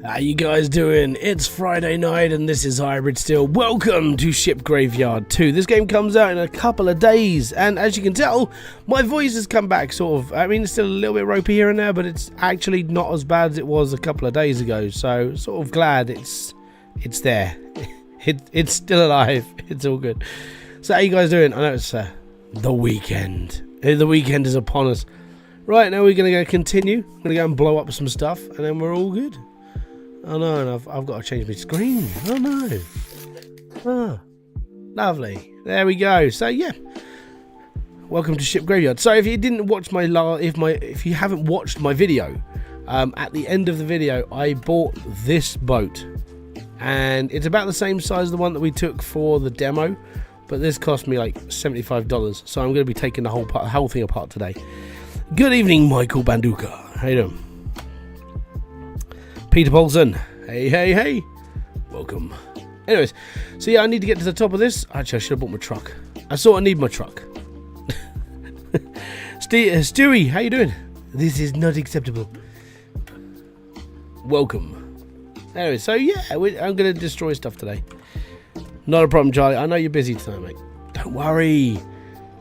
How you guys doing? It's Friday night and this is Hybridsteel. Welcome to Shipgraveyard 2. This game comes out in a couple of days, and as you can tell, my voice has come back sort of. I mean, it's still a little bit ropey here and there, but it's actually not as bad as it was a couple of days ago. So sort of glad it's there. It's still alive. It's all good. So how you guys doing? I know it's the weekend. The weekend is upon us. Right, now we're going to go continue. I'm going to go and blow up some stuff, and then we're all good. Oh no, and I've got to change my screen. Oh no. Ah, lovely. There we go. So yeah, welcome to Shipgraveyard. So if you didn't watch if you haven't watched my video, at the end of the video, I bought this boat, and it's about the same size as the one that we took for the demo, but this cost me like $75. So I'm going to be taking the whole thing apart today. Good evening, Michael Banduka. How you doing? Peter Paulson, hey, welcome. Anyways, so yeah, I need to get to the top of this. Actually, I should have bought my truck. I sort of need my truck. Stewie, how you doing? This is not acceptable. Welcome. Anyway, so yeah, I'm going to destroy stuff today. Not a problem, Charlie. I know you're busy tonight, mate. Don't worry.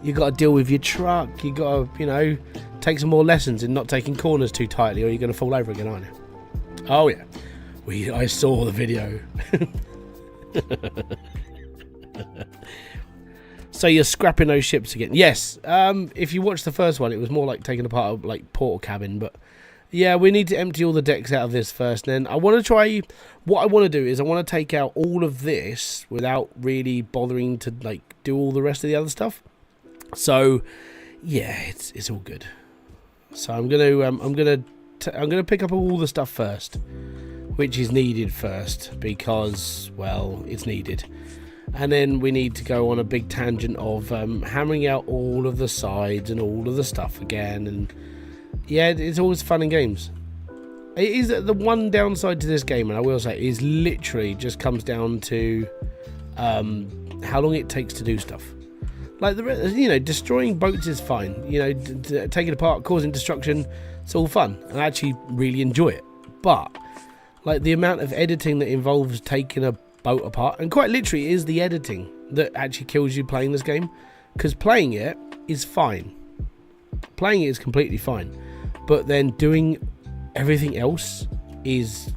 You got to deal with your truck. You got to, take some more lessons in not taking corners too tightly, or you're going to fall over again, aren't you? Oh yeah, I saw the video. So you're scrapping those ships again? Yes. If you watched the first one, it was more like taking apart a portal cabin, but yeah, we need to empty all the decks out of this first. And then I want to try. What I want to do is I want to take out all of this without really bothering to do all the rest of the other stuff. So yeah, it's all good. So I'm gonna pick up all the stuff first, which is needed first because, well, it's needed. And then we need to go on a big tangent of hammering out all of the sides and all of the stuff again. And yeah, it's always fun and games. It is the one downside to this game, and I will say, is literally just comes down to how long it takes to do stuff. Destroying boats is fine. Taking it apart, causing destruction. It's all fun, and I actually really enjoy it. But the amount of editing that involves taking a boat apart, and quite literally is the editing that actually kills you playing this game, because playing it is fine. Playing it is completely fine, but then doing everything else is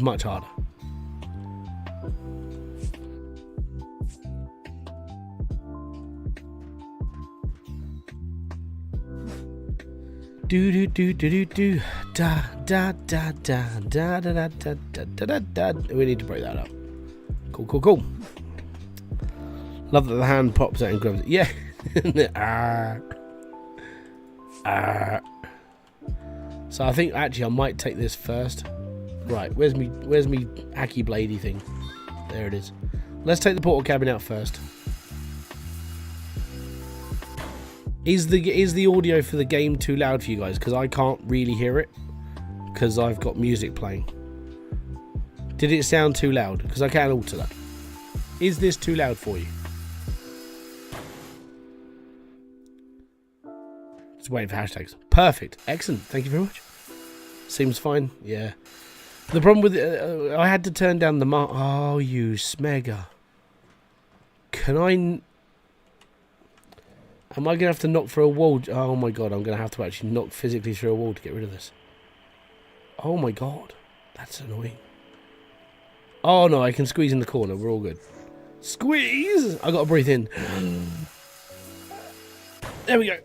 much harder. Do da da da da da da da da da da. We need to break that up. Cool. Love that the hand pops out and grabs it. Yeah. So I think actually I might take this first. Right, where's me hacky bladey thing? There it is. Let's take the portal cabin out first. Is the audio for the game too loud for you guys? Because I can't really hear it because I've got music playing. Did it sound too loud? Because I can alter that. Is this too loud for you? Just waiting for hashtags. Perfect. Excellent. Thank you very much. Seems fine. Yeah. The problem with it, I had to turn down the Oh, you smegger. Can I... Am I going to have to knock through a wall? Oh my god, I'm going to have to actually knock physically through a wall to get rid of this. Oh my god, that's annoying. Oh no, I can squeeze in the corner, we're all good. Squeeze! I got to breathe in. There we go.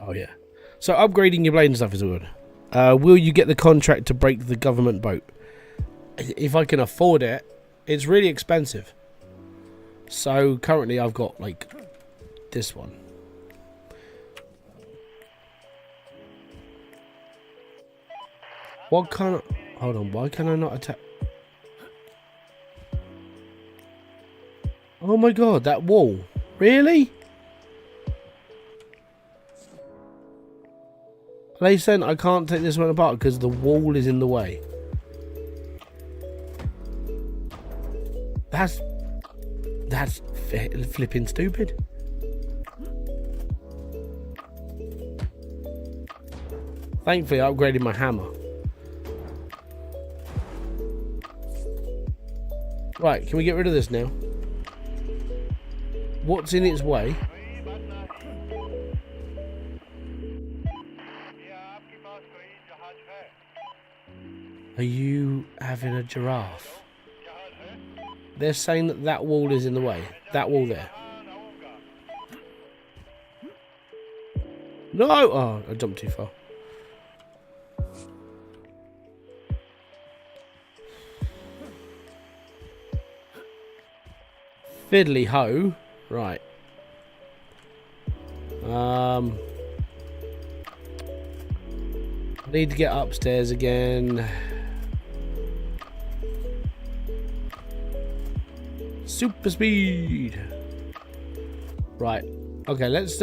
Oh yeah. So upgrading your blade and stuff is good. Will you get the contract to break the government boat? If I can afford it, it's really expensive. So currently I've got this one. What kind of... Hold on, why can I not attack? Oh my god, that wall. Really? Are they saying I can't take this one apart because the wall is in the way? That's flipping stupid. Thankfully, I upgraded my hammer. Right, can we get rid of this now? What's in its way? Are you having a giraffe? They're saying that that wall is in the way. That wall there. No! Oh, I jumped too far. Fiddly ho. Right. I need to get upstairs again. Super speed. Right. Okay, let's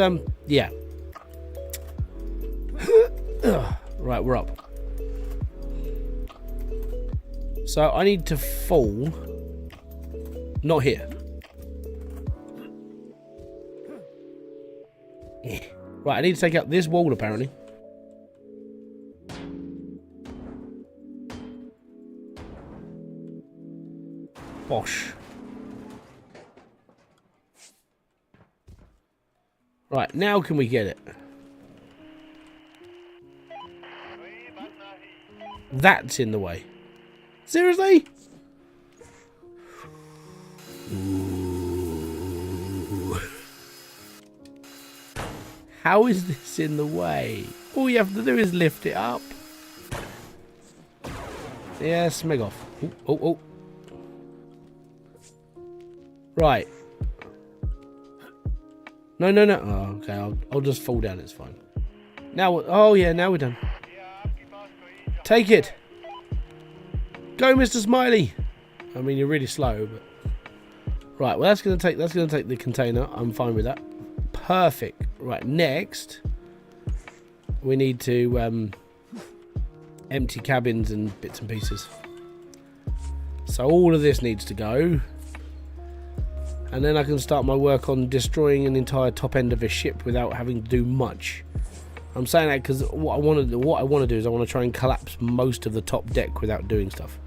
yeah. Right, we're up. So I need to fall. Not here. Right, I need to take out this wall apparently. Bosh. Right, now can we get it? That's in the way. Seriously? Ooh. How is this in the way? All you have to do is lift it up. Yeah, smeg off. Ooh, oh, oh. Right. No, no, no. Oh, okay, I'll just fall down. It's fine. Now, oh yeah, now we're done. Take it. Go, Mr. Smiley. I mean, you're really slow, but right. Well, that's gonna take the container. I'm fine with that. Perfect. Right. Next, we need to empty cabins and bits and pieces. So all of this needs to go. And then I can start my work on destroying an entire top end of a ship without having to do much. I'm saying that because what I want to do is I want to try and collapse most of the top deck without doing stuff.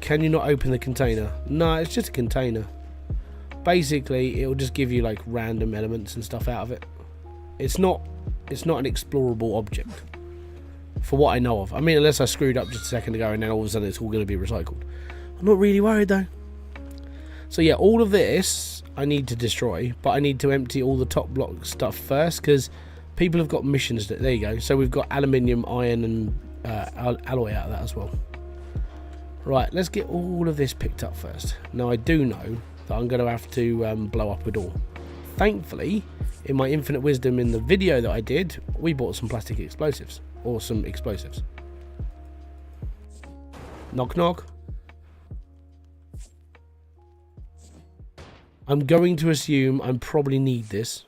Can you not open the container? No, it's just a container. Basically, it'll just give you like random elements and stuff out of it. It's not an explorable object, for what I know of. I mean, unless I screwed up just a second ago and then all of a sudden it's all going to be recycled. I'm not really worried though. So yeah, all of this I need to destroy, but I need to empty all the top block stuff first because people have got missions. There you go. So we've got aluminium, iron, and alloy out of that as well. Right, let's get all of this picked up first. Now I do know that I'm going to have to blow up a door. Thankfully, in my infinite wisdom in the video that I did, we bought some plastic explosives, or some explosives. Knock knock. I'm going to assume I probably need this.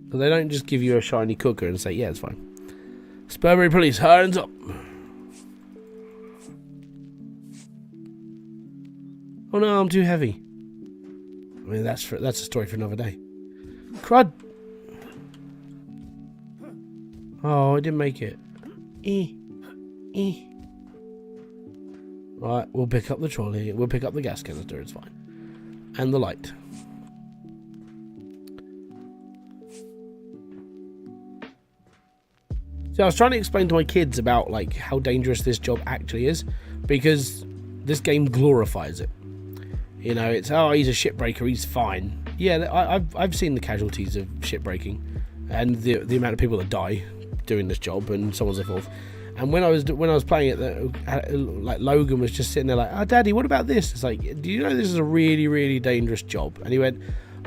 But they don't just give you a shiny cooker and say, yeah, it's fine. Spurbury police, hands up. Oh no, I'm too heavy. I mean, that's a story for another day. Crud. Oh, I didn't make it. Right, we'll pick up the trolley. We'll pick up the gas canister. It's fine. And the light. So I was trying to explain to my kids about like how dangerous this job actually is, because this game glorifies it. You know, it's, oh, he's a shipbreaker, he's fine. Yeah, I've seen the casualties of shipbreaking and the amount of people that die doing this job and so on and so forth. And when I was playing it, like Logan was just sitting there like, oh, Daddy, what about this? It's like, do you know this is a really, really dangerous job? And he went,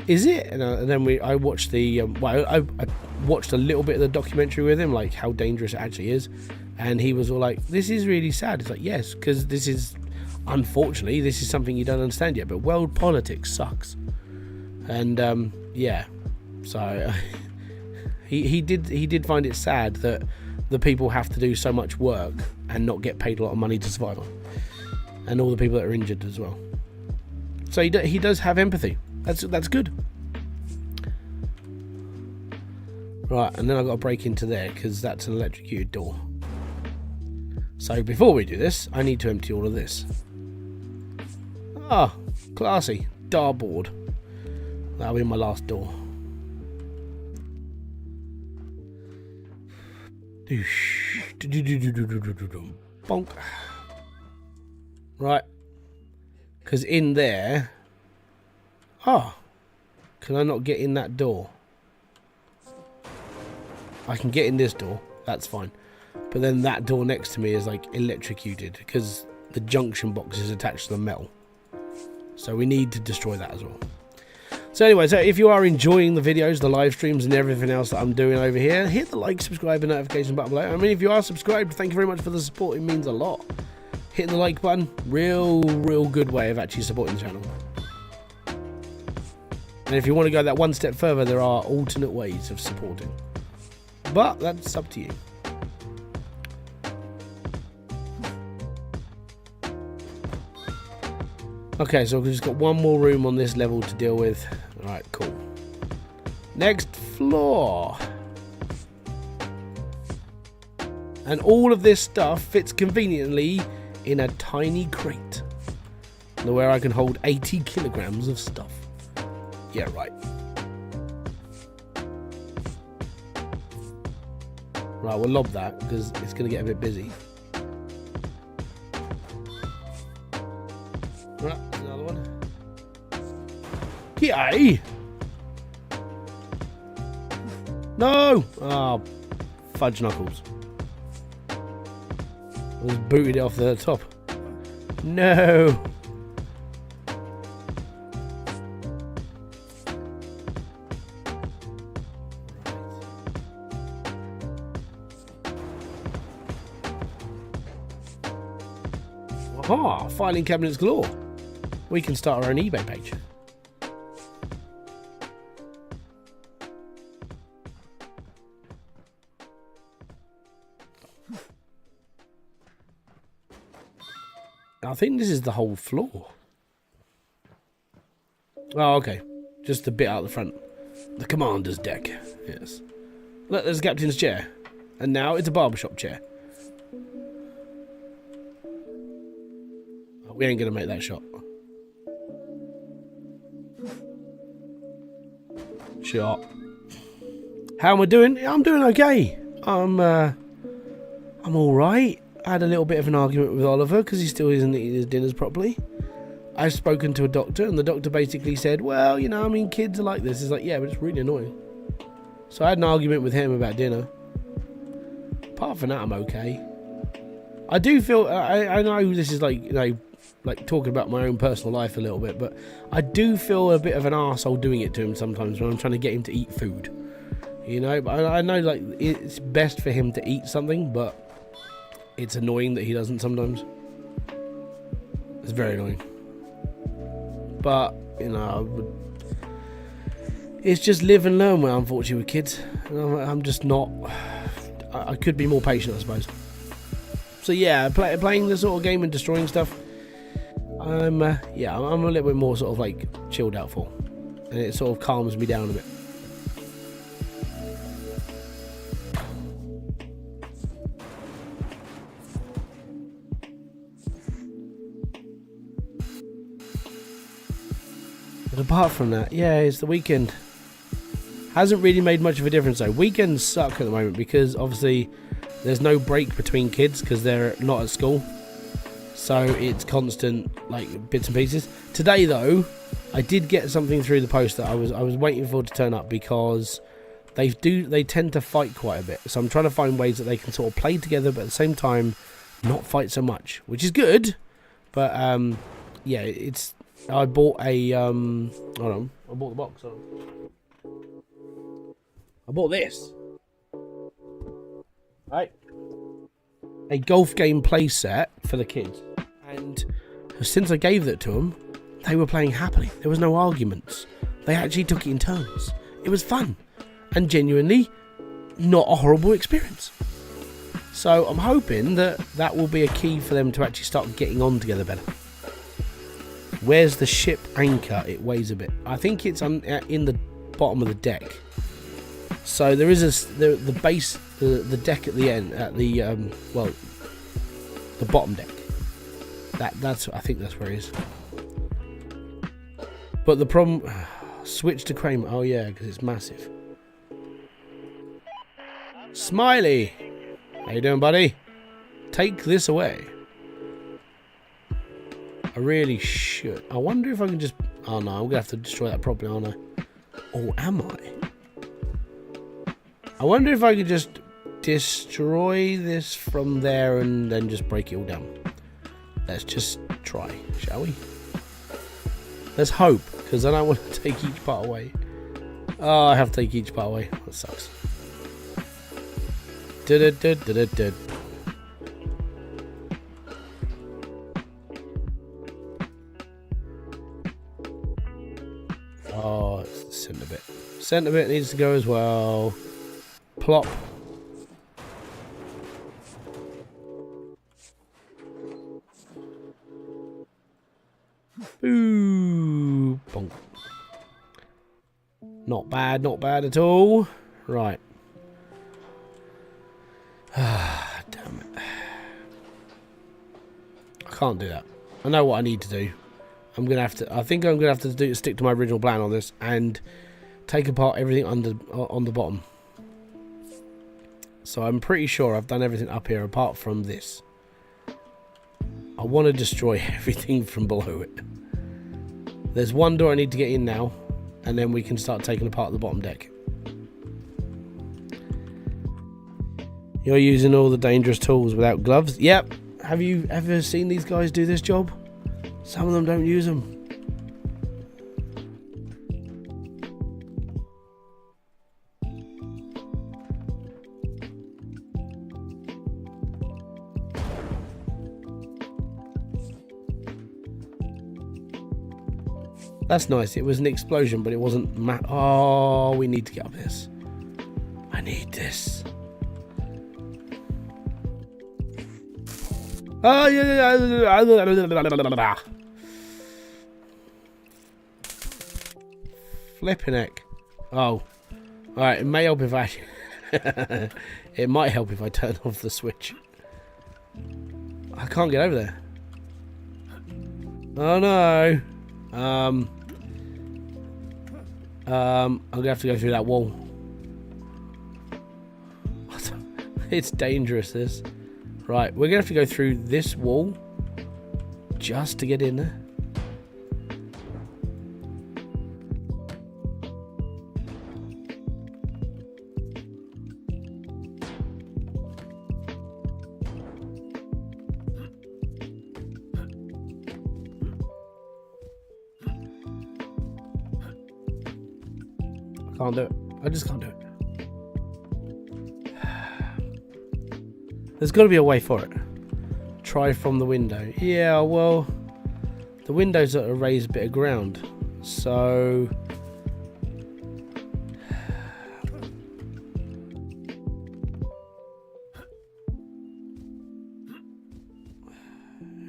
is it? And then I watched the I watched a little bit of the documentary with him, like how dangerous it actually is. And he was all like, this is really sad. It's like, yes, because this is, unfortunately, this is something you don't understand yet. But world politics sucks. And yeah, so he did find it sad that the people have to do so much work and not get paid a lot of money to survive on, and all the people that are injured as well. So he does have empathy. That's good. Right, and then I've got to break into there because that's an electrocuted door. So before we do this, I need to empty all of this. Ah, classy. Dartboard. That'll be my last door. Bonk. Right. Because in there... Ah. Can I not get in that door? I can get in this door. That's fine. But then that door next to me is like electrocuted because the junction box is attached to the metal. So we need to destroy that as well. So anyway, so if you are enjoying the videos, the live streams and everything else that I'm doing over here, hit the like, subscribe and notification button below. I mean, if you are subscribed, thank you very much for the support. It means a lot. Hitting the like button, real good way of actually supporting the channel. And if you want to go that one step further, there are alternate ways of supporting. But that's up to you. Okay, so we've just got one more room on this level to deal with. Alright, cool. Next floor. And all of this stuff fits conveniently in a tiny crate. Where I can hold 80 kilograms of stuff. Yeah, right. Right, we'll lob that because it's going to get a bit busy. Right, another one. Yay! No! Oh, fudge knuckles. I just booted it off the top. No! Ah, filing cabinets galore. We can start our own eBay page. I think this is the whole floor. Oh, okay. Just the bit out the front. The commander's deck. Yes. Look, there's a captain's chair. And now it's a barbershop chair. We ain't gonna make that shot. Shot. How am I doing? I'm doing okay. I'm all right. I had a little bit of an argument with Oliver because he still isn't eating his dinners properly. I've spoken to a doctor, and the doctor basically said, "Well, you know, I mean, kids are like this." It's like, yeah, but it's really annoying. So I had an argument with him about dinner. Apart from that, I'm okay. I do feel. I know this is like, you know, like talking about my own personal life a little bit, but I do feel a bit of an arsehole doing it to him sometimes when I'm trying to get him to eat food, you know. But I know like it's best for him to eat something, but it's annoying that he doesn't sometimes. It's very annoying, but you know, it's just live and learn way, unfortunately, with kids. I'm just not. I could be more patient, I suppose. So yeah, playing this sort of game and destroying stuff, yeah, I'm a little bit more sort of like chilled out for, and it sort of calms me down a bit. But apart from that, yeah, it's the weekend. Hasn't really made much of a difference though. Weekends suck at the moment because obviously there's no break between kids because they're not at school. So it's constant like bits and pieces. Today though, I did get something through the post that I was waiting for to turn up because they tend to fight quite a bit. So I'm trying to find ways that they can sort of play together but at the same time not fight so much, which is good. But yeah, it's I bought a hold on, I bought the box. Hold on. I bought this. Right. A golf game play set for the kids. And since I gave that to them, they were playing happily. There was no arguments. They actually took it in turns. It was fun. And genuinely not a horrible experience. So I'm hoping that that will be a key for them to actually start getting on together better. Where's the ship anchor? It weighs a bit. I think it's in the bottom of the deck. So there is the base, the deck at the end, at the well, the bottom deck. That's I think that's where it is. But the problem... Switch to crane. Oh, yeah, because it's massive. Smiley! How you doing, buddy? Take this away. I really should. I wonder if I can just... Oh, no, I'm going to have to destroy that properly, aren't I? Or am I? I wonder if I could just destroy this from there and then just break it all down. Let's just try, shall we? Let's hope, because I don't want to take each part away. Oh, I have to take each part away. That sucks. Oh, it's the centre bit. Centre bit needs to go as well. Plop. Ooh, bonk. Not bad at all. Right. Ah, damn it. I can't do that. I know what I need to do. I'm gonna have to. I think I'm gonna have to stick to my original plan on this and take apart everything on the bottom. So I'm pretty sure I've done everything up here apart from this. I want to destroy everything from below it. There's one door I need to get in now, and then we can start taking apart the bottom deck. You're using all the dangerous tools without gloves? Yep. Have you ever seen these guys do this job? Some of them don't use them. That's nice. It was an explosion, but it wasn't. Oh, we need to get up this. I need this. Oh, yeah. Flipping heck. Oh. Alright, it may help if I... It might help if I turn off the switch. I can't get over there. Oh, no. I'm gonna have to go through that wall. It's dangerous, this. Right, we're gonna have to go through this wall just to get in there. Can't do it. I just can't do it. There's got to be a way for it. Try from the window. Yeah, well, the window's at a raised bit of ground. So...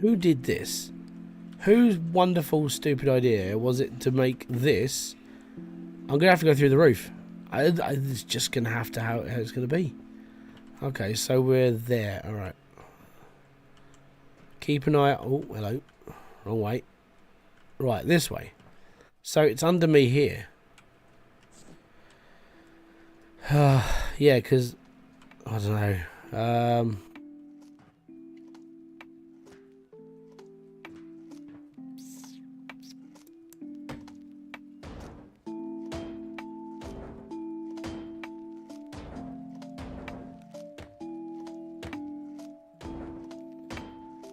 Who did this? Whose wonderful, stupid idea was it to make this... I'm going to have to go through the roof. It's just going to have to how it's going to be. Okay, so we're there. All right. Keep an eye out. Oh, hello. Wrong way. Right, this way. So it's under me here. Yeah, because... I don't know.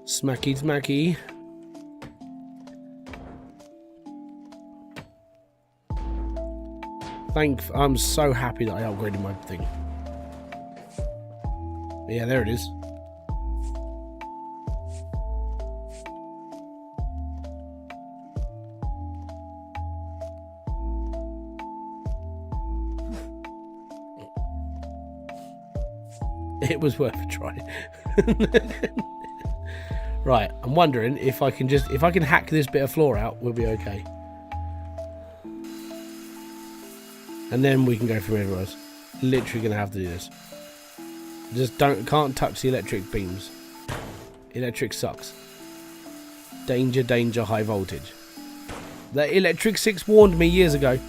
Smacky smacky. I'm so happy that I upgraded my thing. Yeah, there it is. It was worth a try. Right, I'm wondering if I can hack this bit of floor out, we'll be okay. And then we can go from everywhere else. Literally gonna have to do this. Just can't touch the electric beams. Electric sucks. Danger, danger, high voltage. The Electric Six warned me years ago.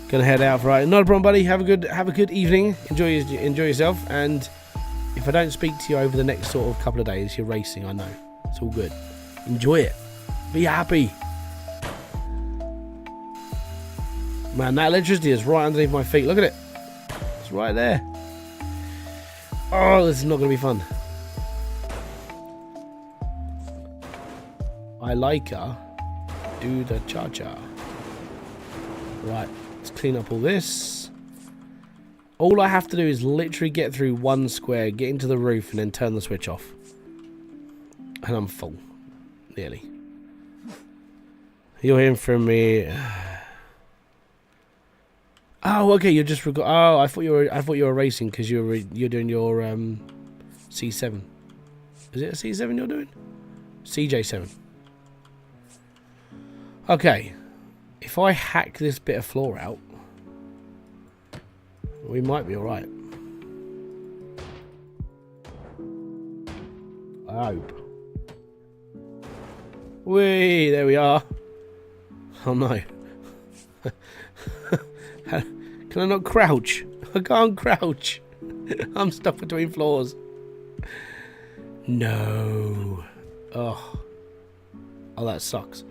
Gonna head out, right? Not a problem, buddy. Have a good evening. Enjoy yourself. And if I don't speak to you over the next sort of couple of days, you're racing. I know. It's all good. Enjoy it. Be happy. Man, that electricity is right underneath my feet. Look at it. It's right there. Oh, this is not gonna be fun. I like her. Do the cha-cha. Right. Let's clean up all this. All I have to do is literally get through one square, get into the roof, and then turn the switch off. And I'm full. Nearly. You're hearing from me. Oh, okay. You're just oh, I thought you were racing because you're doing your C7. Is it a C7 you're doing? CJ7. Okay. If I hack this bit of floor out, we might be alright. I hope. Whee, there we are. Oh no. Can I not crouch? I can't crouch. I'm stuck between floors. No. Oh. Oh, that sucks.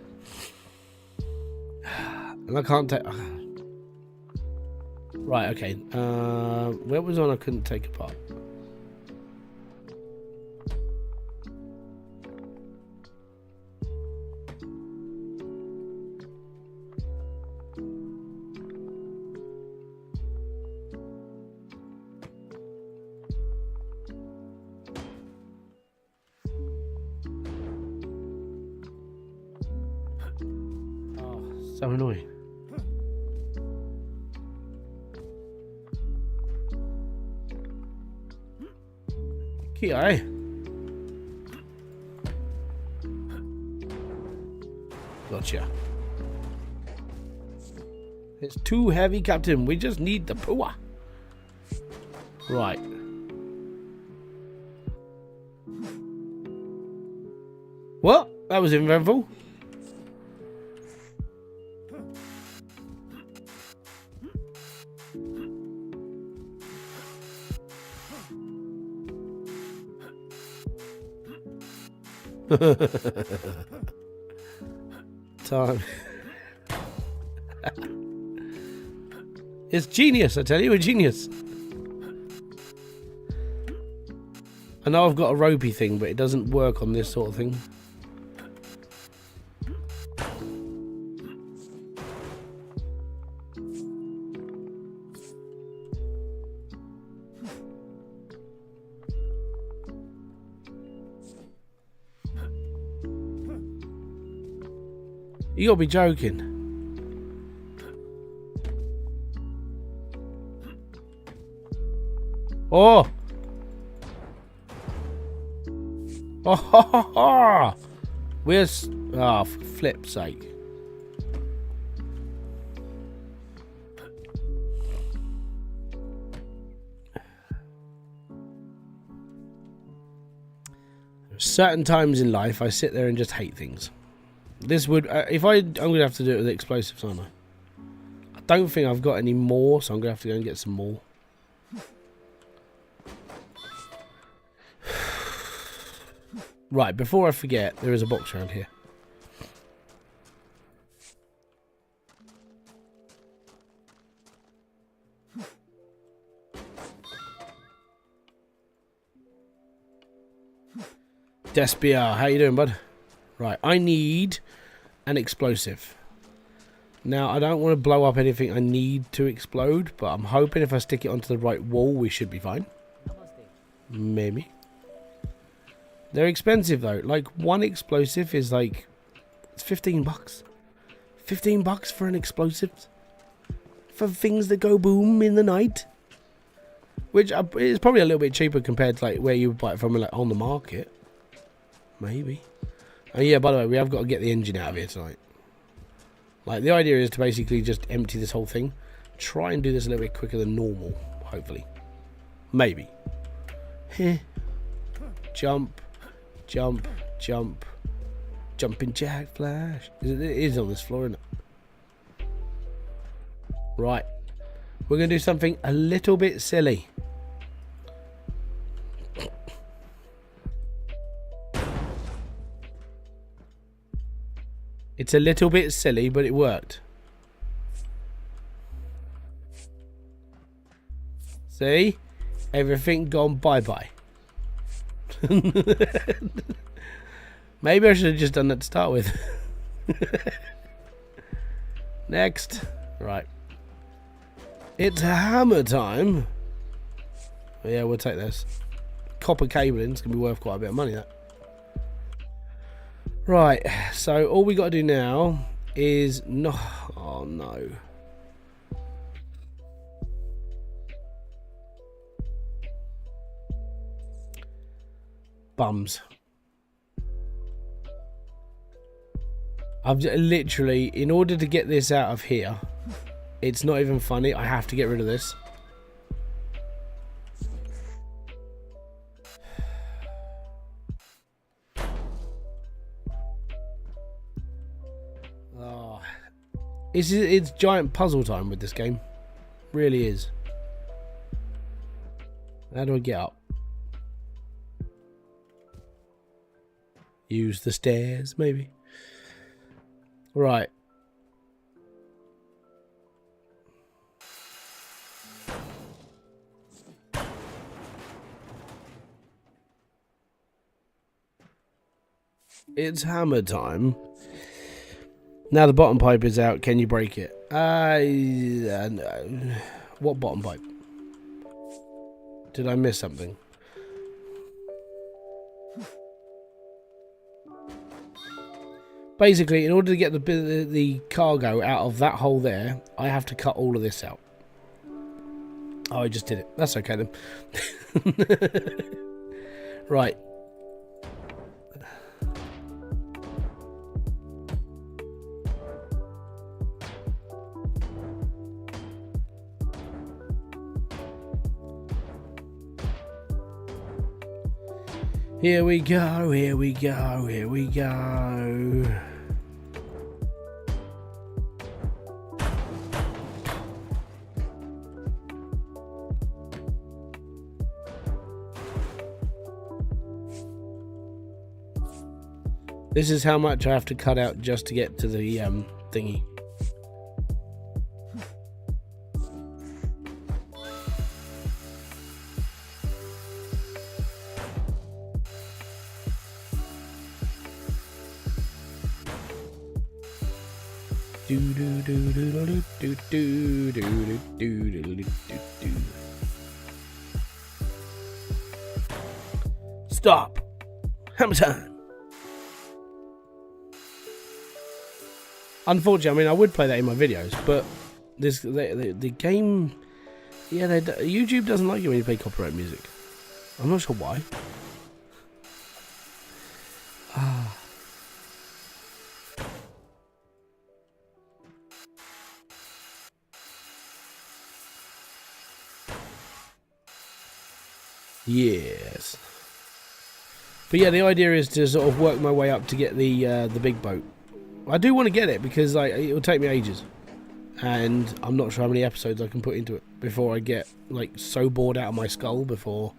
And I can't take... Right, okay. Where was one I couldn't take apart? Oh, so annoying. Here. Gotcha. It's too heavy, Captain. We just need the power. Right. What? That was eventful. Time. It's genius, I tell you, a genius. I know I've got a ropey thing, but it doesn't work on this sort of thing. You gotta be joking. Oh! Oh, ha, ha, ha. Where's... Oh, for flip's sake. Certain times in life, I sit there and just hate things. This would... I'm going to have to do it with explosives, aren't I? I don't think I've got any more, so I'm going to have to go and get some more. Right, before I forget, there is a box around here. Despia, how you doing, bud? Right, I need an explosive. Now, I don't want to blow up anything I need to explode, but I'm hoping if I stick it onto the right wall, we should be fine. Maybe. They're expensive, though. Like, one explosive is like... It's 15 bucks. 15 bucks for an explosive? For things that go boom in the night? Which is probably a little bit cheaper compared to, like, where you would buy it from, like, on the market. Maybe. Oh yeah, by the way, we have got to get the engine out of here tonight. Like, the idea is to basically just empty this whole thing. Try and do this a little bit quicker than normal, hopefully. Maybe. Jump, jump, jump. Jumping Jack Flash. It is on this floor, isn't it? Right. We're going to do something a little bit silly. It's a little bit silly, but it worked. See? Everything gone bye-bye. Maybe I should have just done that to start with. Next. Right. It's hammer time. Yeah, we'll take this. Copper cabling is going to be worth quite a bit of money, that. Right, so all we got to do now is... No, oh, no. Bums. I've literally, in order to get this out of here, it's not even funny, I have to get rid of this. Oh, it's giant puzzle time with this game. Really is. How do I get up? Use the stairs, maybe. Right. It's hammer time. Now the bottom pipe is out. Can you break it? No. What bottom pipe? Did I miss something? Basically, in order to get the cargo out of that hole there, I have to cut all of this out. Oh, I just did it. That's okay then. Right. Here we go, here we go, here we go. This is how much I have to cut out just to get to the thingy. Stop. Hammer time. Unfortunately, I mean, I would play that in my videos, but this the game, yeah, YouTube doesn't like you when you play copyright music. I'm not sure why. Yes. But yeah, the idea is to sort of work my way up to get the big boat. I do want to get it because like it will take me ages, and I'm not sure how many episodes I can put into it before I get like so bored out of my skull before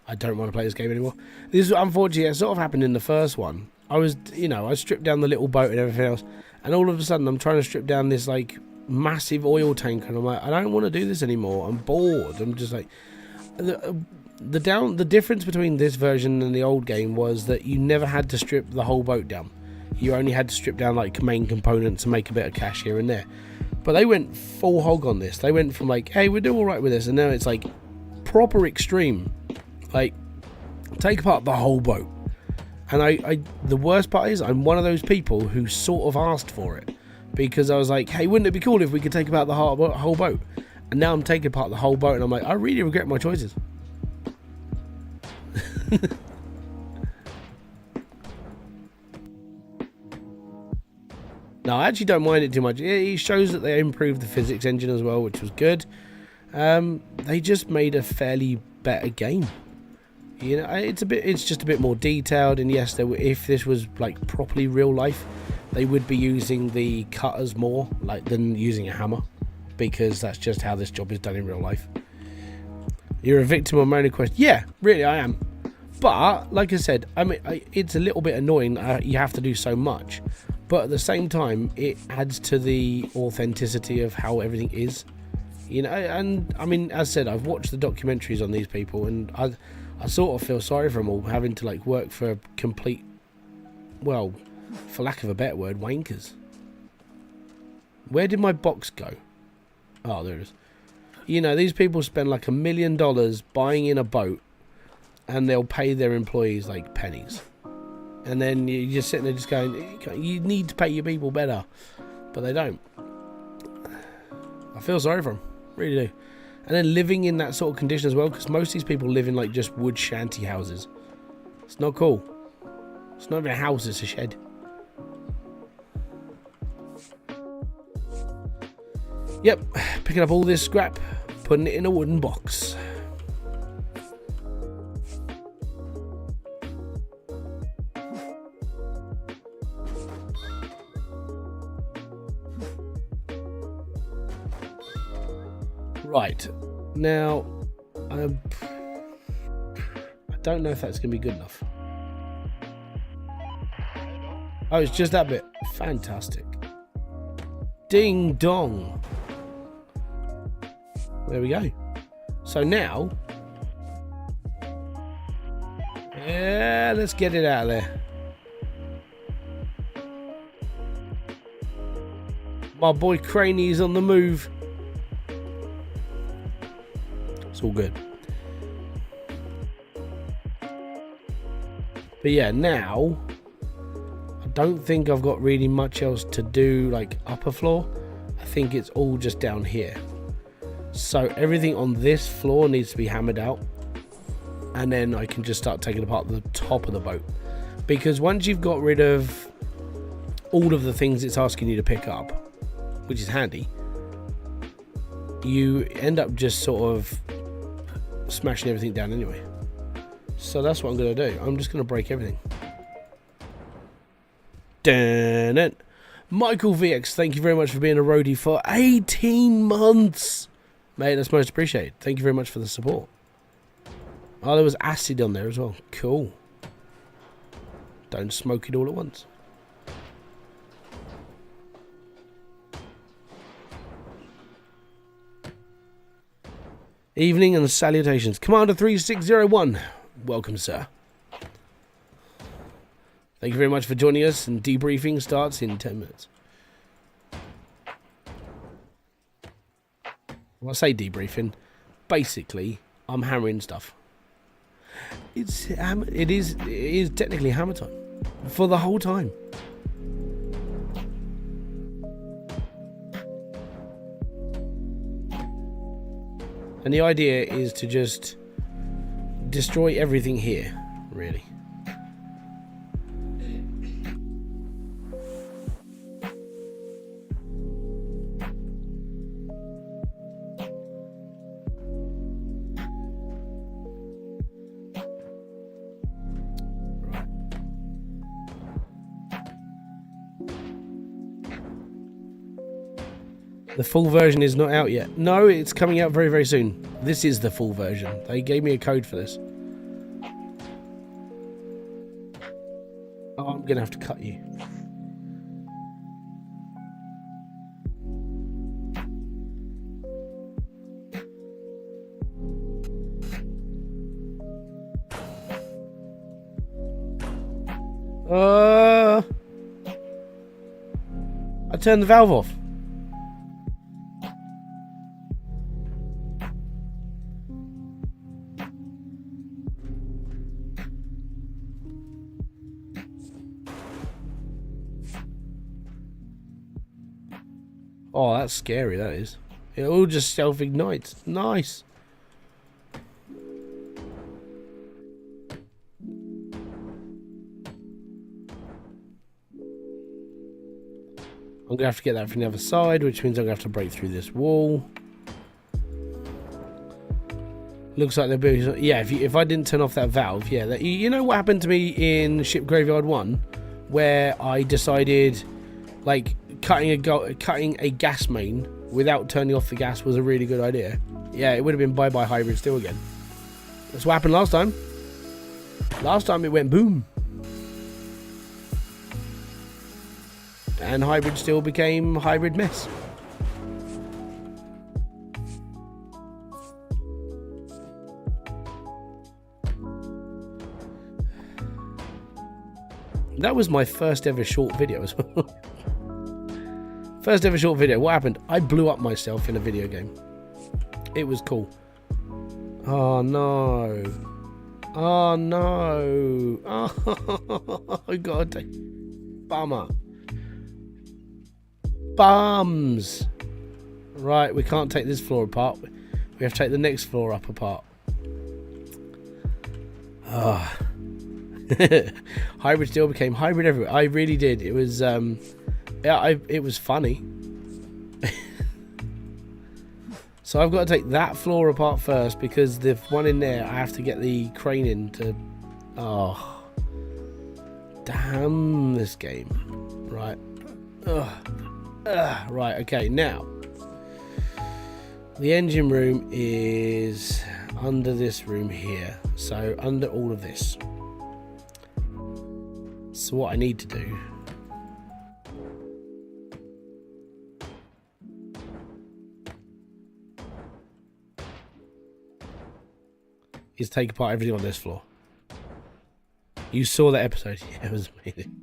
I don't want to play this game anymore. This unfortunately it sort of happened in the first one. I was, you know, I stripped down the little boat and everything else, and all of a sudden I'm trying to strip down this like massive oil tanker, and I'm like, I don't want to do this anymore. I'm bored. I'm just like the difference between this version and the old game was that you never had to strip the whole boat down. You only had to strip down like main components and make a bit of cash here and there. But they went full hog on this. They went from like, hey, we're doing all right with this, and now it's like proper extreme. Like, take apart the whole boat. And the worst part is I'm one of those people who sort of asked for it, because I was like, hey, wouldn't it be cool if we could take apart the whole boat? And now I'm taking apart the whole boat, and I'm like, I really regret my choices. No, I actually don't mind it too much. It shows that they improved the physics engine as well, which was good. They just made a fairly better game. You know, it's just a bit more detailed. And yes, if this was like properly real life, they would be using the cutters more than using a hammer, because that's just how this job is done in real life. You're a victim of my own request. Yeah, really, I am. But like I said, I mean, it's a little bit annoying. You have to do so much, but at the same time, it adds to the authenticity of how everything is. You know, and I mean, as I said, I've watched the documentaries on these people, and I sort of feel sorry for them all, having to like work for complete, well, for lack of a better word, wankers. Where did my box go? Oh, there it is. You know, these people spend like $1 million buying in a boat, and they'll pay their employees like pennies. And then you're just sitting there just going, you need to pay your people better. But they don't. I feel sorry for them. Really do. And then living in that sort of condition as well, because most of these people live in like just wood shanty houses. It's not cool. It's not even a house, it's a shed. Yep, picking up all this scrap, putting it in a wooden box. Right, now, I don't know if that's going to be good enough. Oh, it's just that bit. Fantastic. Ding dong. There we go. So now, yeah, let's get it out of there. My boy Craney's on the move. It's all good. But yeah, now I don't think I've got really much else to do, like upper floor. I think it's all just down here. So everything on this floor needs to be hammered out, and then I can just start taking apart the top of the boat, because once you've got rid of all of the things it's asking you to pick up, which is handy, you end up just sort of smashing everything down anyway. So that's what I'm going to do. I'm just going to break everything. Damn it. Michael VX, thank you very much for being a roadie for 18 months. Mate, that's most appreciated. Thank you very much for the support. Oh, there was acid on there as well. Cool. Don't smoke it all at once. Evening and salutations. Commander 3601. Welcome, sir. Thank you very much for joining us, and debriefing starts in 10 minutes. When I say debriefing, basically, I'm hammering stuff. It is technically hammer time for the whole time. And the idea is to just destroy everything here, really. The full version is not out yet. No, it's coming out very, very soon. This is the full version. They gave me a code for this. Oh, I'm going to have to cut you. I turned the valve off. Oh, that's scary, that is. It all just self-ignites. Nice. I'm going to have to get that from the other side, which means I'm going to have to break through this wall. Looks like they're building. Yeah, if I didn't turn off that valve, yeah. You know what happened to me in Shipgraveyard 1, where I decided, like, cutting a gas main without turning off the gas was a really good idea. Yeah, it would have been bye-bye Hybridsteel again. That's what happened last time. Last time it went boom. And Hybridsteel became hybrid mess. That was my first ever short video as well. First ever short video. What happened? I blew up myself in a video game. It was cool. Oh no. Oh no. Oh god. Bummer. Bums. Right, we can't take this floor apart. We have to take the next floor up apart. Ah. Hybridsteel became hybrid everywhere. I really did. It was yeah, it was funny. So I've got to take that floor apart first, because the one in there I have to get the crane in to. Oh, damn this game. Right. Right, okay, now the engine room is under this room here, so under all of this. So what I need to do is take apart everything on this floor. You saw that episode. Yeah, it was amazing.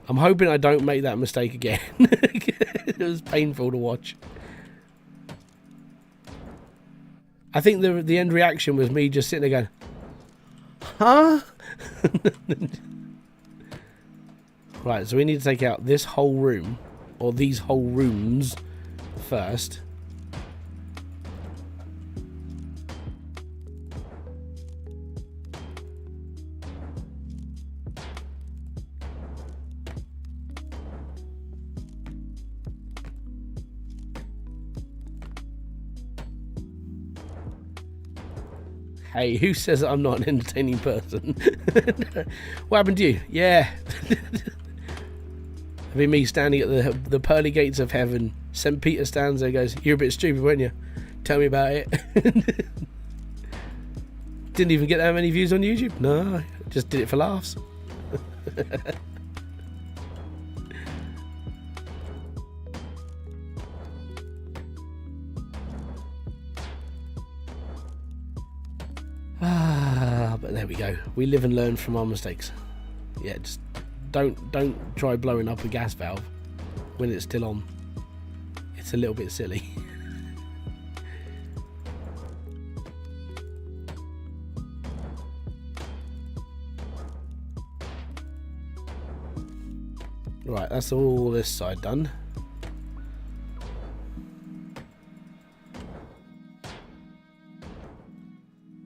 I'm hoping I don't make that mistake again. It was painful to watch. I think the end reaction was me just sitting there going, huh? Right, so we need to take out this whole room, or these whole rooms first. Hey, who says I'm not an entertaining person? What happened to you? Yeah. I mean, me standing at the pearly gates of heaven. St. Peter stands there and goes, "You're a bit stupid, weren't you? Tell me about it." Didn't even get that many views on YouTube. No, just did it for laughs. But there we go. We live and learn from our mistakes. Yeah, just don't try blowing up a gas valve when it's still on. It's a little bit silly. Right, that's all this side done.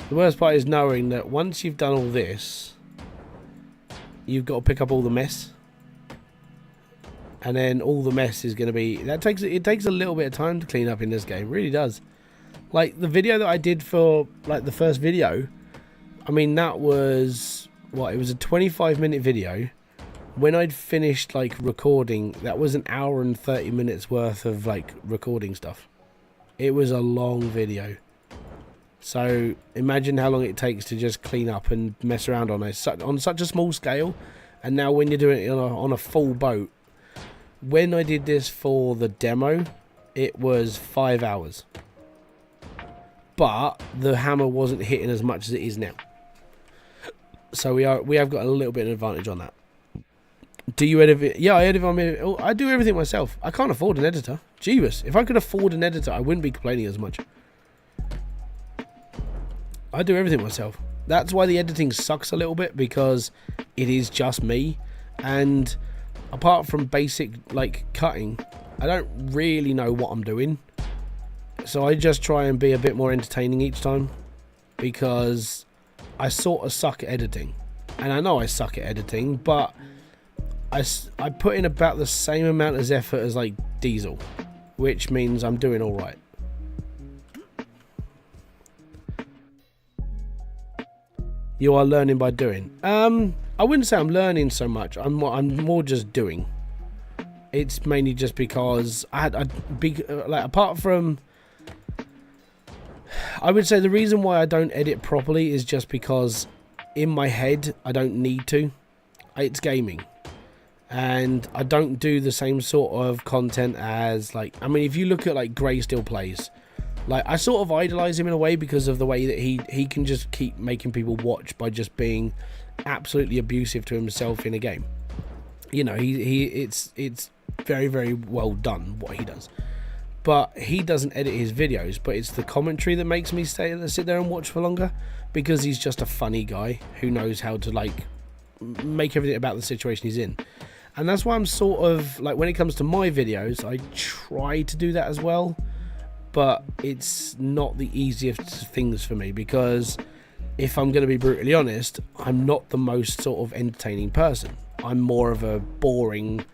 The worst part is knowing that once you've done all this, you've got to pick up all the mess, and then all the mess is going to be it takes a little bit of time to clean up in this game. It really does. Like the video that I did for like the first video, I mean that was what, it was a 25-minute video. When I'd finished like recording, that was an hour and 30 minutes worth of like recording stuff. It was a long video. So imagine how long it takes to just clean up and mess around on such a small scale. And now when you're doing it on a full boat. When I did this for the demo, it was 5 hours. But the hammer wasn't hitting as much as it is now. So we have got a little bit of advantage on that. Do you edit it? Yeah, I edit on me. I do everything myself. I can't afford an editor. Jeebus. If I could afford an editor, I wouldn't be complaining as much. I do everything myself. That's why the editing sucks a little bit, because it is just me. And apart from basic like cutting, I don't really know what I'm doing. So I just try and be a bit more entertaining each time, because I sort of suck at editing. And I know I suck at editing, but I put in about the same amount of effort as like Diesel, which means I'm doing all right. You are learning by doing. I wouldn't say I'm learning so much. I'm more just doing. It's mainly just because I had a big, like, apart from, I would say the reason why I don't edit properly is just because in my head I don't need to. It's gaming, and I don't do the same sort of content as, like, I mean, if you look at like Hybridsteel plays, like, I sort of idolize him in a way because of the way that he can just keep making people watch by just being absolutely abusive to himself in a game. You know, it's very, very well done what he does. But he doesn't edit his videos, but it's the commentary that makes me sit there and watch for longer, because he's just a funny guy who knows how to, like, make everything about the situation he's in. And that's why I'm sort of, like, when it comes to my videos, I try to do that as well, but it's not the easiest things for me, because if I'm going to be brutally honest, I'm not the most sort of entertaining person. I'm more of a boring,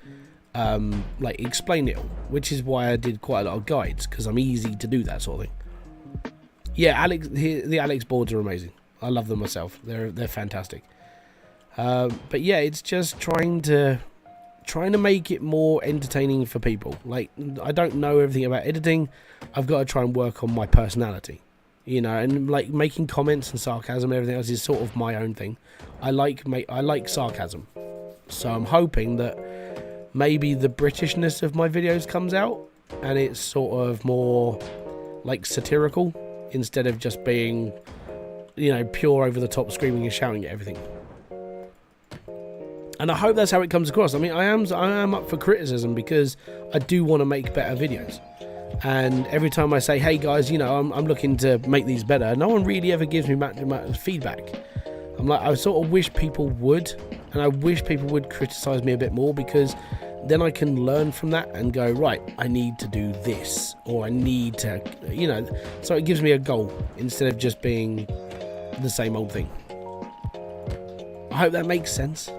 like, explain it all, which is why I did quite a lot of guides, because I'm easy to do that sort of thing. Yeah, the Alex boards are amazing. I love them myself. They're fantastic. But yeah, it's just trying to make it more entertaining for people. Like, I don't know everything about editing. I've got to try and work on my personality, you know, and like making comments and sarcasm and everything else is sort of my own thing. I like sarcasm, so I'm hoping that maybe the Britishness of my videos comes out and it's sort of more like satirical instead of just being, you know, pure over the top screaming and shouting at everything. And I hope that's how it comes across. I mean, I am up for criticism, because I do want to make better videos. And every time I say, hey guys, you know, I'm looking to make these better, no one really ever gives me much feedback. I'm like, I sort of wish people would, and I wish people would criticize me a bit more, because then I can learn from that and go, right, I need to do this, or I need to, you know, so it gives me a goal instead of just being the same old thing. I hope that makes sense.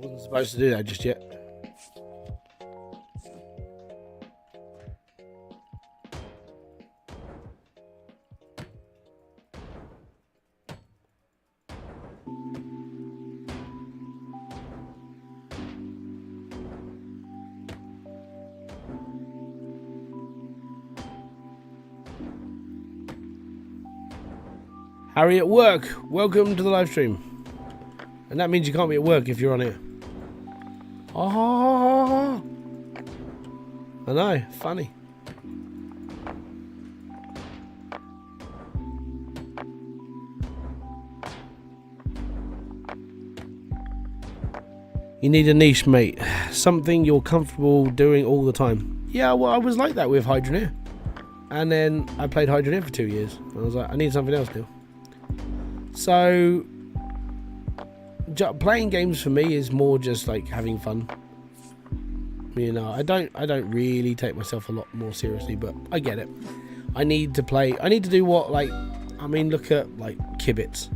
Wasn't supposed to do that just yet. Harry at work, welcome to the live stream. And that means you can't be at work if you're on it. Oh, I know, funny. You need a niche, mate. Something you're comfortable doing all the time. Yeah, well, I was like that with Hydroneer. And then I played Hydroneer for 2 years. And I was like, I need something else now. So playing games for me is more just like having fun. You know, I don't really take myself a lot more seriously, but I get it. I need to play. I need to do what, like, I mean, look at like Kibitz.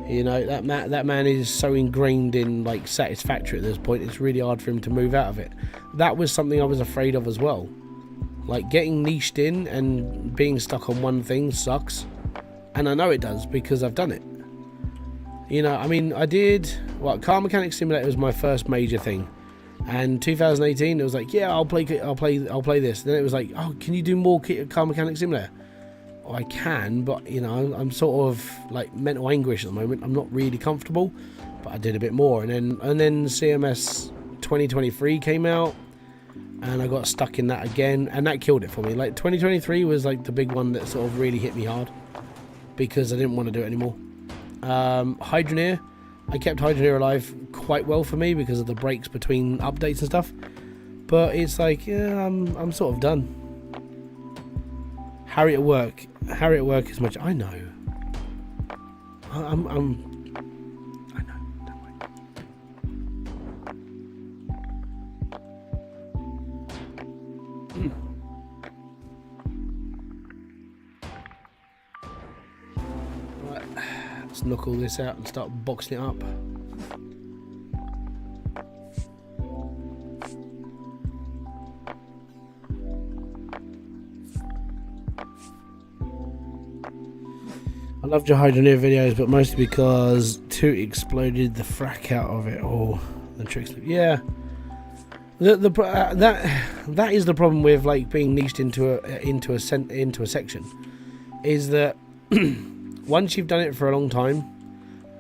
You know, that man is so ingrained in like Satisfactory at this point. It's really hard for him to move out of it. That was something I was afraid of as well. Like, getting niched in and being stuck on one thing sucks. And I know it does because I've done it. You know, I mean, I did, Car Mechanic Simulator was my first major thing. And 2018, it was like, yeah, I'll play this. Then it was like, oh, can you do more Car Mechanic Simulator? Oh, I can, but you know, I'm sort of like mental anguish at the moment. I'm not really comfortable, but I did a bit more. And then CMS 2023 came out, and I got stuck in that again, and that killed it for me. Like 2023 was like the big one that sort of really hit me hard because I didn't want to do it anymore. Hydroneer, I kept Hydroneer alive quite well for me because of the breaks between updates and stuff. But it's like, yeah, I'm sort of done. Harry at work is much. I know. I know. Don't worry. Right, let's knock all this out and start boxing it up. I loved your Hydroneer videos, but mostly because 2 exploded the frack out of it, or the tricks. Yeah, that is the problem with like being niched into a section, is that once you've done it for a long time,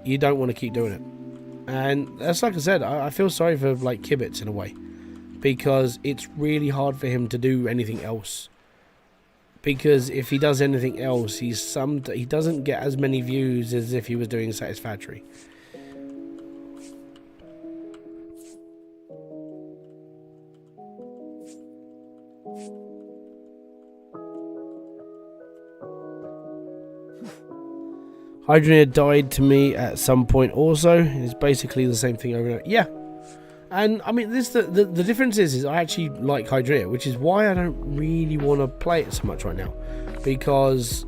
you don't want to keep doing it. And that's, like I said, I feel sorry for like Kibitz in a way, because it's really hard for him to do anything else. Because if he does anything else, he doesn't get as many views as if he was doing Satisfactory. Hydroneer died to me at some point also. It's basically the same thing over and over. Yeah. And I mean, the difference is I actually like Hydroneer, which is why I don't really want to play it so much right now, because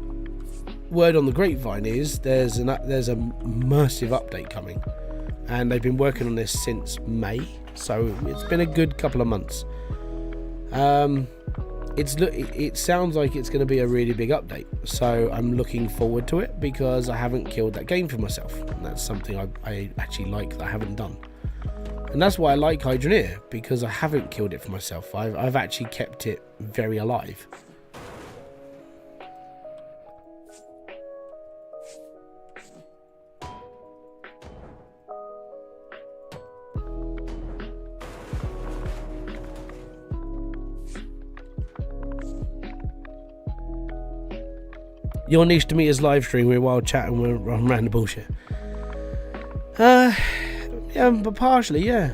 word on the grapevine is there's a massive update coming, and they've been working on this since May, so it's been a good couple of months. It sounds like it's going to be a really big update, so I'm looking forward to it because I haven't killed that game for myself, and that's something I actually like that I haven't done. And that's why I like Hydroneer, because I haven't killed it for myself. I've actually kept it very alive. Your niche to me is live streaming while chatting on random bullshit. Yeah, but partially, yeah.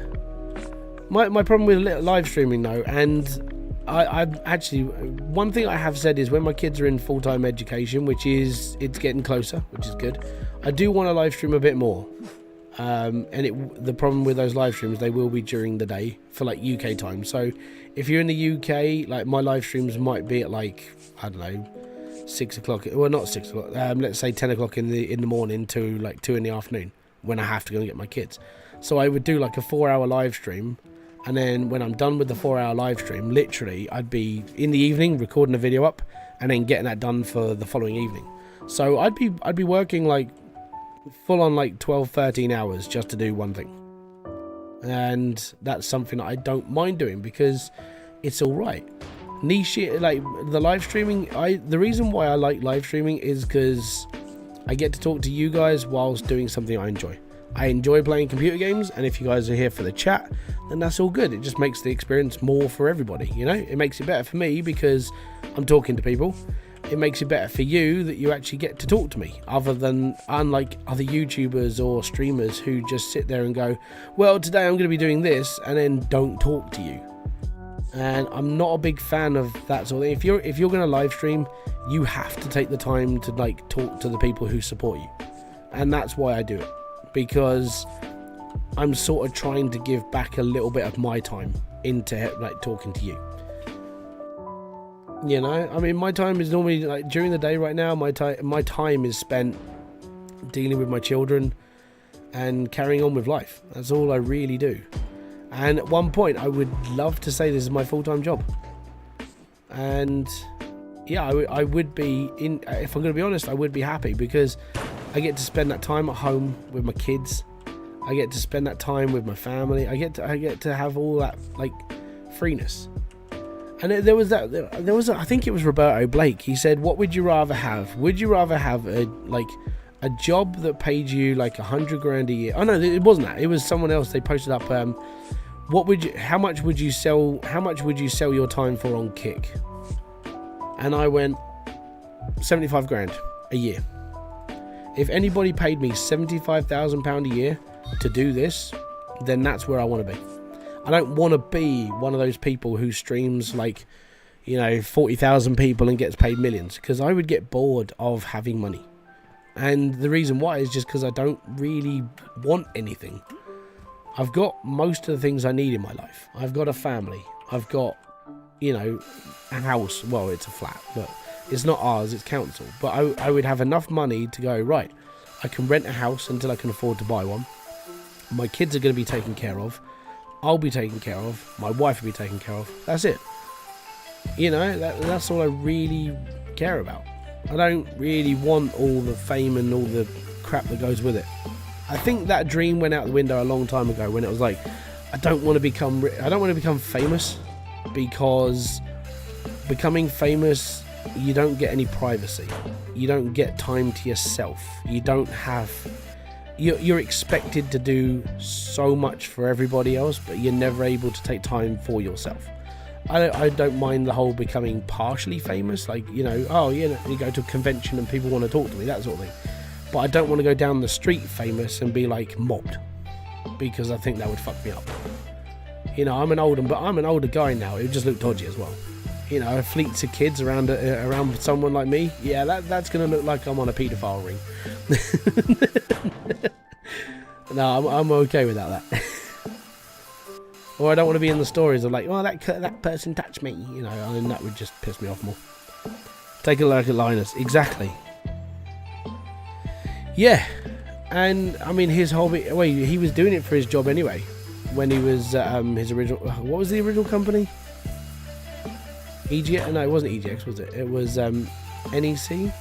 My problem with live streaming though, and I actually, one thing I have said is when my kids are in full-time education, it's getting closer, which is good, I do want to live stream a bit more. The problem with those live streams, they will be during the day for like UK time. So if you're in the UK, like my live streams might be at like, I don't know, 6 o'clock, well not 6 o'clock, let's say 10 o'clock in the morning to like 2 in the afternoon when I have to go and get my kids. So I would do like a 4-hour live stream, and then when I'm done with the 4-hour live stream, literally I'd be in the evening recording a video up and then getting that done for the following evening. So I'd be working like full on like 12-13 hours just to do one thing, and that's something that I don't mind doing because it's all right. Niche, like the live streaming, the reason why I like live streaming is because I get to talk to you guys whilst doing something I enjoy. I enjoy playing computer games, and if you guys are here for the chat, then that's all good. It just makes the experience more for everybody, you know? It makes it better for me because I'm talking to people. It makes it better for you that you actually get to talk to me, unlike other YouTubers or streamers who just sit there and go, well, today I'm going to be doing this, and then don't talk to you. And I'm not a big fan of that sort of thing. If you're going to live stream, you have to take the time to like talk to the people who support you, and that's why I do it, because I'm sort of trying to give back a little bit of my time into like talking to you. You know, I mean, my time is normally like during the day. Right now, my time is spent dealing with my children and carrying on with life. That's all I really do. And at one point, I would love to say this is my full-time job. And yeah, I would be in. If I'm going to be honest, I would be happy because I get to spend that time at home with my kids. I get to spend that time with my family. I get to have all that like freeness. And there was I think it was Roberto Blake. He said, "What would you rather have? Would you rather have a job that paid you like 100 grand a year?" Oh no, it wasn't that. It was someone else. They posted up, how much would you sell your time for on Kick? And I went, 75 grand a year. If anybody paid me £75,000 a year to do this, then that's where I want to be. I don't want to be one of those people who streams like, 40,000 people and gets paid millions, because I would get bored of having money. And the reason why is just because I don't really want anything. I've got most of the things I need in my life. I've got a family. I've got, a house. Well, it's a flat, but it's not ours, it's council. But I would have enough money to go, right, I can rent a house until I can afford to buy one. My kids are going to be taken care of. I'll be taken care of. My wife will be taken care of. That's it. That's all I really care about. I don't really want all the fame and all the crap that goes with it. I think that dream went out the window a long time ago when it was like, I don't want to become famous, because becoming famous, you don't get any privacy. You don't get time to yourself. You don't have... You're expected to do so much for everybody else, but you're never able to take time for yourself. I don't mind the whole becoming partially famous, like, you go to a convention and people want to talk to me, that sort of thing. But I don't want to go down the street famous and be like mobbed, because I think that would fuck me up. I'm an older guy now. It would just look dodgy as well. Fleets of kids around someone like me. Yeah, that's going to look like I'm on a paedophile ring. No, I'm okay without that. Or I don't want to be in the stories of like, that person touched me, and that would just piss me off more. Take a look at Linus. Exactly. Yeah. And I mean, his hobby, he was doing it for his job anyway. When he was his original, what was the original company? EGX? No, it wasn't EGX, was it? It was NEC.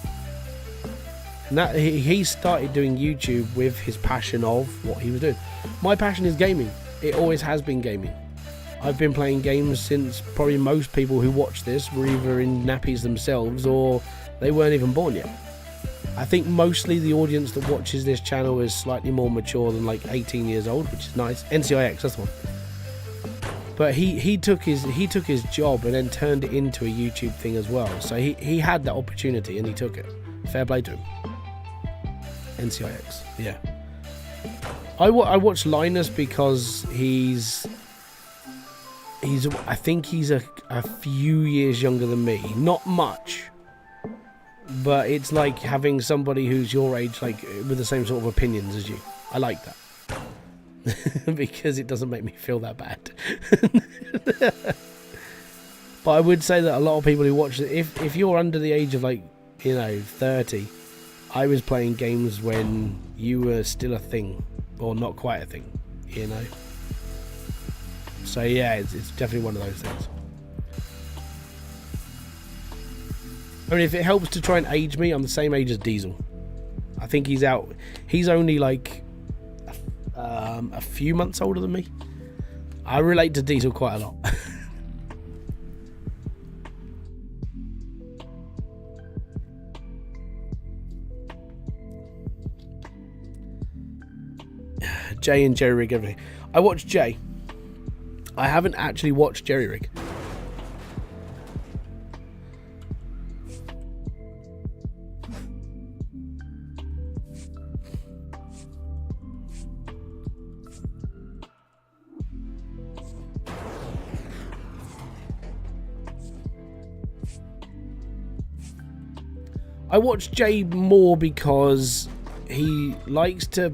And that he started doing YouTube with his passion of what he was doing. My passion is gaming. It always has been gaming. I've been playing games since probably most people who watch this were either in nappies themselves or they weren't even born yet. I think mostly the audience that watches this channel is slightly more mature than like 18 years old, which is nice. NCIX, that's the one. But he took his job and then turned it into a YouTube thing as well. So he had that opportunity and he took it. Fair play to him. NCIX, yeah. I watch Linus because he's I think he's a few years younger than me. Not much. But it's like having somebody who's your age, like with the same sort of opinions as you. I like that. Because it doesn't make me feel that bad. But I would say that a lot of people who watch it, if you're under the age of 30, I was playing games when you were still a thing, or not quite a thing, So yeah, it's definitely one of those things. I mean, if it helps to try and age me, I'm the same age as Diesel. I think he's only like a few months older than me. I relate to Diesel quite a lot. Jay and Jerry Rig, everything. I watched Jay. I haven't actually watched Jerry Rig. I watch Jay more because he likes to...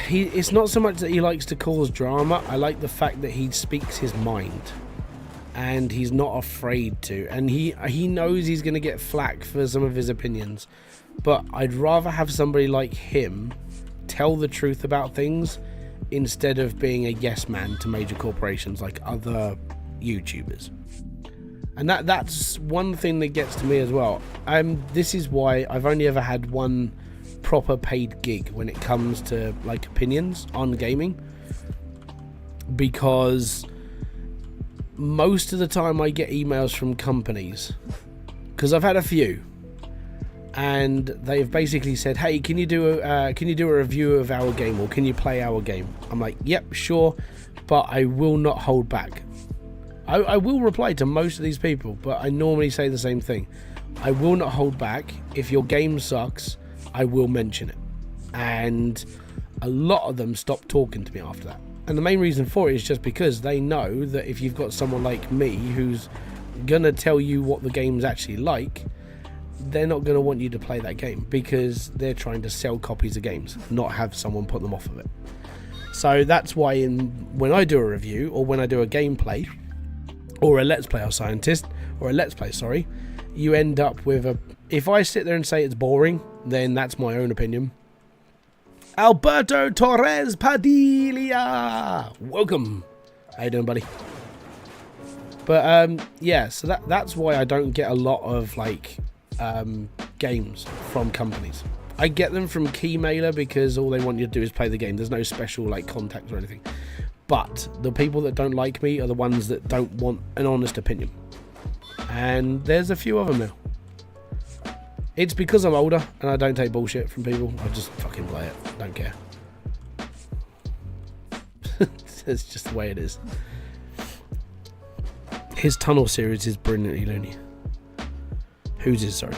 It's not so much that he likes to cause drama. I like the fact that he speaks his mind. And he's not afraid to. And he knows he's going to get flack for some of his opinions. But I'd rather have somebody like him tell the truth about things instead of being a yes man to major corporations like other YouTubers. And that's one thing that gets to me as well. This is why I've only ever had one proper paid gig when it comes to like opinions on gaming, because most of the time I get emails from companies, because I've had a few, and they've basically said, hey, can you do a review of our game, or can you play our game? I'm like, yep, sure, but I will not hold back. I will reply to most of these people, but I normally say the same thing. I will not hold back. If your game sucks, I will mention it. And a lot of them stop talking to me after that. And the main reason for it is just because they know that if you've got someone like me who's gonna tell you what the game's actually like, they're not gonna want you to play that game, because they're trying to sell copies of games, not have someone put them off of it. So that's why when I do a review, or when I do a gameplay, or a let's play, sorry, you end up with if I sit there and say it's boring, then that's my own opinion. Alberto Torres Padilla, welcome. How you doing, buddy? But yeah, so that's why I don't get a lot of like games from companies. I get them from Keymailer because all they want you to do is play the game. There's no special like contact or anything. But the people that don't like me are the ones that don't want an honest opinion. And there's a few of them now. It's because I'm older and I don't take bullshit from people. I just fucking play it. Don't care. It's just the way it is. His Tunnel series is brilliantly loony. Whose is, sorry?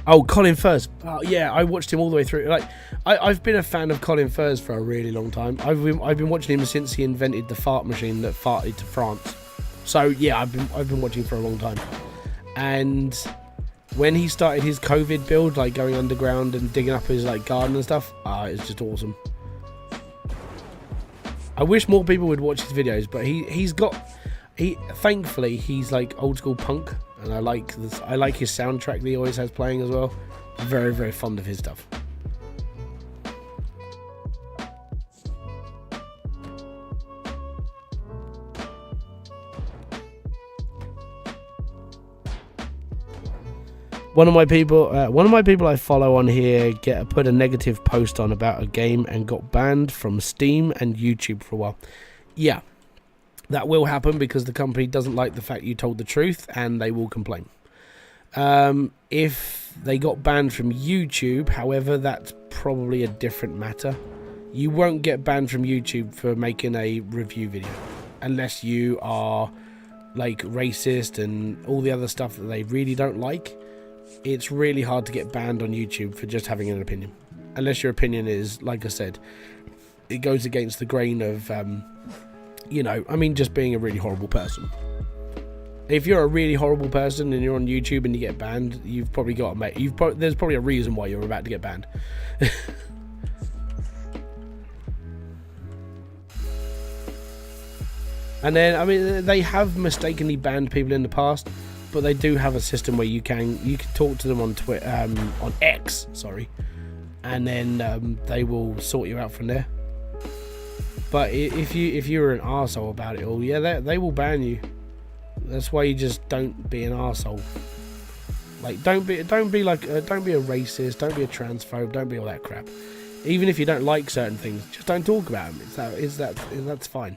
Oh, Colin Furze. Oh, yeah, I watched him all the way through. Like, I've been a fan of Colin Furze for a really long time. I've been watching him since he invented the fart machine that farted to France. So yeah, I've been watching for a long time. And when he started his COVID build, like going underground and digging up his like garden and stuff, it's just awesome. I wish more people would watch his videos, but thankfully he's like old school punk. And I like his soundtrack that he always has playing as well. I'm very, very fond of his stuff. One of my people I follow on here put a negative post on about a game and got banned from Steam and YouTube for a while. Yeah. That will happen because the company doesn't like the fact you told the truth, and they will complain. If they got banned from YouTube, however, that's probably a different matter. You won't get banned from YouTube for making a review video, unless you are like racist and all the other stuff that they really don't like. It's really hard to get banned on YouTube for just having an opinion, unless your opinion is, like I said, it goes against the grain of just being a really horrible person. If you're a really horrible person and you're on YouTube and you get banned, you've probably got there's probably a reason why you're about to get banned. And then, they have mistakenly banned people in the past, but they do have a system where you can talk to them on Twitter, on X, sorry, and then they will sort you out from there. But if you're an arsehole about it all, yeah, they will ban you. That's why you just don't be an arsehole. Like, don't be a racist, don't be a transphobe, don't be all that crap. Even if you don't like certain things, just don't talk about them. That's fine.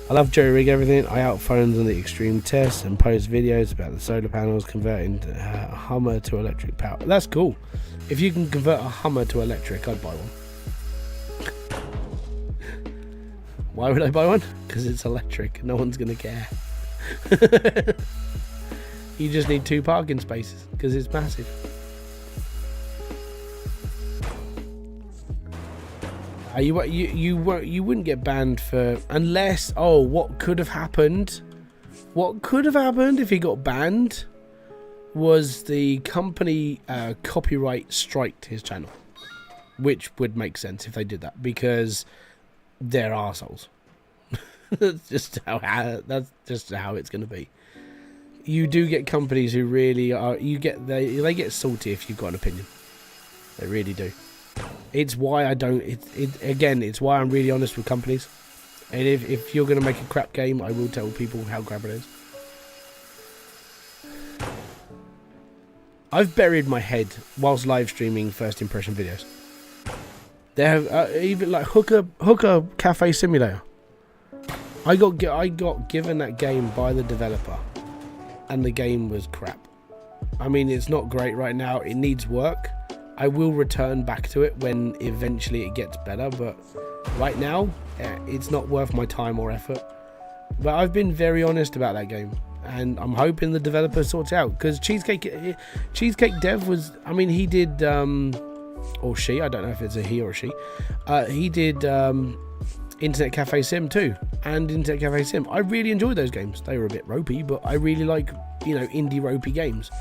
I love Joey Rig everything. I out phones on the extreme tests and post videos about the solar panels converting a Hummer to electric power. That's cool. If you can convert a Hummer to electric, I'd buy one. Why would I buy one? Because it's electric. No one's going to care. You just need 2 parking spaces because it's massive. You wouldn't get banned for unless what could have happened if he got banned was the company copyright striked his channel, which would make sense if they did that because they're arseholes. That's just how it's going to be. You do get companies who really are. They get salty if you've got an opinion. They really do. It's why I don't. It's why I'm really honest with companies. And if you're going to make a crap game, I will tell people how crap it is. I've buried my head whilst live streaming first impression videos. They have even like Hooker Cafe Simulator. I got given that game by the developer, and the game was crap. I mean, it's not great right now. It needs work. I will return back to it when eventually it gets better, but right now it's not worth my time or effort. But I've been very honest about that game, and I'm hoping the developer sorts it out, because Cheesecake Dev was, I mean, he did or she, I don't know if it's a he or a she, he did Internet Cafe Sim 2 and Internet Cafe Sim. I really enjoyed those games. They were a bit ropey, but I really like, you know, indie ropey games.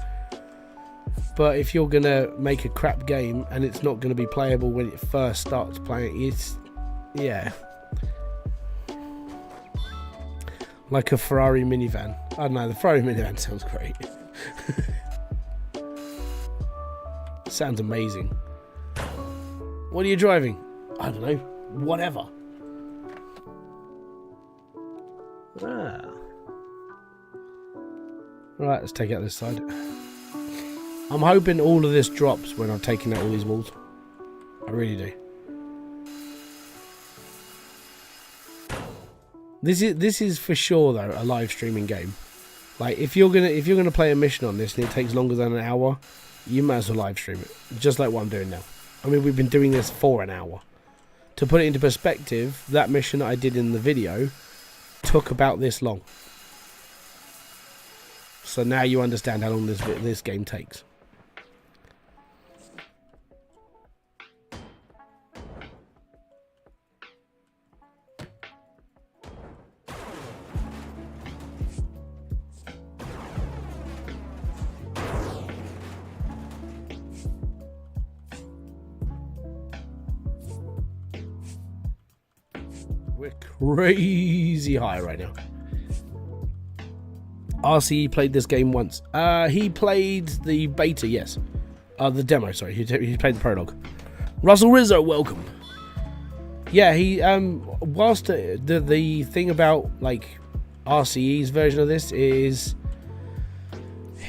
But if you're gonna make a crap game and it's not gonna be playable when it first starts playing, it's, yeah, like a Ferrari minivan. I don't know, the Ferrari minivan sounds great. Sounds amazing. What are you driving? I don't know, whatever. Right, let's take out this side. I'm hoping all of this drops when I've taken out all these walls. I really do. This is for sure though a live streaming game. Like if you're gonna play a mission on this and it takes longer than an hour, you might as well live stream it. Just like what I'm doing now. I mean, we've been doing this for an hour. To put it into perspective, that mission that I did in the video took about this long. So now you understand how long this game takes. We're crazy high right now. RCE played this game once. He played the beta, yes. The demo, sorry. He played the prologue. Russell Rizzo, welcome. Yeah, he whilst the thing about like RCE's version of this is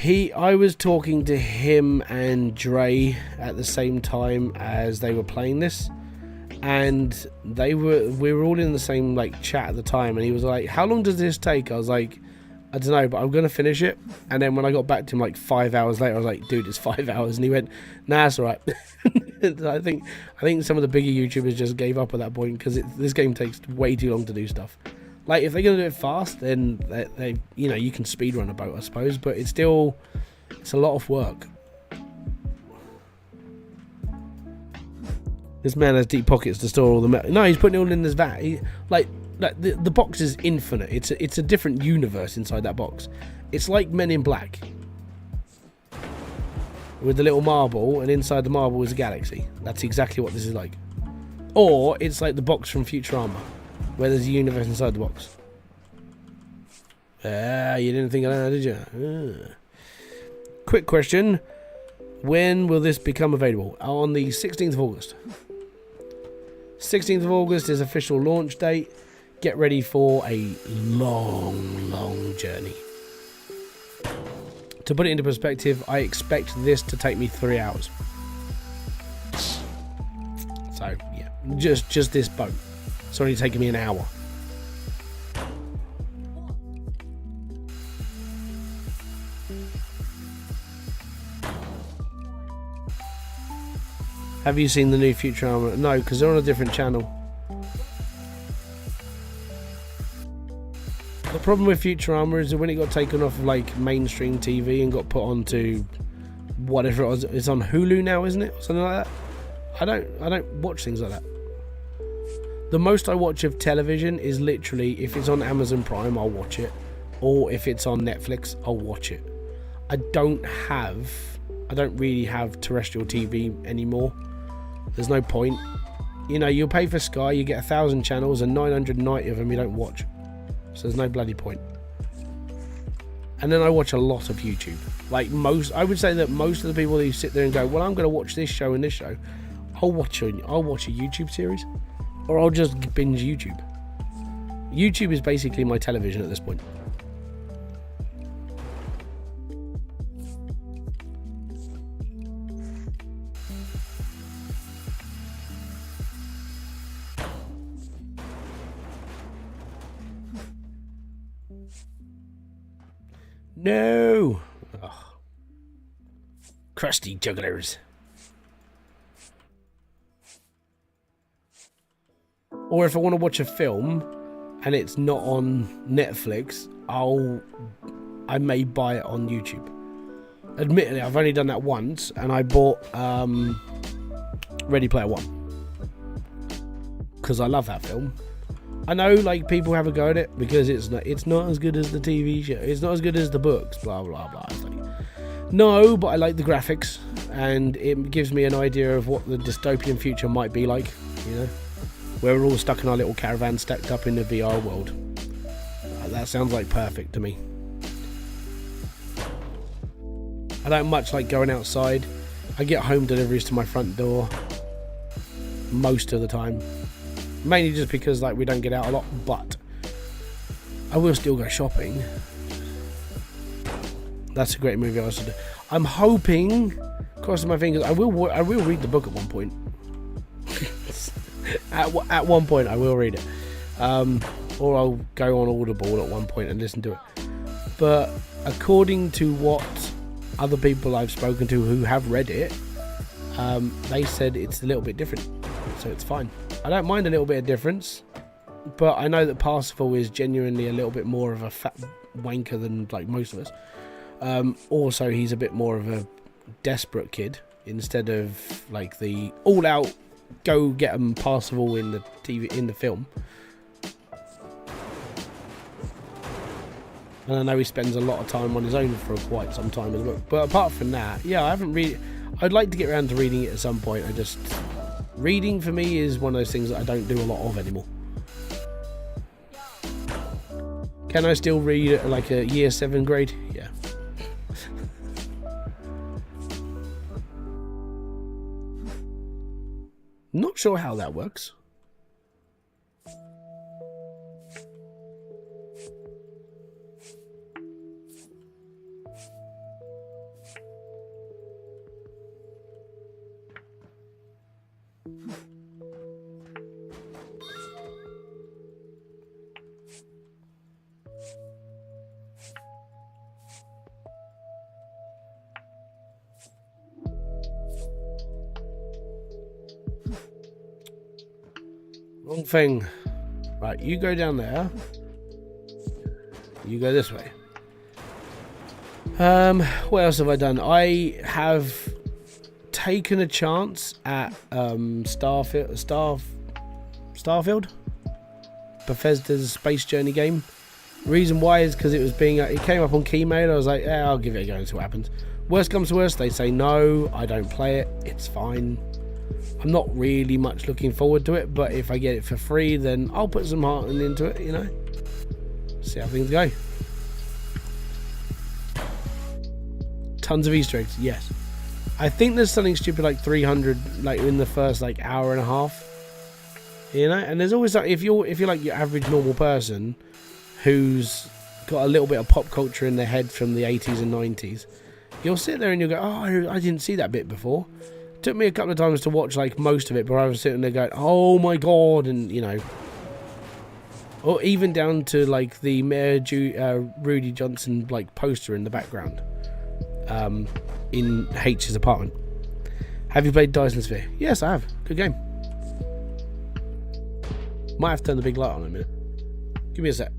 I was talking to him and Dre at the same time as they were playing this, and we were all in the same like chat at the time, and he was like, how long does this take? I was like, I don't know, but I'm going to finish it. And then when I got back to him like 5 hours later, I was like, dude, it's 5 hours. And he went, nah, it's all right. I think some of the bigger YouTubers just gave up at that point, because this game takes way too long to do stuff. Like, if they're going to do it fast, then they you know, you can speedrun a boat, I suppose. But it's a lot of work. This man has deep pockets to store all the metal. No, he's putting it all in this vat. The box is infinite. It's a different universe inside that box. It's like Men in Black with the little marble, and inside the marble is a galaxy. That's exactly what this is like. Or it's like the box from Futurama, where there's a universe inside the box. You didn't think of that, did you? Quick question: when will this become available? On the 16th of August. 16th of August is official launch date. Get ready for a long, long journey. To put it into perspective, I expect this to take me 3 hours. So, yeah, just this boat. It's only taking me an hour. Have you seen the new Futurama? No, because they're on a different channel. The problem with Futurama is that when it got taken off of like mainstream TV and got put onto whatever it was, it's on Hulu now, isn't it? Or something like that. I don't watch things like that. The most I watch of television is literally if it's on Amazon Prime, I'll watch it, or if it's on Netflix, I'll watch it. I don't really have terrestrial TV anymore. There's no point. You know, you'll pay for Sky, you get 1,000 channels, and 990 of them you don't watch. So there's no bloody point. And then I watch a lot of YouTube. I would say that most of the people who sit there and go, well, I'm going to watch this show and this show, I'll watch a YouTube series, or I'll just binge YouTube. YouTube is basically my television at this point. No! Ugh. Crusty jugglers. Or if I want to watch a film and it's not on Netflix, I may buy it on YouTube. Admittedly, I've only done that once, and I bought Ready Player One because I love that film. I know, like, people have a go at it because it's not as good as the TV show. It's not as good as the books. Blah blah blah. It's like, no, but I like the graphics, and it gives me an idea of what the dystopian future might be like. You know, where we're all stuck in our little caravan, stacked up in the VR world. That sounds like perfect to me. I don't much like going outside. I get home deliveries to my front door most of the time. Mainly just because, like, we don't get out a lot, but I will still go shopping. That's a great movie I should do. I'm hoping, crossing my fingers, I will read the book at one point. at one point I will read it. Or I'll go on Audible at one point and listen to it. But according to what other people I've spoken to who have read it, they said it's a little bit different, so it's fine. I don't mind a little bit of difference, but I know that Parsifal is genuinely a little bit more of a fat wanker than, like, most of us. Also, he's a bit more of a desperate kid instead of, like, the all-out go get 'em Parsifal in the film. And I know he spends a lot of time on his own for quite some time in the book. But apart from that, yeah, I haven't read. I'd like to get around to reading it at some point. Reading for me is one of those things that I don't do a lot of anymore. Can I still read at like a year 7 grade? Yeah. Not sure how that works. Wrong thing. Right, you go down there. You go this way. What else have I done? I have taken a chance at Starfield, Bethesda's space journey game. The reason why is because it came up on Keymail. I was like, I'll give it a go and see what happens. Worst comes to worst, they say no, I don't play it, it's fine. I'm not really much looking forward to it, but if I get it for free, then I'll put some heart into it, you know. See how things go. Tons of Easter eggs, yes. I think there's something stupid like 300, like in the first like hour and a half. You know, and there's always like if you're like your average normal person who's got a little bit of pop culture in their head from the 80s and 90s, you'll sit there and you'll go, oh, I didn't see that bit before. It took me a couple of times to watch like most of it, but I was sitting there going, oh my god, and you know, or even down to like the Mayor Rudy Johnson like poster in the background, in H's apartment. Have you played Dyson Sphere? Yes, I have. Good game. Might have to turn the big light on in a minute. Give me a sec.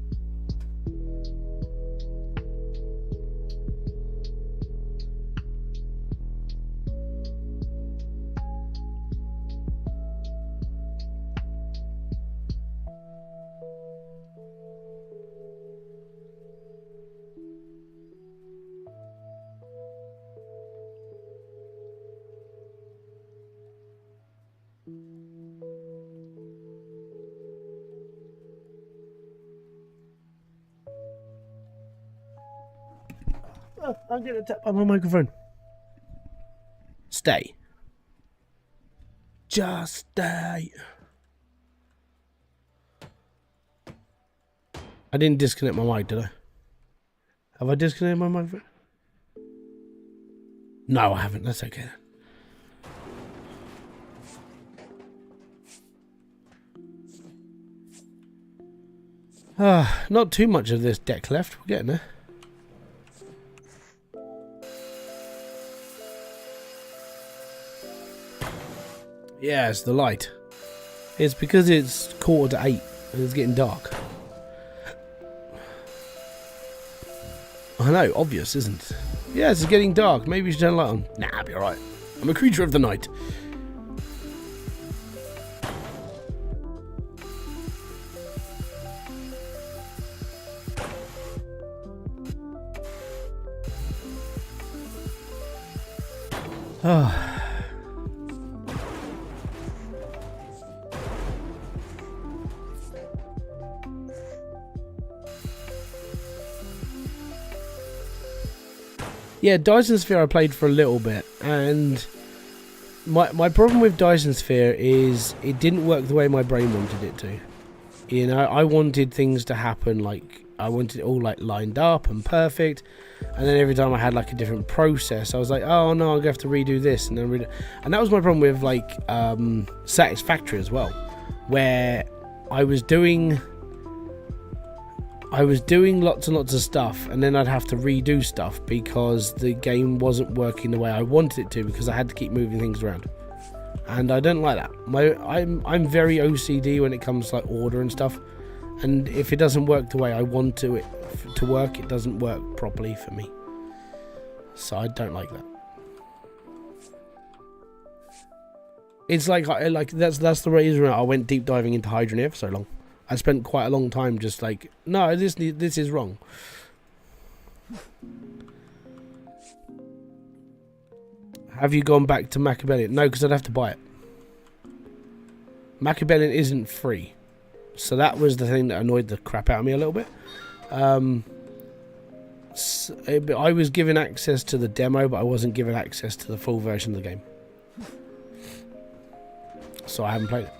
Oh, I'm getting a tap on my microphone. Stay. Just stay. I didn't disconnect my mic, did I? Have I disconnected my mic? No, I haven't. That's okay. Not too much of this deck left. We're getting there. Yeah, it's the light. It's because it's 7:45 and it's getting dark. I know, obvious, isn't it? Yes, it's getting dark. Maybe you should turn the light on. Nah, I'll be alright. I'm a creature of the night. Yeah, Dyson Sphere I played for a little bit, and my problem with Dyson Sphere is it didn't work the way my brain wanted it to. You know, I wanted things to happen like I wanted it all like lined up and perfect, and then every time I had like a different process, I was like, oh no, I'm gonna have to redo this and then redo. And that was my problem with like Satisfactory as well, where I was doing lots and lots of stuff, and then I'd have to redo stuff because the game wasn't working the way I wanted it to, because I had to keep moving things around, and I don't like that. I'm very OCD when it comes to like order and stuff, and if it doesn't work the way I want it to work, it doesn't work properly for me. So I don't like that. It's like that's the reason I went deep diving into Hydroneer for so long. I spent quite a long time just like, no, this is wrong. Have you gone back to Machiavellian? No, because I'd have to buy it. Machiavellian isn't free. So that was the thing that annoyed the crap out of me a little bit. I was given access to the demo, but I wasn't given access to the full version of the game. So I haven't played it.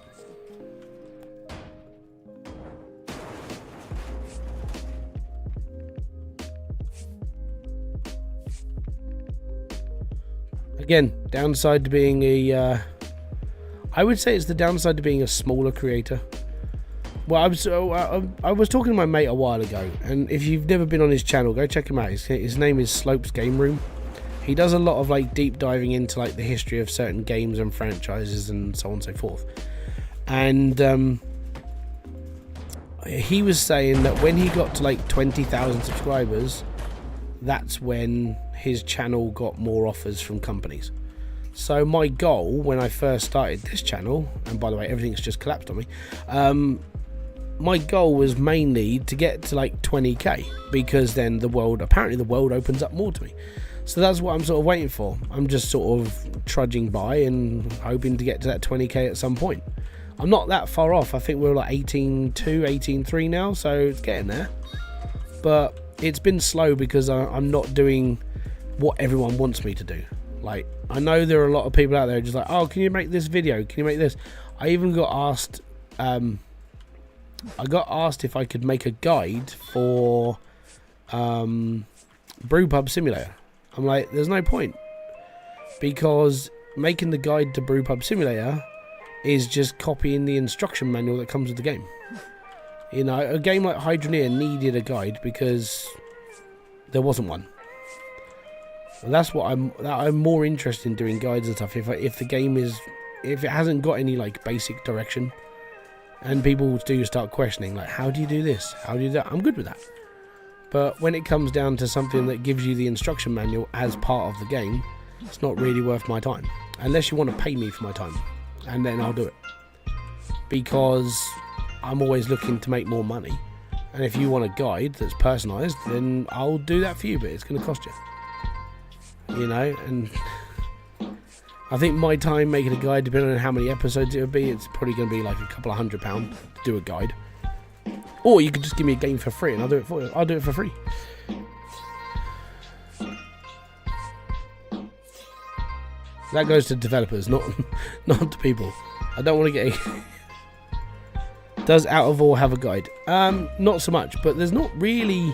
Again, downside to being I would say it's the downside to being a smaller creator. Well, I was talking to my mate a while ago, and if you've never been on his channel, go check him out. His name is Slopes Game Room. He does a lot of like deep diving into like the history of certain games and franchises and so on and so forth. And he was saying that when he got to like 20,000 subscribers, that's when his channel got more offers from companies. So my goal when I first started this channel, and by the way, everything's just collapsed on me, my goal was mainly to get to like 20k, because then apparently the world opens up more to me. So that's what I'm sort of waiting for. I'm just sort of trudging by and hoping to get to that 20k at some point. I'm not that far off. I think we're like 18.2, 18.3 now, so it's getting there. But it's been slow because I'm not doing what everyone wants me to do. Like, I know there are a lot of people out there just like, oh, can you make this video? Can you make this? I even got asked, if I could make a guide for Brewpub Simulator. I'm like, there's no point, because making the guide to Brewpub Simulator is just copying the instruction manual that comes with the game. You know, a game like Hydroneer needed a guide because there wasn't one. And that's what I'm more interested in, doing guides and stuff. If the game if it hasn't got any like basic direction, and people do start questioning like, how do you do this? How do you do that? I'm good with that. But when it comes down to something that gives you the instruction manual as part of the game, it's not really worth my time, unless you want to pay me for my time, and then I'll do it, because I'm always looking to make more money. And if you want a guide that's personalised, then I'll do that for you, but it's going to cost you. You know, and I think my time making a guide, depending on how many episodes it would be, it's probably going to be like a couple of £100 to do a guide. Or you could just give me a game for free and I'll do it for you. I'll do it for free. That goes to developers, not to people. I don't want to get Does Out of Ore have a guide? Not so much, but there's not really...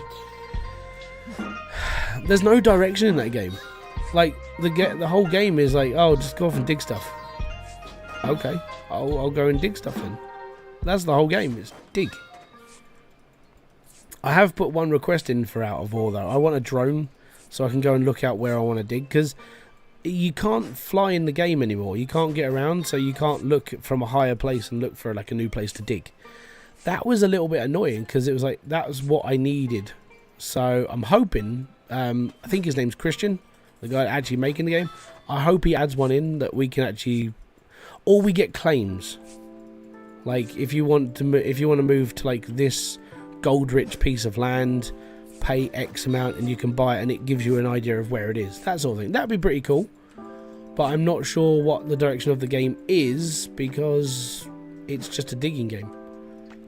There's no direction in that game. Like, the whole game is like, oh, just go off and dig stuff. Okay, I'll go and dig stuff then. That's the whole game, is dig. I have put one request in for Out of Ore, though. I want a drone so I can go and look out where I want to dig, because you can't fly in the game anymore. You can't get around, so you can't look from a higher place and look for like a new place to dig. That was a little bit annoying, because it was like, that was what I needed. So I'm hoping, I think his name's Christian, the guy actually making the game. I hope he adds one in that we can actually, or we get claims. Like, if you want to move to like this gold-rich piece of land, pay X amount and you can buy it, and it gives you an idea of where it is. That sort of thing. That'd be pretty cool. But I'm not sure what the direction of the game is, because it's just a digging game.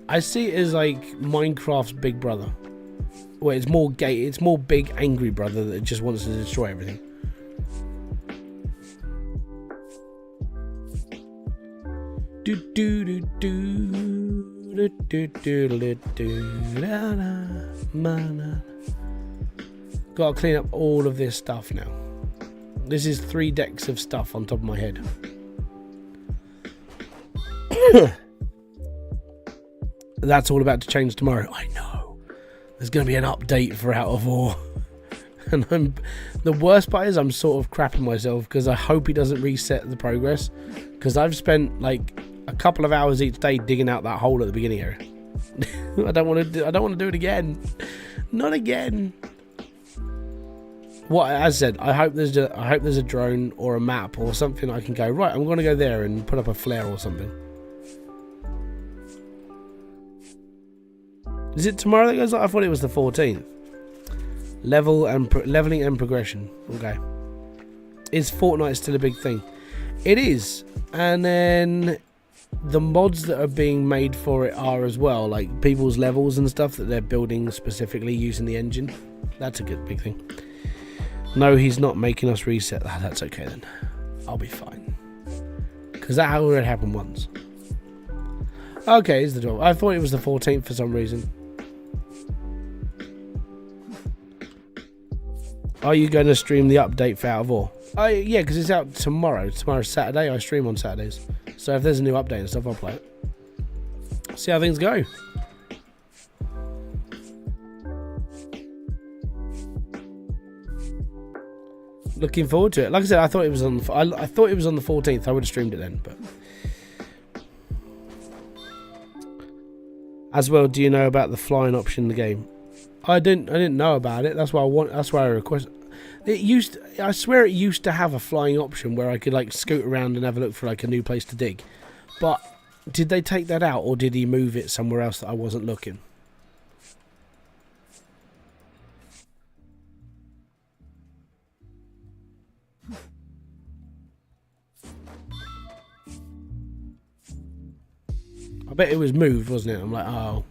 I see it as like Minecraft's big brother, where it's more gay, it's more big angry brother that just wants to destroy everything. Do do do do do do do do do. Gotta clean up all of this stuff now. This is 3 decks of stuff on top of my head. That's all about to change tomorrow. I know. There's going to be an update for Out of Ore. And the worst part is I'm sort of crapping myself, because I hope he doesn't reset the progress, because I've spent like a couple of hours each day digging out that hole at the beginning area. I don't want to do it again. Not again. What, as I said, I hope there's a drone or a map or something I can go, right, I'm going to go there and put up a flare or something. Is it tomorrow that goes up? I thought it was the 14th. Leveling and progression. Okay. Is Fortnite still a big thing? It is. And then the mods that are being made for it are as well, like people's levels and stuff that they're building specifically using the engine. That's a good big thing. No, he's not making us reset. That's okay then. I'll be fine. Because that already happened once. Okay, it's the 12th. I thought it was the 14th for some reason. Are you going to stream the update for Out of Ore? Yeah, because it's out tomorrow. Tomorrow's Saturday. I stream on Saturdays. So if there's a new update and stuff, I'll play it. See how things go. Looking forward to it. Like I said, I thought it was on the 14th. I would have streamed it then, but as well, do you know about the flying option in the game? I didn't know about it. That's why I requested. I swear it used to have a flying option where I could like scoot around and have a look for like a new place to dig. But did they take that out, or did he move it somewhere else that I wasn't looking? I bet it was moved, wasn't it? I'm like, oh.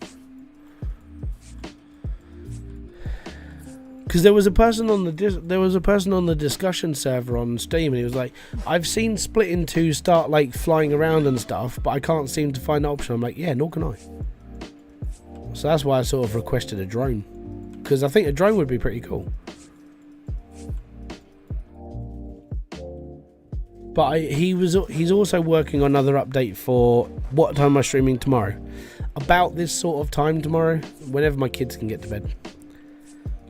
Because there was a person on the discussion server on Steam, and he was like, I've seen Split in 2 start like flying around and stuff, but I can't seem to find the option. I'm like, yeah, nor can I. So that's why I sort of requested a drone, because I think a drone would be pretty cool. But he's also working on another update for what time am I streaming tomorrow? About this sort of time tomorrow, whenever my kids can get to bed.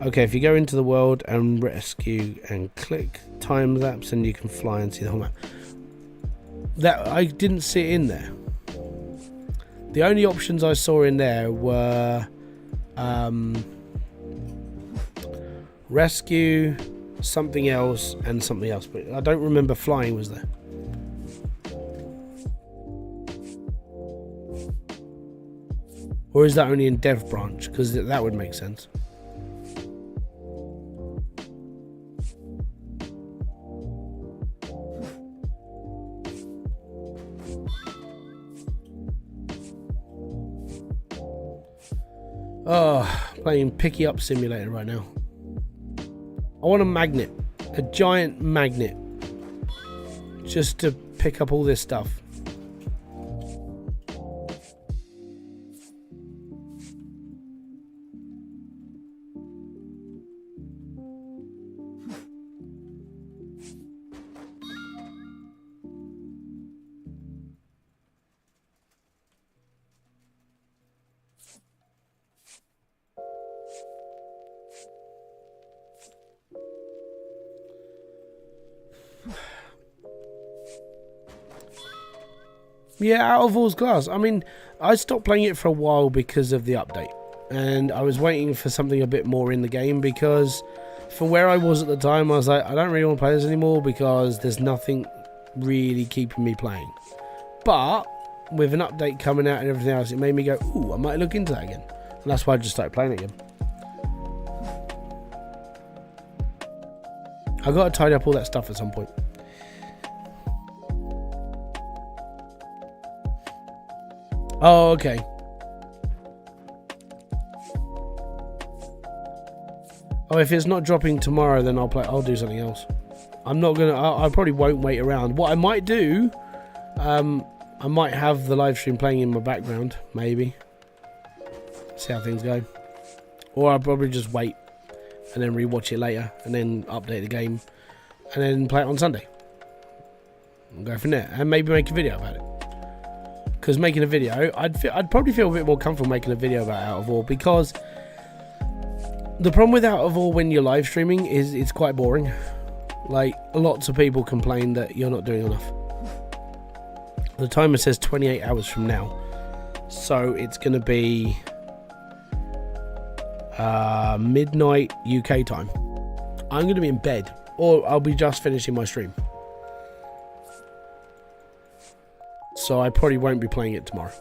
Okay, if you go into the world and rescue and click time lapse, and you can fly and see the whole map. That I didn't see it in there. The only options I saw in there were rescue, something else, and something else, but I don't remember flying was there. Or is that only in dev branch? Because that would make sense. Oh, playing Picky Up Simulator right now. I want a magnet. A giant magnet. Just to pick up all this stuff. Yeah, out of all's class. I mean, I stopped playing it for a while because of the update. And I was waiting for something a bit more in the game because for where I was at the time, I was like, I don't really want to play this anymore because there's nothing really keeping me playing. But with an update coming out and everything else, it made me go, ooh, I might look into that again. And that's why I just started playing it again. I've got to tidy up all that stuff at some point. Oh, okay. Oh, if it's not dropping tomorrow, then I'll do something else. I'm not gonna. I probably won't wait around. What I might do, I might have the live stream playing in my background, maybe. See how things go. Or I'll probably just wait and then rewatch it later, and then update the game, and then play it on Sunday. And go from there, and maybe make a video about it. Because making a video, I'd probably feel a bit more comfortable making a video about Out of All, because the problem with Out of All when you're live streaming is it's quite boring. Like, lots of people complain that you're not doing enough. The timer says 28 hours from now, so it's going to be midnight UK time. I'm going to be in bed, or I'll be just finishing my stream. So I probably won't be playing it tomorrow.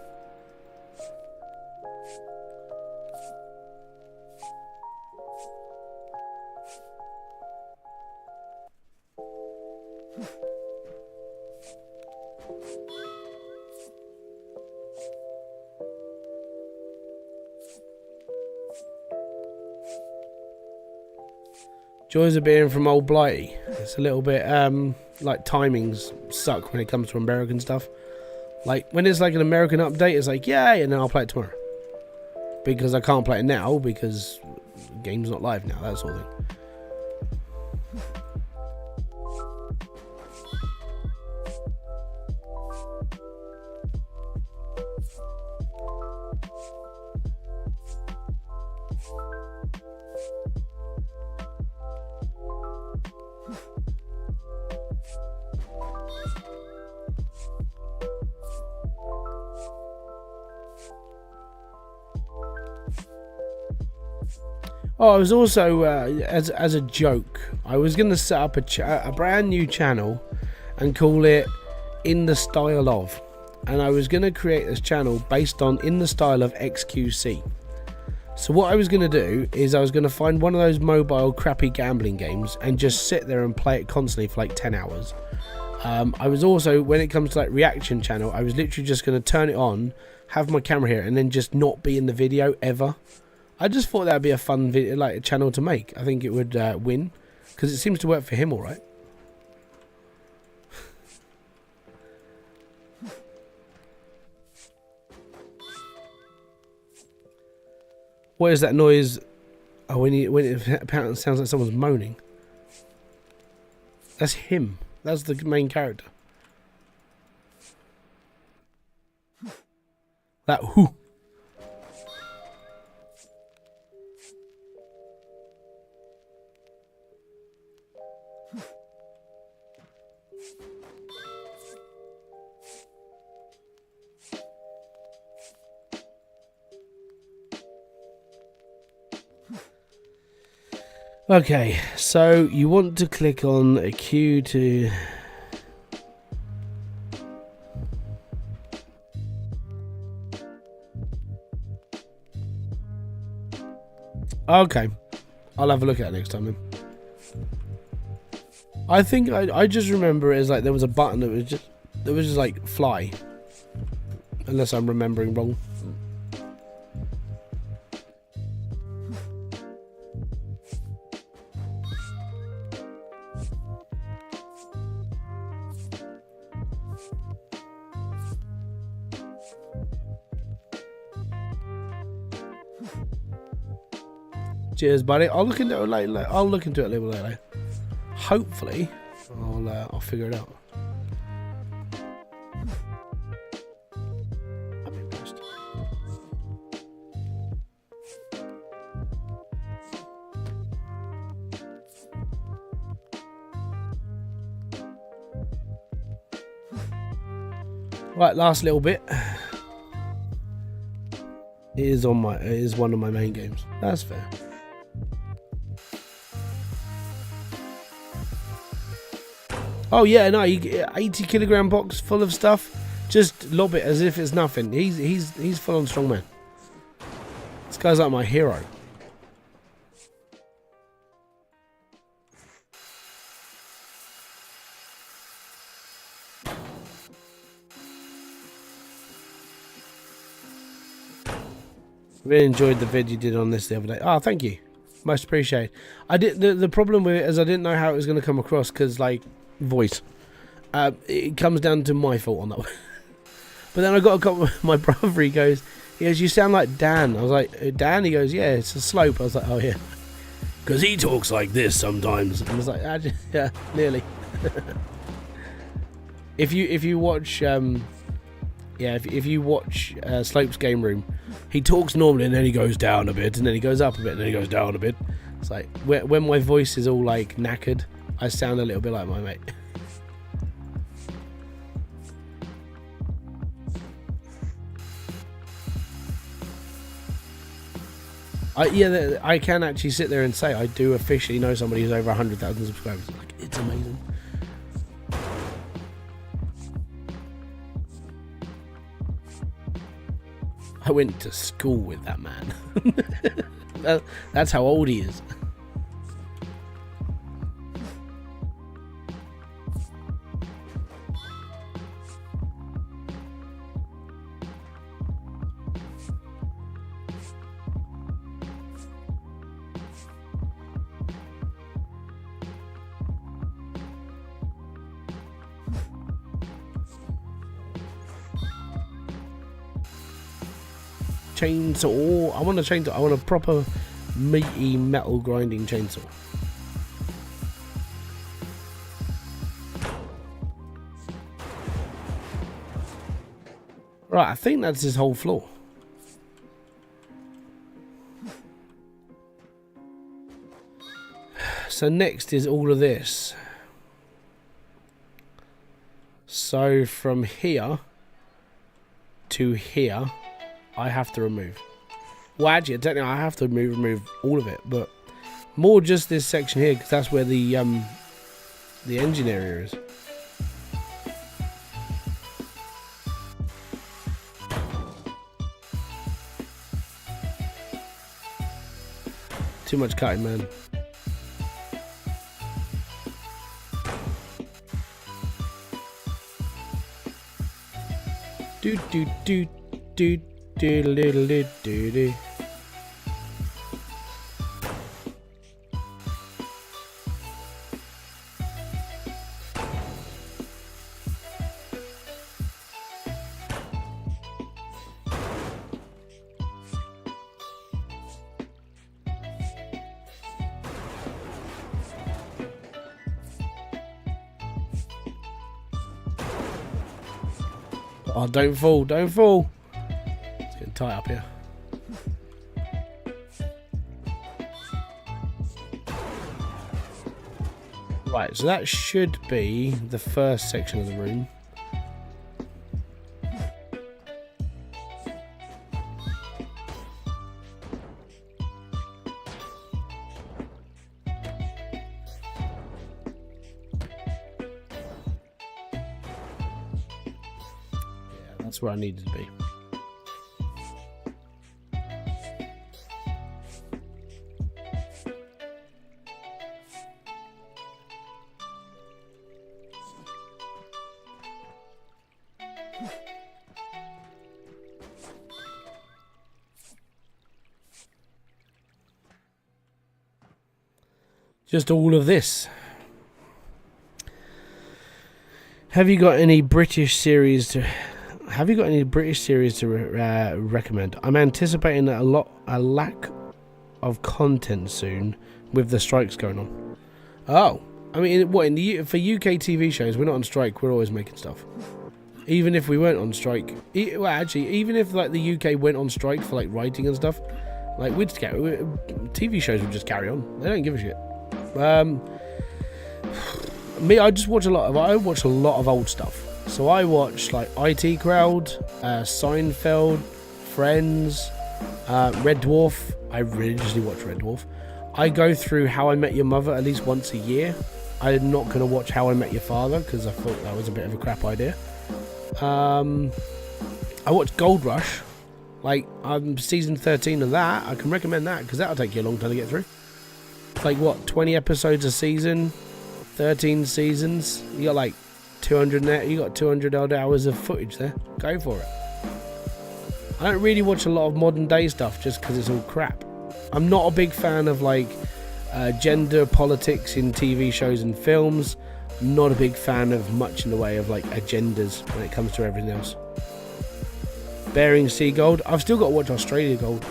Joys of being from Old Blighty. It's a little bit like timings suck when it comes to American stuff. Like when it's like an American update, it's like yay, and then I'll play it tomorrow because I can't play it now because the game's not live now. That sort of thing. Oh, I was also, as a joke, I was going to set up a brand new channel and call it In the Style of. And I was going to create this channel based on In the Style of XQC. So what I was going to do is I was going to find one of those mobile crappy gambling games and just sit there and play it constantly for like 10 hours. I was also, when it comes to like reaction channel, I was literally just going to turn it on, have my camera here, and then just not be in the video ever. I just thought that would be a fun video, like a channel to make. I think it would win, because it seems to work for him all right. What is that noise? Oh, when it apparently sounds like someone's moaning. That's him. That's the main character. That whoo. Okay, so you want to click on a queue to... Okay, I'll have a look at it next time then. I think I just remember it as like there was a button that was just like fly. Unless I'm remembering wrong. Cheers, buddy. I'll look into it later. I'll look into it a little later. Hopefully, I'll figure it out. I'm impressed. Right, last little bit. It is one of my main games. That's fair. Oh yeah, no, you get 80-kilogram box full of stuff. Just lob it as if it's nothing. He's full on strongman. This guy's like my hero. Really enjoyed the vid you did on this the other day. Oh, thank you, most appreciated. I did the problem with it is I didn't know how it was going to come across because like voice. It comes down to my fault on that one. But then I got a call with my brother. He goes, you sound like Dan. I was like, Dan? He goes, yeah, it's a slope. I was like, oh yeah, because he talks like this sometimes. I was like, yeah, nearly. if you watch if you watch Slope's Game Room, he talks normally and then he goes down a bit and then he goes up a bit and then he goes down a bit. It's like when my voice is all like knackered, I sound a little bit like my mate. I can actually sit there and say I do officially know somebody who's over 100,000 subscribers. Like, it's amazing. I went to school with that man. That's how old he is. Chainsaw. I want a chainsaw. I want a proper meaty metal grinding chainsaw. Right, I think that's his whole floor. So next is all of this. So from here to here I have to remove. Well, actually, technically, I have to remove all of it, but more just this section here because that's where the engine area is. Too much cutting, man. Do do do do. Do little do do. Oh, don't fall, don't fall. Tight up here. Right, so that should be the first section of the room. Yeah, that's where I needed to be. Just all of this. Have you got any British series to recommend? I'm anticipating a lack of content soon with the strikes going on. Oh, I mean, what for UK TV shows? We're not on strike. We're always making stuff. Even if we weren't on strike, well, actually, even if like the UK went on strike for like writing and stuff, like TV shows would just carry on. They don't give a shit. Me, I watch a lot of old stuff. So I watch like IT Crowd, Seinfeld, Friends, Red Dwarf. I religiously watch Red Dwarf. I go through How I Met Your Mother at least once a year. I'm not going to watch How I Met Your Father because I thought that was a bit of a crap idea. I watched Gold Rush. Like, I'm season 13 of that. I can recommend that because that'll take you a long time to get through. It's like, what, 20 episodes a season? 13 seasons? You got like 200 odd hours of footage there. Go for it. I don't really watch a lot of modern day stuff just because it's all crap. I'm not a big fan of like gender politics in TV shows and films. I'm not a big fan of much in the way of like agendas when it comes to everything else. Bering Sea Gold. I've still got to watch Australia Gold.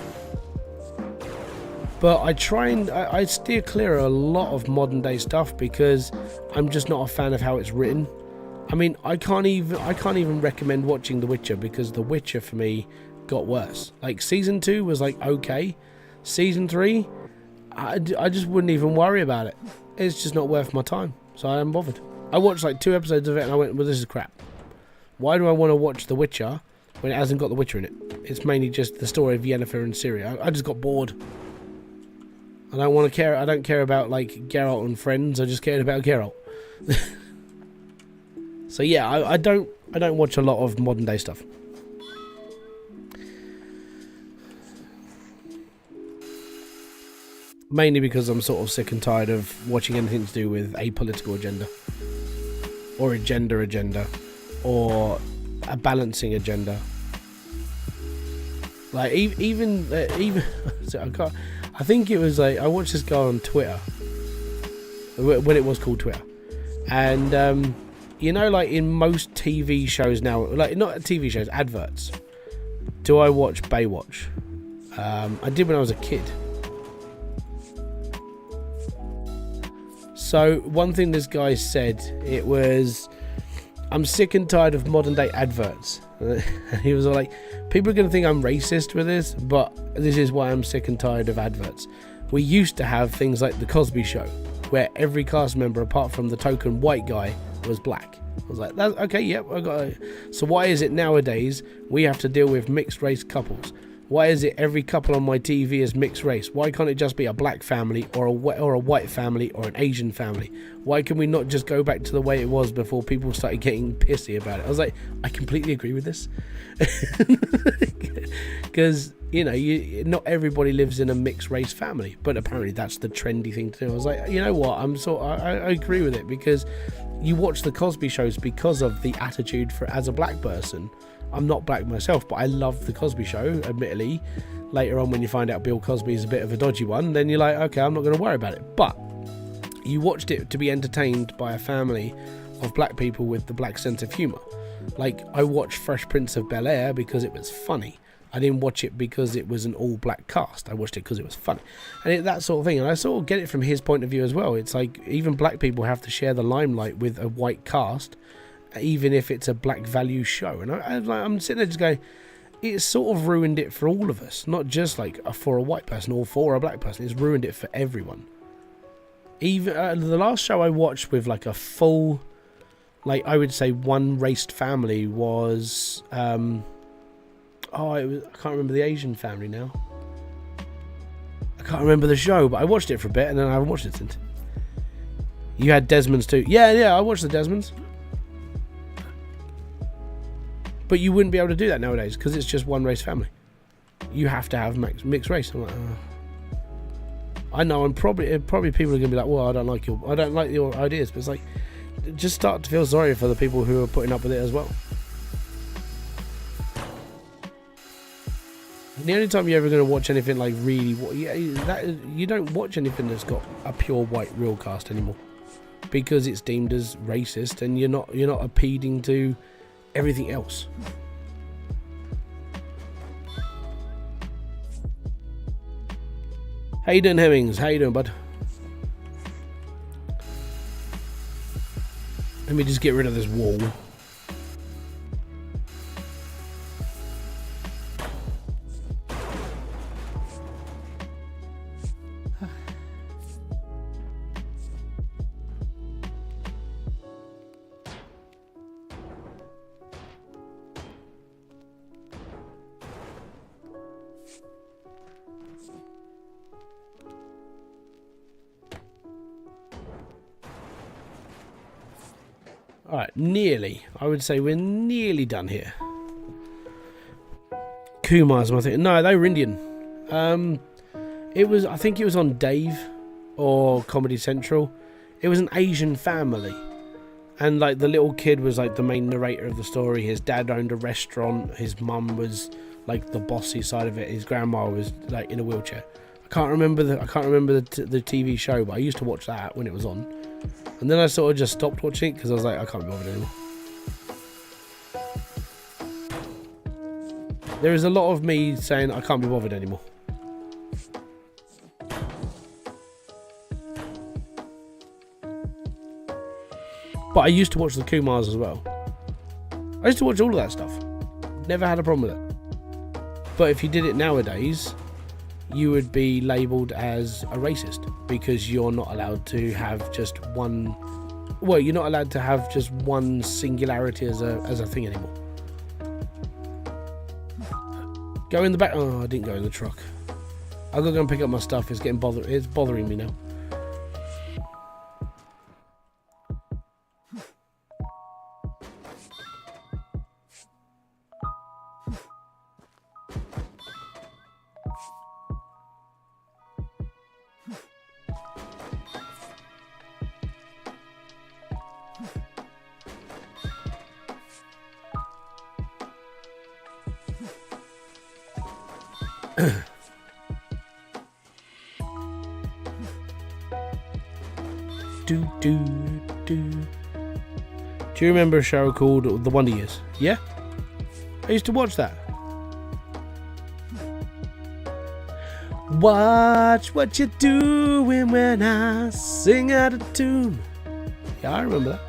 But I try and I steer clear of a lot of modern day stuff because I'm just not a fan of how it's written. I mean, I can't even recommend watching The Witcher because The Witcher for me got worse. Like season 2 was like okay. Season 3, I just wouldn't even worry about it. It's just not worth my time. So I am bothered. I watched like 2 episodes of it and I went, well, this is crap. Why do I want to watch The Witcher when it hasn't got The Witcher in it? It's mainly just the story of Yennefer and Ciri. I just got bored. I don't care about like Geralt and friends. I just cared about Geralt. So yeah, I don't watch a lot of modern day stuff. Mainly because I'm sort of sick and tired of watching anything to do with a political agenda, or a gender agenda, or a balancing agenda. Like even so I think it was like I watched this guy on Twitter when it was called Twitter, and you know, like in most TV shows now, like not TV shows, adverts. Do I watch Baywatch? I did when I was a kid. So one thing this guy said, it was, I'm sick and tired of modern day adverts. And he was like, people are going to think I'm racist with this, but this is why I'm sick and tired of adverts. We used to have things like The Cosby Show, where every cast member, apart from the token white guy, was black. I was like, that's okay, yep, I got it. So why is it nowadays we have to deal with mixed race couples? Why is it every couple on my TV is mixed race? Why can't it just be a black family or a white family or an Asian family? Why can we not just go back to the way it was before people started getting pissy about it? I was like, I completely agree with this. Because, you know, not everybody lives in a mixed race family, but apparently that's the trendy thing to do. I was like, you know what, I agree with it, because you watch the Cosby shows because of the attitude as a black person. I'm not black myself, but I love the Cosby Show, admittedly. Later on, when you find out Bill Cosby is a bit of a dodgy one, then you're like, okay, I'm not going to worry about it. But you watched it to be entertained by a family of black people with the black sense of humour. Like, I watched Fresh Prince of Bel-Air because it was funny. I didn't watch it because it was an all-black cast. I watched it because it was funny. And that sort of thing. And I sort of get it from his point of view as well. It's like, even black people have to share the limelight with a white cast, even if it's a black value show. And I'm sitting there just going, it's sort of ruined it for all of us, not just like for a white person or for a black person. It's ruined it for everyone. Even the last show I watched with like a full, like I would say one raced family was I can't remember the Asian family now. I can't remember the show, but I watched it for a bit and then I haven't watched it since. You had Desmonds too. Yeah, I watched the Desmonds. But you wouldn't be able to do that nowadays because it's just one race family. You have to have mixed race. I'm like, I know, and probably people are going to be like, well, I don't like your ideas. But it's like, just start to feel sorry for the people who are putting up with it as well. The only time you're ever going to watch anything like really, you don't watch anything that's got a pure white real cast anymore, because it's deemed as racist, and you're not appealing to everything else. How you doing, Hemmings? How you doing, bud? Let me just get rid of this wall. Alright, nearly. I would say we're nearly done here. Kumars, I think. No, they were Indian. I think it was on Dave or Comedy Central. It was an Asian family. And like the little kid was like the main narrator of the story. His dad owned a restaurant. His mum was like the bossy side of it. His grandma was like in a wheelchair. I can't remember the TV show, but I used to watch that when it was on. And then I sort of just stopped watching it because I was like, I can't be bothered anymore. There is a lot of me saying I can't be bothered anymore. But I used to watch the Kumars as well. I used to watch all of that stuff. Never had a problem with it. But if you did it nowadays, you would be labelled as a racist because you're not allowed to have just one. Well, you're not allowed to have just one singularity as a thing anymore. Go in the back. Oh, I didn't go in the truck. I've got to go and pick up my stuff. It's bothering me now. Do you remember a show called The Wonder Years? Yeah? I used to watch that. Watch what you're doing when I sing out of tune. Yeah, I remember that.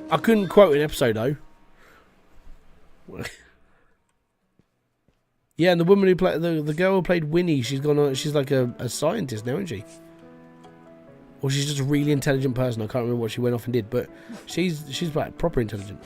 I couldn't quote an episode though. Yeah, and the woman who played the girl who played Winnie, she's gone on. She's like a scientist now, isn't she? Or she's just a really intelligent person. I can't remember what she went off and did, but she's like proper intelligent.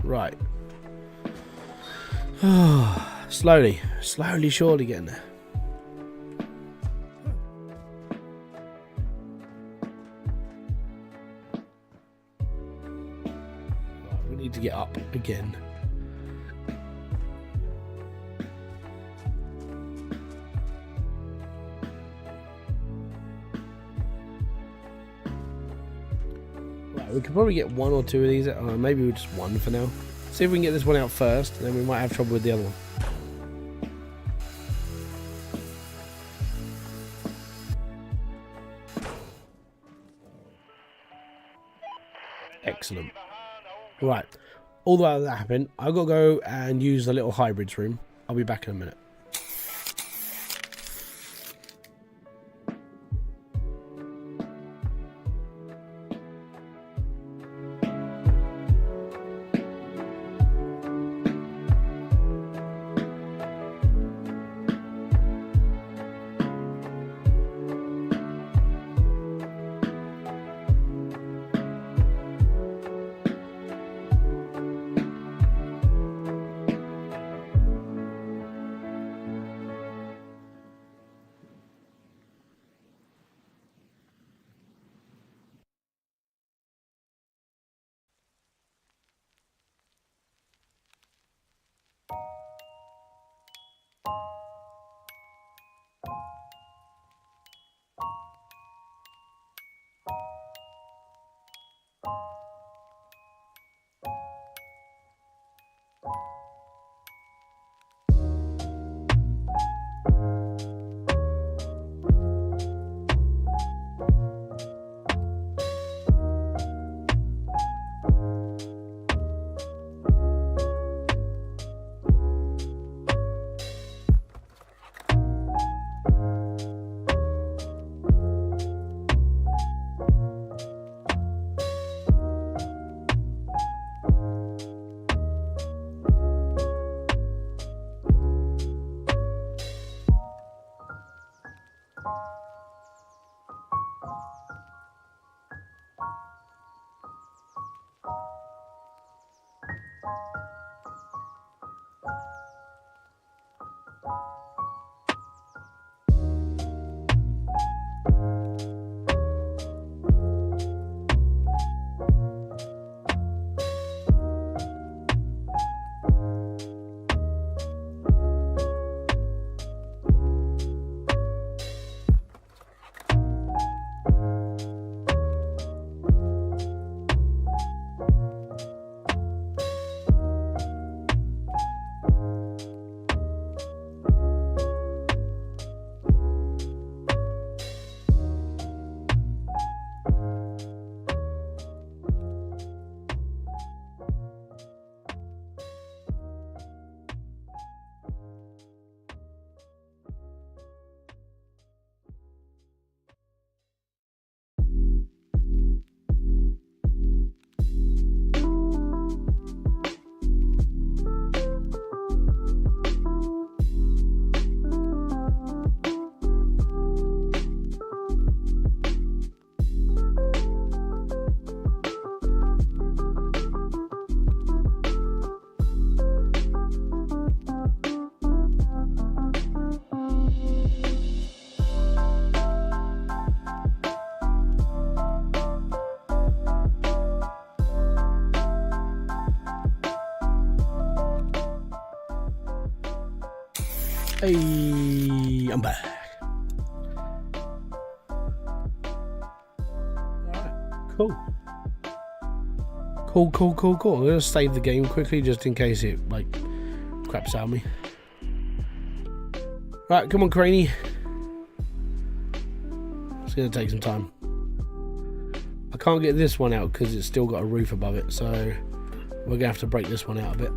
Right. Slowly, surely getting there. Right, we need to get up again. We could probably get one or two of these. Maybe we're just one for now. See if we can get this one out first, and then we might have trouble with the other one. Excellent. Right. All the way that happened, I've got to go and use the little hybrids room. I'll be back in a minute. Hey, I'm back. Alright, cool. Cool. I'm gonna save the game quickly just in case it like craps out of me. Right, come on, Craney. It's gonna take some time. I can't get this one out because it's still got a roof above it, so we're gonna have to break this one out a bit.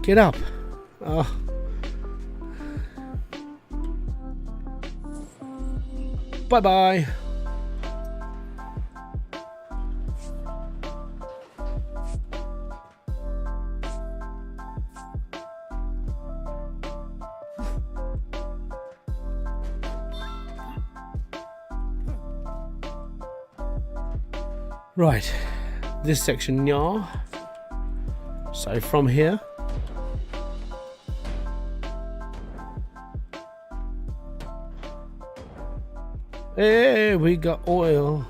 Get up. Oh. Bye-bye. Right, this section, yeah. So from here, hey, we got oil.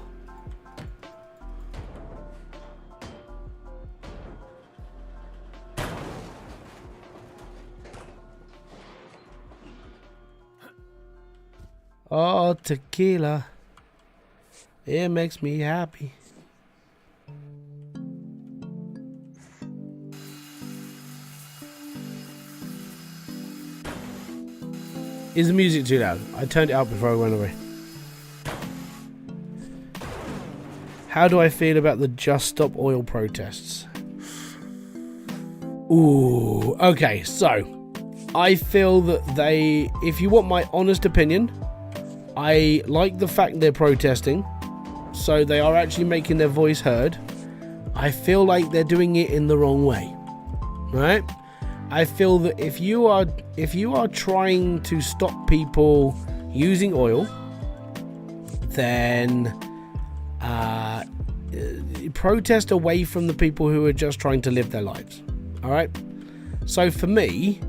Oh, tequila. It makes me happy. Is the music too loud? I turned it up before I went away. How do I feel about the Just Stop Oil protests? Ooh, okay, so I feel that if you want my honest opinion, I like the fact they're protesting, so they are actually making their voice heard. I feel like they're doing it in the wrong way, right? I feel that if you are trying to stop people using oil, then protest away from the people who are just trying to live their lives. All right. So for me,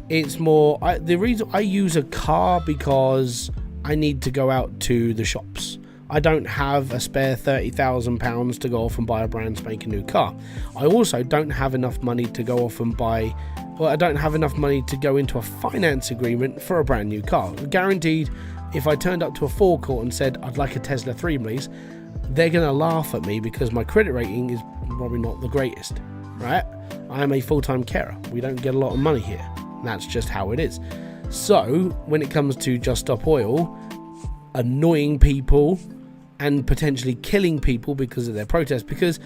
it's more the reason I use a car because I need to go out to the shops. I don't have a spare £30,000 to go off and buy a brand spanking new car. I also don't have enough money to go off and buy, well, I don't have enough money to go into a finance agreement for a brand new car. Guaranteed, if I turned up to a forecourt and said, I'd like a Tesla 3, please, they're going to laugh at me because my credit rating is probably not the greatest, right? I am a full-time carer. We don't get a lot of money here. That's just how it is. So, when it comes to Just Stop Oil, annoying people and potentially killing people because of their protest, because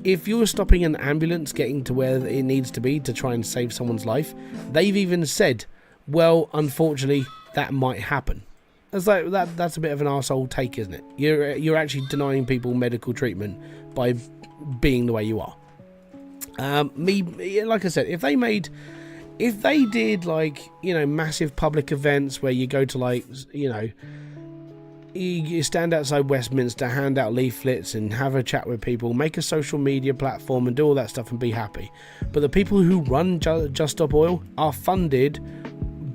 if you're stopping an ambulance getting to where it needs to be to try and save someone's life, they've even said, well, unfortunately, that might happen. It's like that's a bit of an arsehole take, isn't it? You're actually denying people medical treatment by being the way you are. Like I said, if if they did, like, you know, massive public events where you go to, like, you know, you stand outside Westminster, hand out leaflets and have a chat with people, make a social media platform and do all that stuff and be happy. But the people who run Just Stop Oil are funded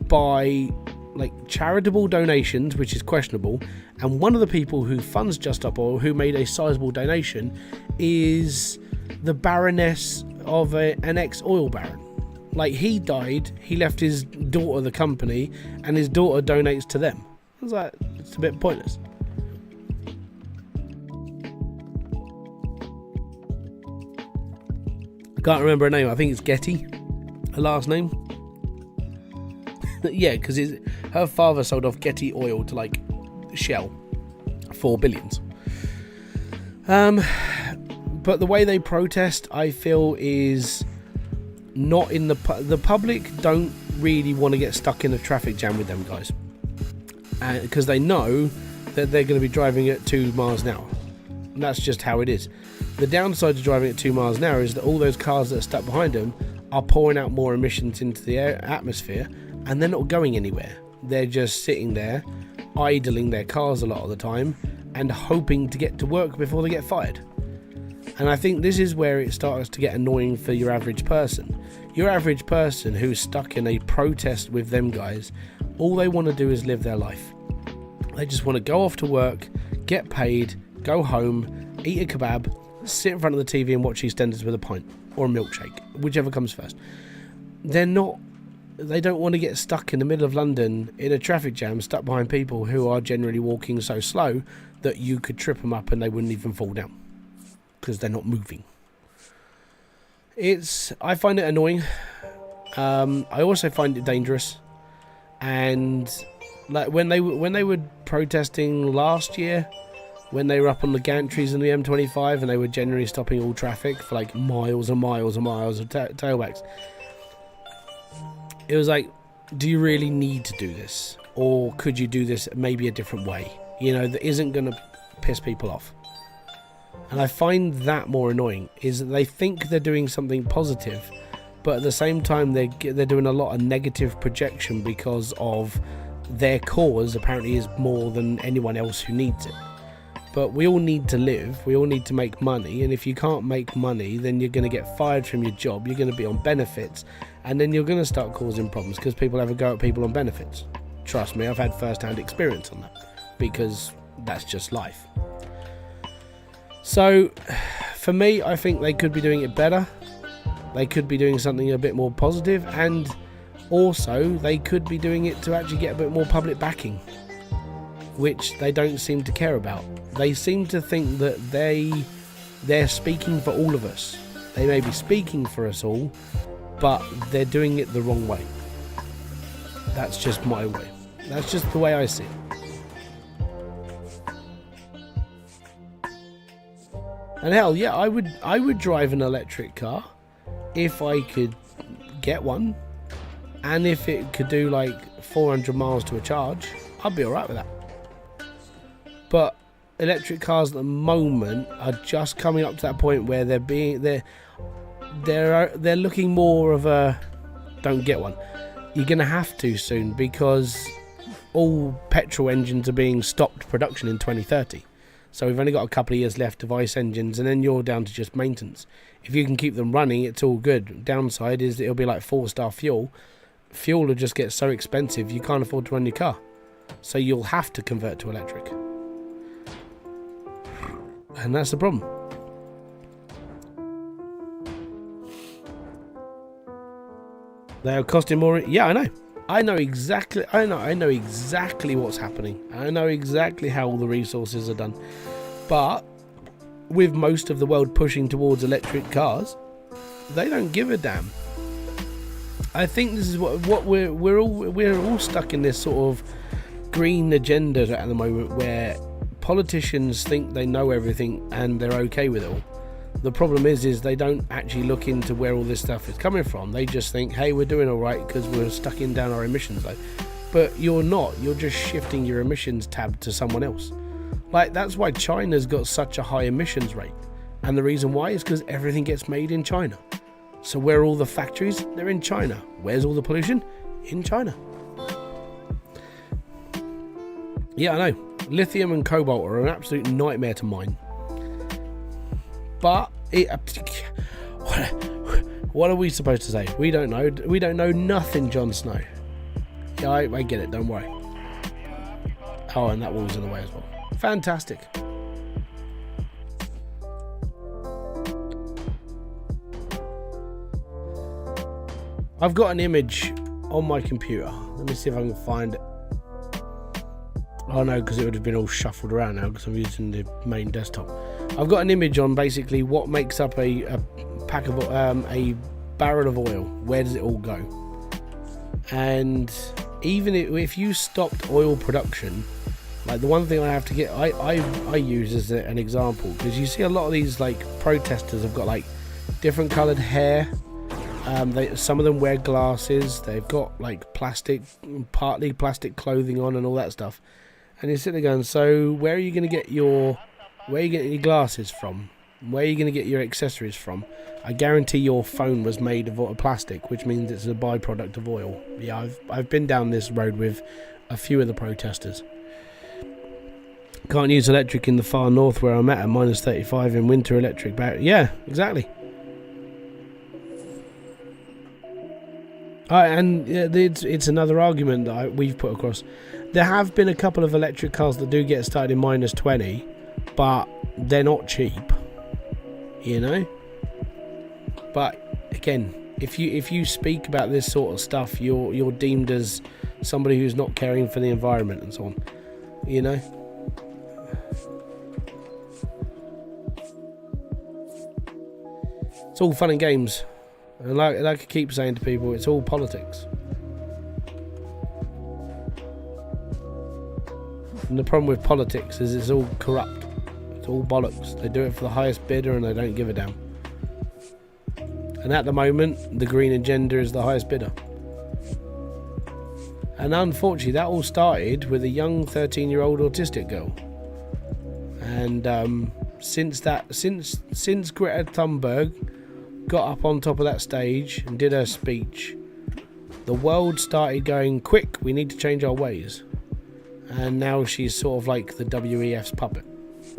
by, like, charitable donations, which is questionable. And one of the people who funds Just Stop Oil, who made a sizable donation, is the Baroness of an ex-oil baron. Like, he died, he left his daughter the company, and his daughter donates to them. I was like, it's a bit pointless. I can't remember her name. I think it's Getty, her last name. Yeah, because her father sold off Getty Oil to, like, Shell for billions. But the way they protest, I feel, is not in the public don't really want to get stuck in a traffic jam with them guys, because they know that they're going to be driving at 2 miles an hour. And that's just how it is. The downside to driving at 2 miles an hour is that all those cars that are stuck behind them are pouring out more emissions into the atmosphere, and they're not going anywhere. They're just sitting there, idling their cars a lot of the time, and hoping to get to work before they get fired. And I think this is where it starts to get annoying for your average person. Your average person who's stuck in a protest with them guys, all they want to do is live their life. They just want to go off to work, get paid, go home, eat a kebab, sit in front of the TV and watch EastEnders with a pint or a milkshake, whichever comes first. They don't want to get stuck in the middle of London in a traffic jam, stuck behind people who are generally walking so slow that you could trip them up and they wouldn't even fall down because they're not moving. I find it annoying. I also find it dangerous. And like when they were protesting last year, when they were up on the gantries in the M25 and they were generally stopping all traffic for like miles and miles and miles of tailbacks, it was like, do you really need to do this? Or could you do this maybe a different way, you know, that isn't going to piss people off? And I find that more annoying, is that they think they're doing something positive, but at the same time they're doing a lot of negative projection because of their cause apparently is more than anyone else who needs it. But we all need to live, we all need to make money, and if you can't make money, then you're going to get fired from your job, you're going to be on benefits, and then you're going to start causing problems because people have a go at people on benefits. Trust me, I've had first-hand experience on that, because that's just life. So, for me, I think they could be doing it better. They could be doing something a bit more positive, and also they could be doing it to actually get a bit more public backing, which they don't seem to care about. They seem to think that they're speaking for all of us. They may be speaking for us all, but they're doing it the wrong way. That's just my way. That's just the way I see it. And hell, yeah, I would drive an electric car if I could get one, and if it could do like 400 miles to a charge, I'd be alright with that. But electric cars at the moment are just coming up to that point where they're looking more of a don't get one. You're gonna have to soon, because all petrol engines are being stopped production in 2030. So we've only got a couple of years left of ICE engines, and then you're down to just maintenance. If you can keep them running, it's all good. Downside is that it'll be like 4-star fuel. Fuel will just get so expensive you can't afford to run your car. So you'll have to convert to electric. And that's the problem. They are costing more. Yeah, I know. I know exactly what's happening. I know exactly how all the resources are done. But with most of the world pushing towards electric cars, they don't give a damn. I think this is what we're all stuck in, this sort of green agenda at the moment, where politicians think they know everything and they're okay with it all. The problem is they don't actually look into where all this stuff is coming from. They just think, hey, we're doing all right because we're stuck in down our emissions load. But you're not. You're just shifting your emissions tab to someone else. Like, that's why China's got such a high emissions rate. And the reason why is because everything gets made in China. So where are all the factories? They're in China. Where's all the pollution? In China. Yeah, I know. Lithium and cobalt are an absolute nightmare to mine. But what are we supposed to say? We don't know. We don't know nothing, Jon Snow. Yeah, I get it. Don't worry. Oh, and that wall's in the way as well. Fantastic. I've got an image on my computer. Let me see if I can find it. Oh no, because it would have been all shuffled around now because I'm using the main desktop. I've got an image on basically what makes up a pack of a barrel of oil. Where does it all go? And even if you stopped oil production, like the one thing I have to get, I use as an example, because you see a lot of these like protesters have got like different coloured hair. Some of them wear glasses. They've got like partly plastic clothing on and all that stuff. And you're sitting there going, so where are you going to get your glasses from? Where are you going to get your accessories from? I guarantee your phone was made of plastic, which means it's a byproduct of oil. Yeah, I've been down this road with a few of the protesters. Can't use electric in the far north where I'm at minus 35 in winter electric. Yeah, exactly. And it's another argument that we've put across. There have been a couple of electric cars that do get started in minus 20, but they're not cheap, you know. But again, if you speak about this sort of stuff, you're deemed as somebody who's not caring for the environment and so on, you know. It's all fun and games. And like I keep saying to people, it's all politics. And the problem with politics is it's all corrupt. It's all bollocks. They do it for the highest bidder and they don't give a damn. And at the moment, the green agenda is the highest bidder. And unfortunately, that all started with a young 13-year-old autistic girl. And since Greta Thunberg got up on top of that stage and did her speech, the world started going, quick, we need to change our ways. And now she's sort of like the WEF's puppet,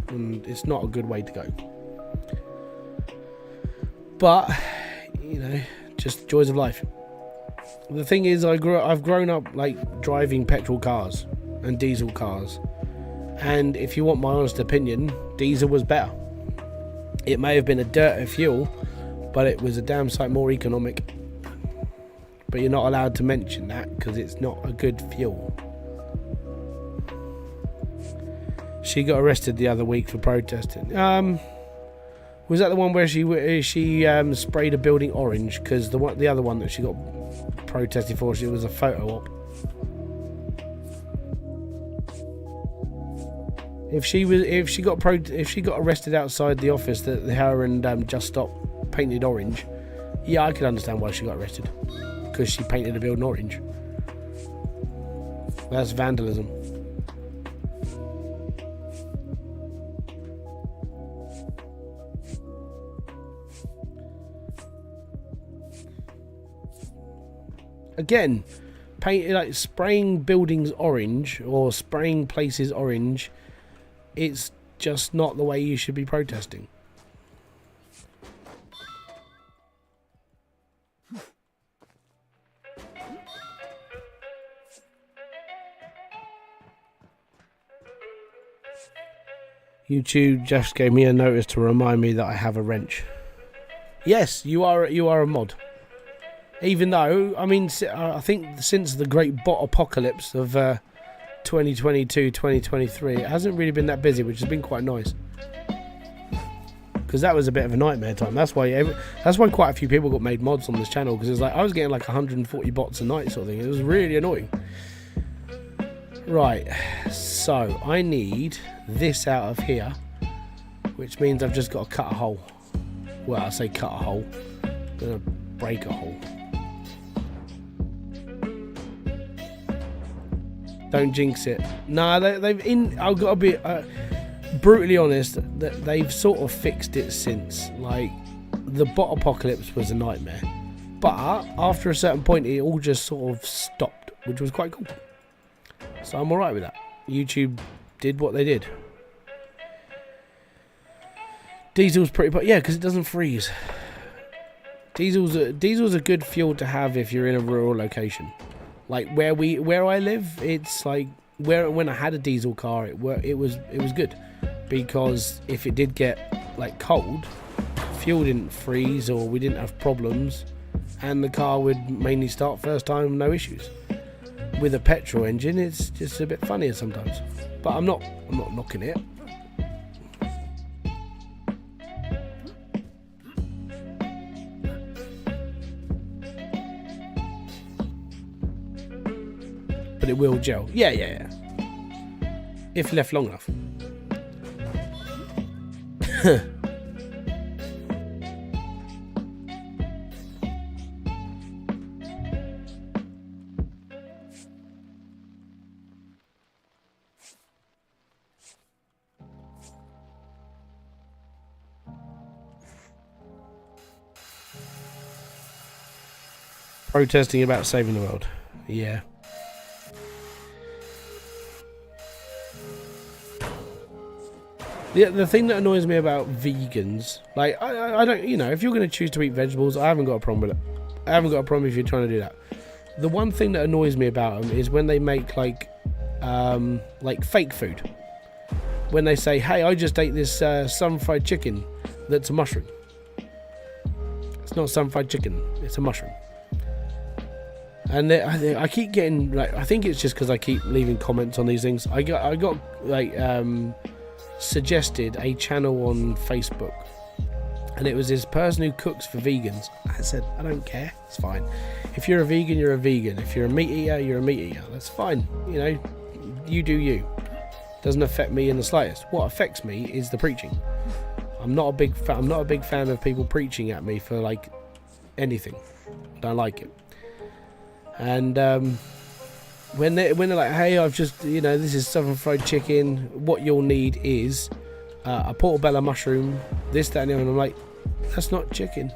and it's not a good way to go. But you know, just joys of life. The thing is, I've grown up like driving petrol cars and diesel cars, and if you want my honest opinion, diesel was better. It may have been a dirtier fuel, but it was a damn sight more economic. But you're not allowed to mention that because it's not a good fuel. She got arrested the other week for protesting. Was that the one where she sprayed a building orange? Because the other one that she got protested for, it was a photo op. If she got arrested outside the office that her and Just Stop painted orange, yeah, I could understand why she got arrested, because she painted a building orange. That's vandalism. Again, like spraying buildings orange or spraying places orange, it's just not the way you should be protesting. YouTube just gave me a notice to remind me that I have a wrench. Yes, you are a mod. Even though, I mean, I think since the great bot apocalypse of 2022, 2023, it hasn't really been that busy, which has been quite nice. Because that was a bit of a nightmare time. That's why quite a few people got made mods on this channel, because it's like I was getting like 140 bots a night sort of thing. It was really annoying. Right, so I need this out of here, which means I've just got to cut a hole. Well, I say cut a hole. I'm going to break a hole. Don't jinx it. Nah, I've got to be brutally honest, that they've sort of fixed it since. Like, the bot apocalypse was a nightmare. But after a certain point, it all just sort of stopped, which was quite cool. So I'm alright with that. YouTube did what they did. Diesel's pretty, but yeah, because it doesn't freeze. Diesel's a good fuel to have if you're in a rural location. Like where I live, it's like when I had a diesel car, it was good, because if it did get like cold, fuel didn't freeze or we didn't have problems, and the car would mainly start first time, no issues. With a petrol engine, it's just a bit funnier sometimes. But I'm not knocking it. But it will gel. Yeah. If left long enough. Protesting about saving the world. Yeah. The thing that annoys me about vegans, like, I don't, you know, if you're going to choose to eat vegetables, I haven't got a problem with it. I haven't got a problem if you're trying to do that. The one thing that annoys me about them is when they make, like fake food. When they say, hey, I just ate this sun-fried chicken that's a mushroom. It's not sun-fried chicken, it's a mushroom. And I keep getting, like, I think it's just because I keep leaving comments on these things. I got like suggested a channel on Facebook, and it was this person who cooks for vegans. I said, I don't care, it's fine. If you're a vegan, you're a vegan. If you're a meat eater, you're a meat eater. That's fine. You know, you do you. Doesn't affect me in the slightest. What affects me is the preaching. I'm not a big fan of people preaching at me for like anything. I don't like it. And when they're like, hey, I've just, you know, this is southern fried chicken, what you'll need is a portobello mushroom, this, that, and the other. And I'm like, that's not chicken.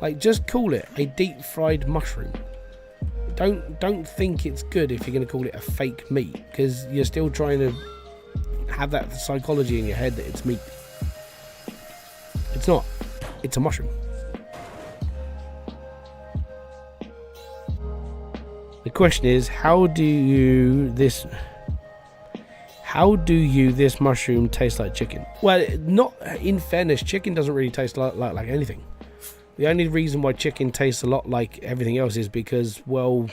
Like, just call it a deep fried mushroom. Don't think it's good if you're going to call it a fake meat, because you're still trying to have that psychology in your head that it's meat. It's not. It's a mushroom. The question is, how do you this mushroom taste like chicken? Well, not in fairness, chicken doesn't really taste like anything. The only reason why chicken tastes a lot like everything else is because, well,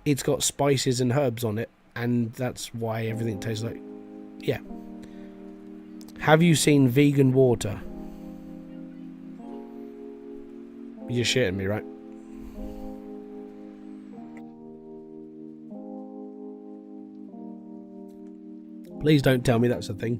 it's got spices and herbs on it, and that's why everything tastes like, yeah. Have you seen vegan water? You're shitting me, right? Please don't tell me that's a thing.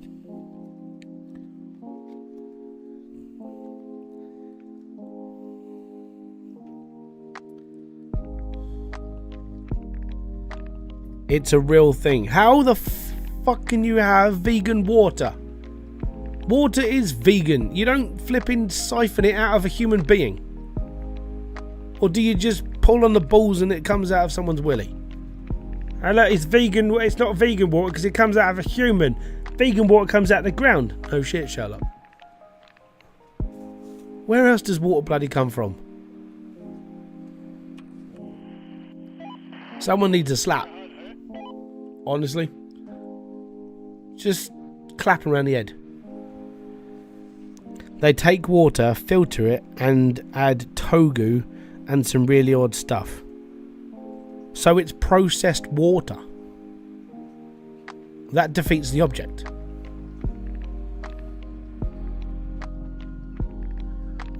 It's a real thing. How the fuck can you have vegan water? Water is vegan. You don't flipping siphon it out of a human being. Or do you just pull on the balls and it comes out of someone's willy? Hello, it's vegan. It's not vegan water because it comes out of a human. Vegan water comes out of the ground. Oh shit, Sherlock. Where else does water bloody come from? Someone needs a slap. Honestly. Just clapping around the head. They take water, filter it, and add togu and some really odd stuff. So it's processed water. That defeats the object.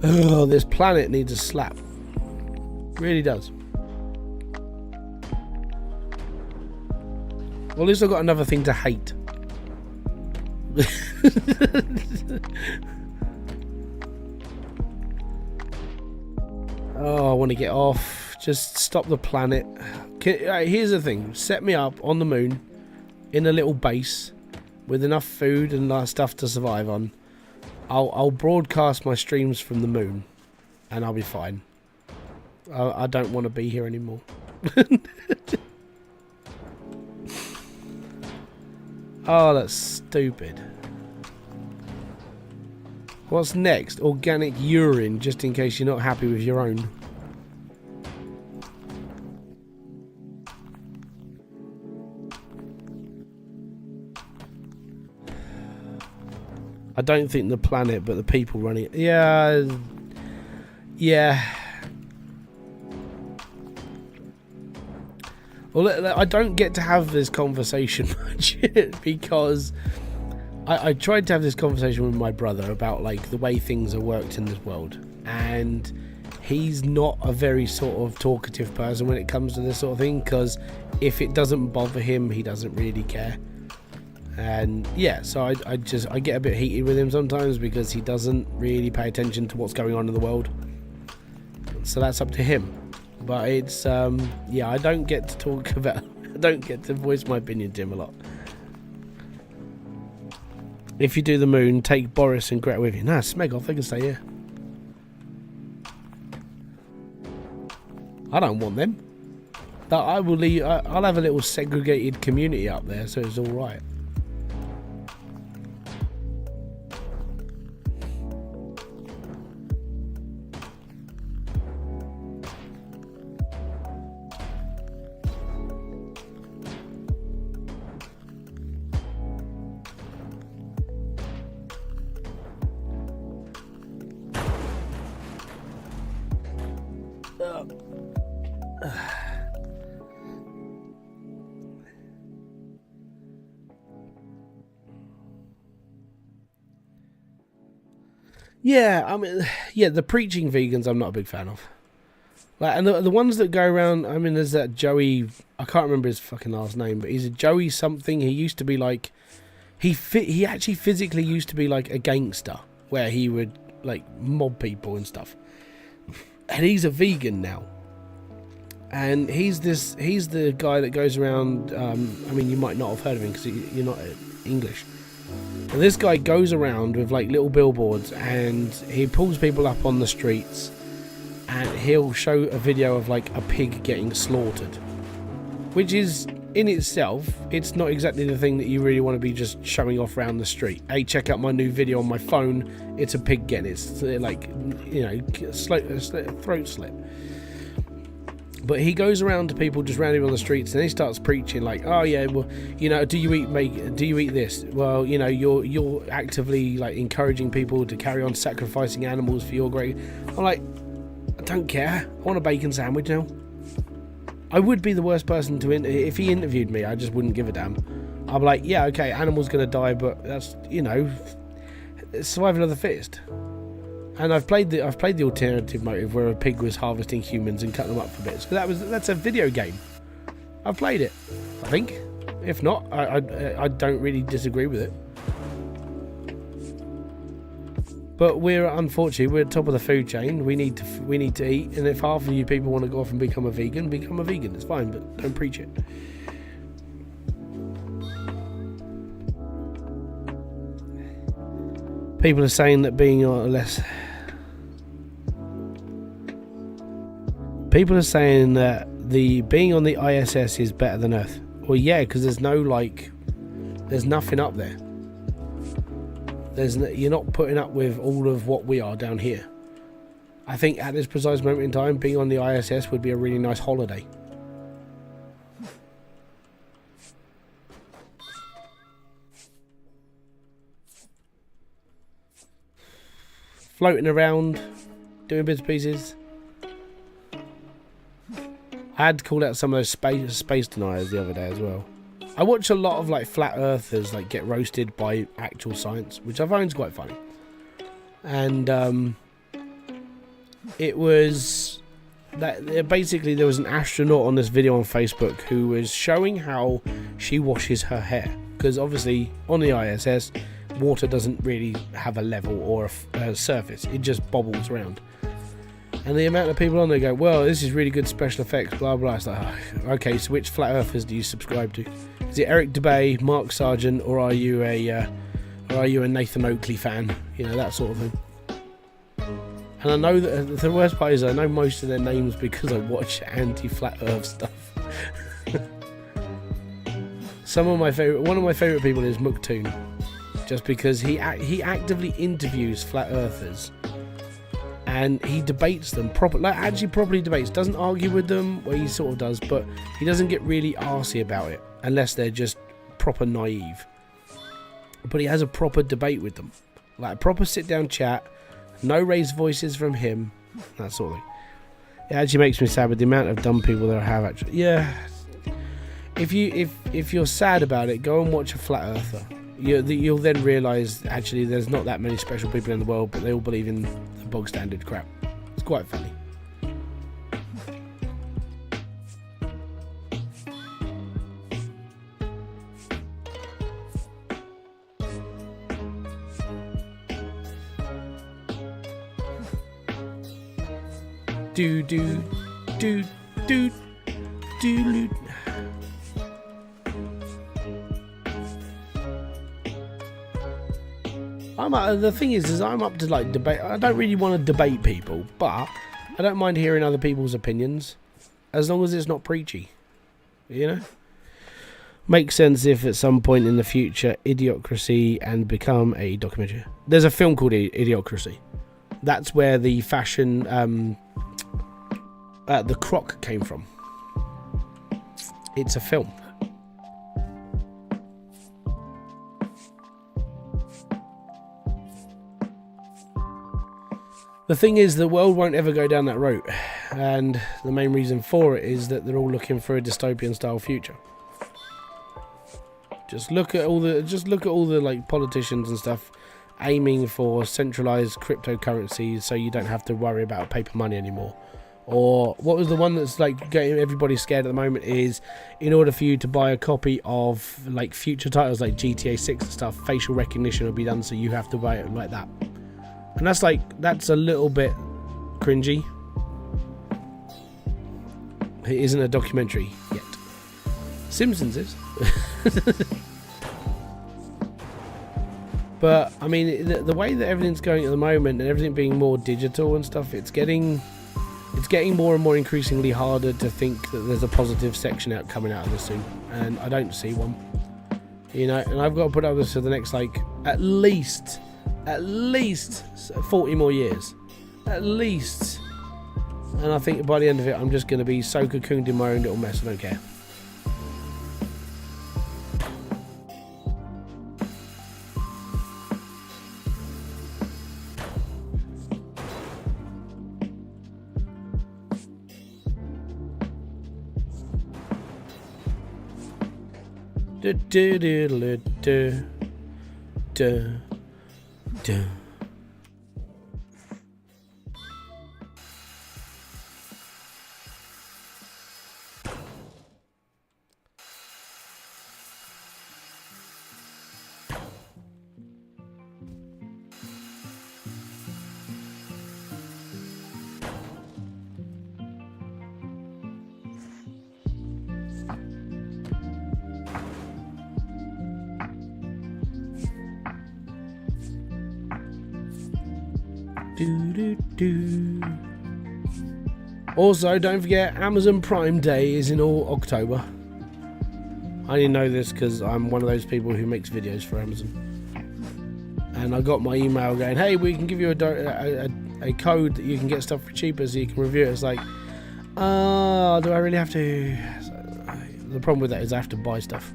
Oh, this planet needs a slap. Really does. Well, at least I've got another thing to hate. Oh, I want to get off. Just stop the planet. Here's the thing. Set me up on the moon in a little base with enough food and stuff to survive on. I'll broadcast my streams from the moon, and I'll be fine. I don't want to be here anymore. Oh, that's stupid. What's next? Organic urine, just in case you're not happy with your own. I don't think the planet, but the people running it. Yeah. Well, I don't get to have this conversation much because I tried to have this conversation with my brother about like the way things are worked in this world, and he's not a very sort of talkative person when it comes to this sort of thing, because if it doesn't bother him, he doesn't really care. And yeah, so I get a bit heated with him sometimes because he doesn't really pay attention to what's going on in the world. So that's up to him. But it's yeah, I don't get to talk about, I don't get to voice my opinion to him a lot. If you do the moon, take Boris and Greta with you. Nah, smeg off, they can stay here. I don't want them. But I will leave. I'll have a little segregated community up there, so it's all right. Yeah, I mean, yeah, the preaching vegans I'm not a big fan of. Like, and the ones that go around, I mean, there's that Joey, I can't remember his fucking last name, but he's a Joey something. He used to be like, he actually physically used to be like a gangster, where he would like mob people and stuff. And he's a vegan now. And he's the guy that goes around, I mean, you might not have heard of him because you're not English. And this guy goes around with like little billboards, and he pulls people up on the streets, and he'll show a video of like a pig getting slaughtered, which is in itself, it's not exactly the thing that you really want to be just showing off around the street. Hey, check out my new video on my phone, it's a pig getting it's like, you know, throat slit. But he goes around to people just randomly on the streets, and he starts preaching like, "Oh yeah, well, you know, do you eat this? Well, you know, you're actively like encouraging people to carry on sacrificing animals for your great." I'm like, I don't care. I want a bacon sandwich now. I would be the worst person to if he interviewed me. I just wouldn't give a damn. I'd be like, yeah, okay, animal's gonna die, but that's, you know, survival of the fittest. And I've played the alternative motive where a pig was harvesting humans and cutting them up for bits. But that's a video game. I've played it, I think. If not, I don't really disagree with it. But unfortunately we're at the top of the food chain. We need to eat, and if half of you people want to go off and become a vegan. It's fine, but don't preach it. People are saying that People are saying that the being on the ISS is better than Earth. Well, yeah, because there's nothing up there. You're not putting up with all of what we are down here. I think at this precise moment in time, being on the ISS would be a really nice holiday. Floating around, doing bits and pieces. I had to call out some of those space deniers the other day as well. I watch a lot of like flat earthers like get roasted by actual science, which I find is quite funny. And it was that basically there was an astronaut on this video on Facebook who was showing how she washes her hair, because obviously on the ISS water doesn't really have a level or a surface, it just bobbles around. And the amount of people on there go, well, this is really good special effects, blah blah. It's like, oh, okay, so which flat earthers do you subscribe to? Is it Eric DeBay, Mark Sargent, or are you a Nathan Oakley fan? you know, that sort of thing. And I know that the worst part is I know most of their names because I watch anti-flat earth stuff. One of my favourite people is Muktoon, just because he actively interviews flat earthers and he debates them properly debates. Doesn't argue with them, well, he sort of does, but he doesn't get really arsey about it unless they're just proper naive. But he has a proper debate with them, like a proper sit-down chat, no raised voices from him, that sort of thing. It actually makes me sad with the amount of dumb people that I have. Actually, yeah. If you're sad about it, go and watch a flat earther. You'll then realise actually there's not that many special people in the world, but they all believe in the bog standard crap. It's quite funny. Do do do do do. The thing is I'm up to like debate. I don't really want to debate people, but I don't mind hearing other people's opinions, as long as it's not preachy, you know. Makes sense if at some point in the future Idiocracy and become a documentary. There's a film called Idiocracy. That's where the fashion, the croc came from. It's a film. The thing is, the world won't ever go down that route, and the main reason for it is that they're all looking for a dystopian style future. Just look at all the like politicians and stuff aiming for centralized cryptocurrencies, so you don't have to worry about paper money anymore. Or what was the one that's like getting everybody scared at the moment is, in order for you to buy a copy of like future titles like GTA 6 and stuff, facial recognition will be done, so you have to buy it like that. And that's a little bit cringy. It isn't a documentary yet. Simpsons is. But I mean, the way that everything's going at the moment and everything being more digital and stuff, it's getting more and more increasingly harder to think that there's a positive section coming out of this soon, and I don't see one. You know, and I've got to put up this for the next like at least 40 more years, at least. And I think by the end of it, I'm just going to be so cocooned in my own little mess, I don't care. Do do do do do do do. Also, don't forget, Amazon Prime Day is in all October. I didn't know this because I'm one of those people who makes videos for Amazon. And I got my email going, hey, we can give you a code that you can get stuff for cheaper so you can review it. It's like, do I really have to? The problem with that is I have to buy stuff.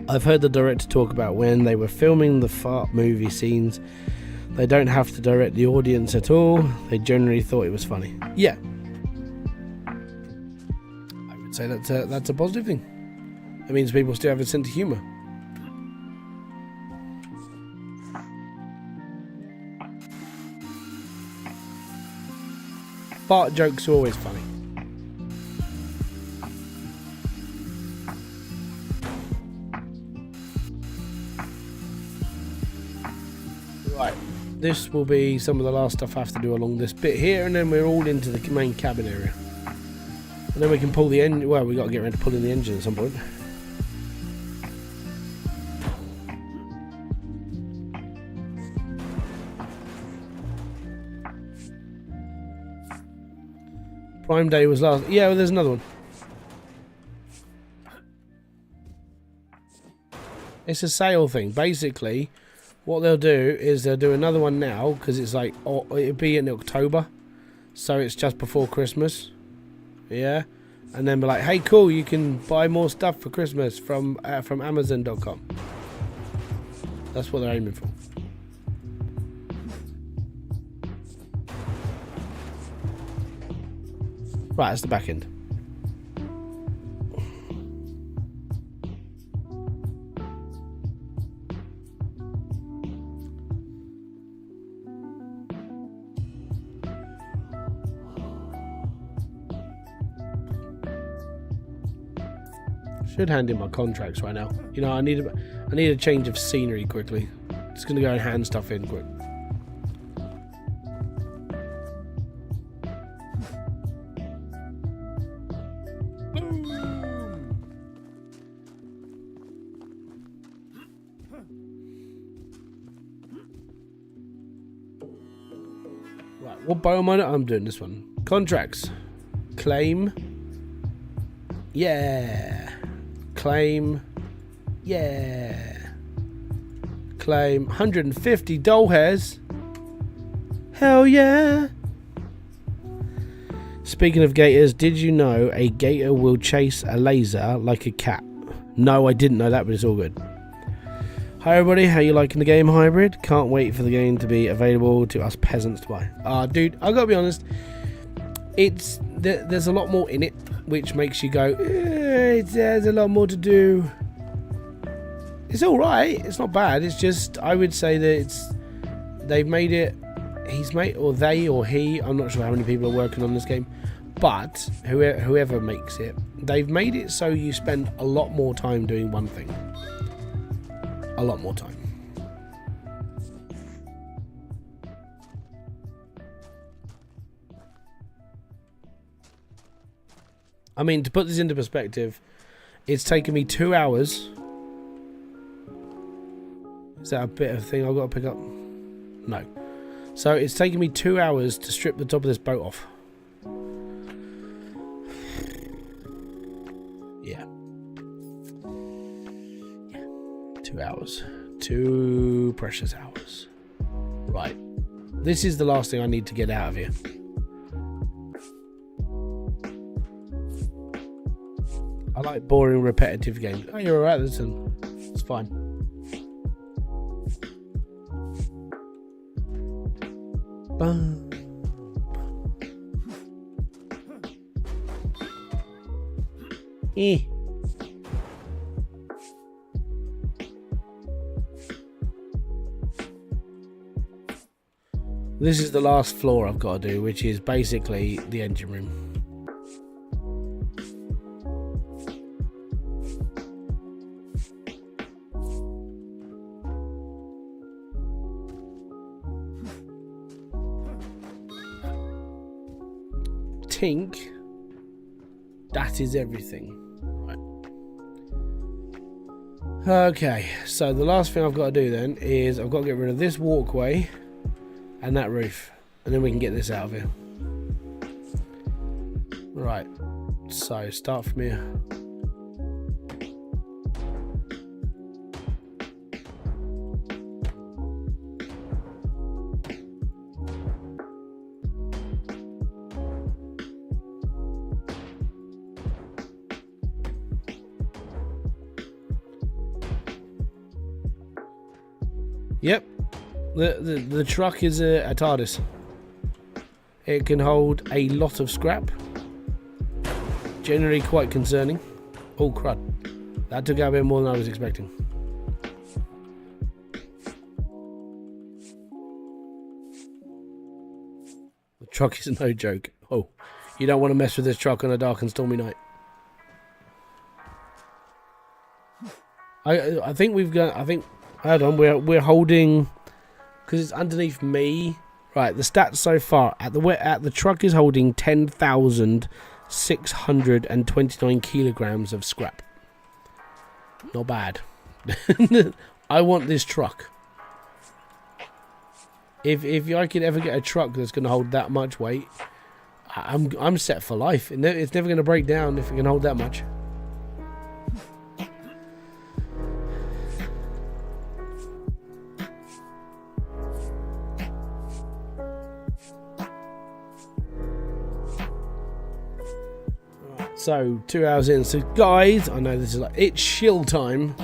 I've heard the director talk about when they were filming the fart movie scenes, they don't have to direct the audience at all. They generally thought it was funny. Yeah, I would say that's a positive thing. It means people still have a sense of humour. Fart jokes are always funny. Right, this will be some of the last stuff I have to do along this bit here, and then we're all into the main cabin area. And then we can pull the engine. Well, we got to get around to pulling the engine at some point. Prime Day was last. Yeah, well, there's another one. It's a sale thing. Basically, what they'll do is they'll do another one now because it's like, oh, it'll be in October, so it's just before Christmas. Yeah, and then be like, hey, cool, you can buy more stuff for Christmas from Amazon.com. That's what they're aiming for. Right, that's the back end. Should hand in my contracts right now. You know, I need a change of scenery quickly. Just gonna go and hand stuff in quick. Right, what bow am I? I'm doing this one. Contracts. Claim. Yeah. Claim. Yeah. Claim. 150 doll hairs. Hell yeah. Speaking of gators, did you know a gator will chase a laser like a cat? No, I didn't know that, but it's all good. Hi everybody, how you liking the game Hybrid? Can't wait for the game to be available to us peasants to buy. Dude, I gotta be honest, there's a lot more in it, which makes you go, there's a lot more to do. It's alright, it's not bad, it's just, I would say that they've made it, or they or he, I'm not sure how many people are working on this game, but whoever makes it, they've made it so you spend a lot more time doing one thing. A lot more time. I mean, to put this into perspective, it's taken me 2 hours. Is that a bit of a thing I've got to pick up? No. So it's taken me 2 hours to strip the top of this boat off. Yeah. 2 hours. 2 precious hours. Right. This is the last thing I need to get out of here. I like boring, repetitive games. Oh, you're alright, listen. It's fine. Bum. Eh. This is the last floor I've got to do, which is basically the engine room. Tink, that is everything. Right. Okay, so the last thing I've got to do then is I've got to get rid of this walkway and that roof, and then we can get this out of here. Right, so start from here. Yep, the truck is a TARDIS. It can hold a lot of scrap. Generally quite concerning. Oh crud, that took out a bit more than I was expecting. The truck is no joke. Oh, you don't want to mess with this truck on a dark and stormy night. I think we've got. Hold on, we're holding, because it's underneath me. Right, the stats so far at the truck is holding 10,000 629 kilograms of scrap. Not bad. I want this truck. If I could ever get a truck that's going to hold that much weight, I'm set for life. It's never going to break down if it can hold that much. So 2 hours in. So guys, I know this is it's shill time.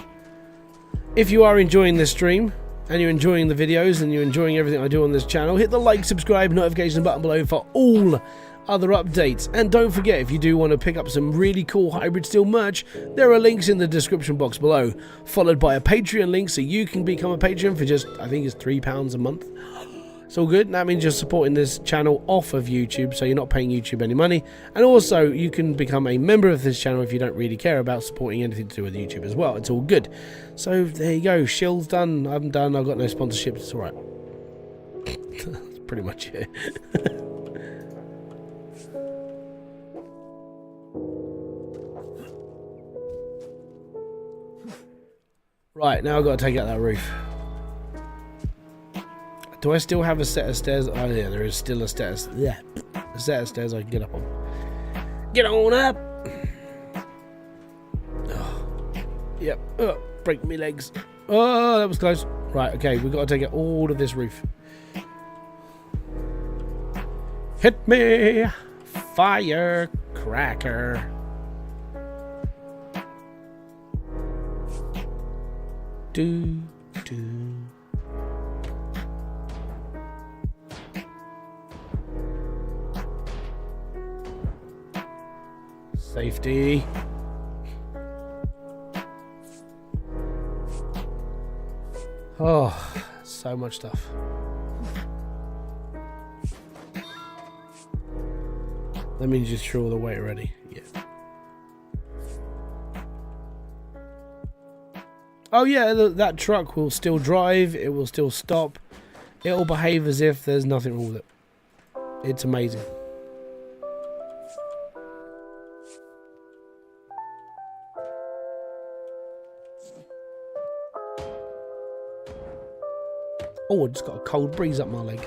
If you are enjoying this stream and you're enjoying the videos and you're enjoying everything I do on this channel, hit the like, subscribe, notification button below for all other updates. And don't forget, if you do want to pick up some really cool Hybridsteel merch, there are links in the description box below, followed by a Patreon link so you can become a patron for just, I think it's £3 a month. It's all good. That means you're supporting this channel off of YouTube, so you're not paying YouTube any money. And also, you can become a member of this channel if you don't really care about supporting anything to do with YouTube as well. It's all good. So there you go. Shill's done. I'm done. I've got no sponsorships. It's all right. That's pretty much it. Right, now I've got to take out that roof. Do I still have a set of stairs? Oh yeah, there is still a set of stairs I can get up on. Get on up! Oh, yep. Oh, break me legs. Oh, that was close. Right, okay, we've got to take out all of this roof. Hit me! Firecracker! Do. Safety. Oh, so much stuff. That means you threw all the weight already. Yeah. Oh yeah, that truck will still drive. It will still stop. It will behave as if there's nothing wrong with it. It's amazing. Oh, I just got a cold breeze up my leg.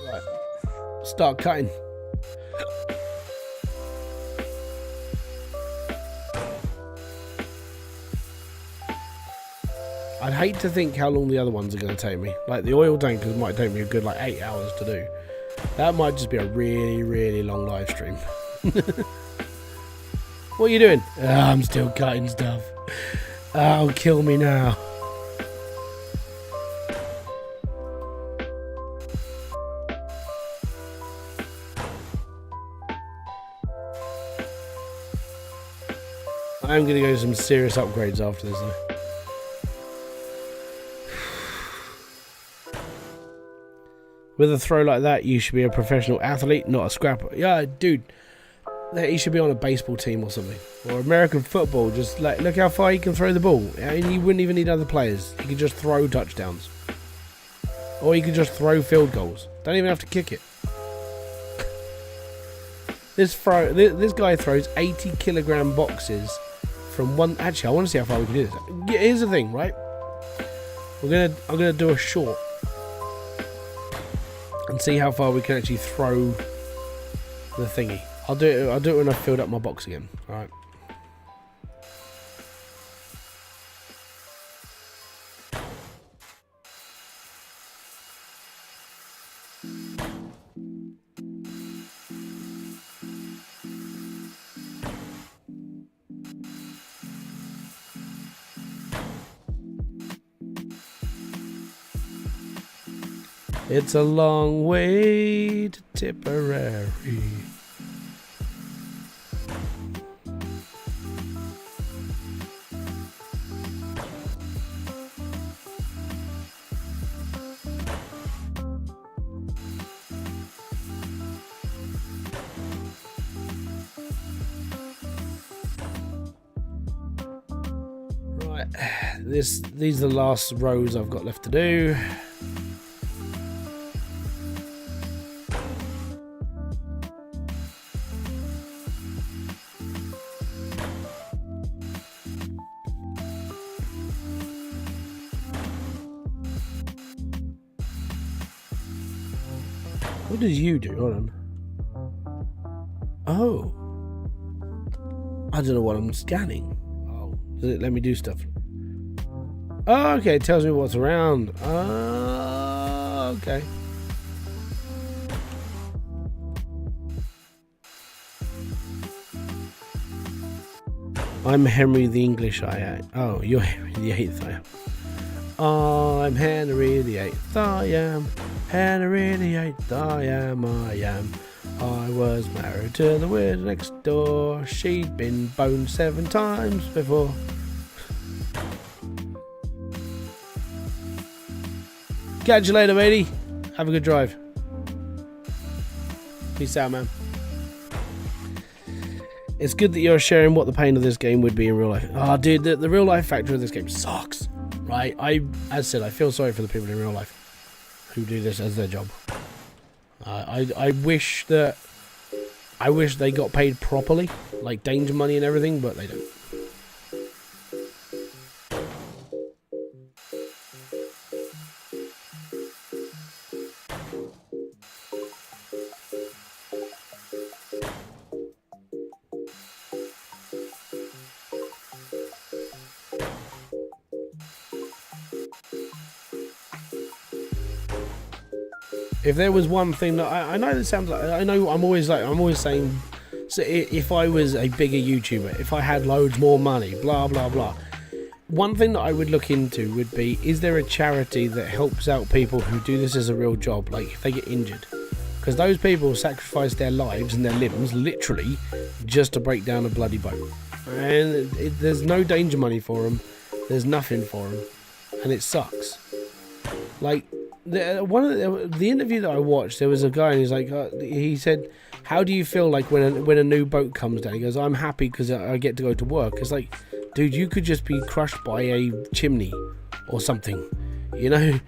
Right. Start cutting. I'd hate to think how long the other ones are going to take me. Like the oil tankers might take me a good 8 hours to do. That might just be a really, really long live stream. What are you doing? Oh, I'm still cutting stuff. Oh, kill me now. I'm going to go some serious upgrades after this though. With a throw like that, you should be a professional athlete, not a scrapper. Yeah, dude, he should be on a baseball team or something, or American football. Just look how far he can throw the ball. I mean, he wouldn't even need other players. He could just throw touchdowns, or he could just throw field goals. Don't even have to kick it. This guy throws 80-kilogram boxes from one. Actually, I want to see how far we can do this. Here's the thing, right? I'm gonna do a short. And see how far we can actually throw the thingy. I'll do it when I've filled up my box again. Alright. It's a long way to Tipperary. Right, these are the last rows I've got left to do. What did you do? Hold on. Oh. I don't know what I'm scanning. Oh, does it let me do stuff? Oh, okay, it tells me what's around. Oh, okay. I'm Henry the English, I am. Oh, you're Henry the Eighth, I am. I'm Henry the Eighth, I am. Henry the Eighth, I am. I was married to the widow next door. She'd been boned 7 times before. Catch you later, matey. Have a good drive. Peace out, man. It's good that you're sharing what the pain of this game would be in real life. Oh, dude, the real life factor of this game sucks. Right? As I said, I feel sorry for the people in real life who do this as their job. I wish they got paid properly, like danger money and everything, but they don't. If there was one thing that I know that sounds like, I'm always saying, so if I was a bigger YouTuber, if I had loads more money, blah blah blah, one thing that I would look into would be, is there a charity that helps out people who do this as a real job, like if they get injured? Because those people sacrifice their lives and their limbs literally just to break down a bloody boat, and there's no danger money for them, there's nothing for them, and it sucks. Like, the interview that I watched, there was a guy and he's like, he said, how do you feel like when a new boat comes down? He goes, I'm happy because I get to go to work. It's like, dude, you could just be crushed by a chimney or something, you know.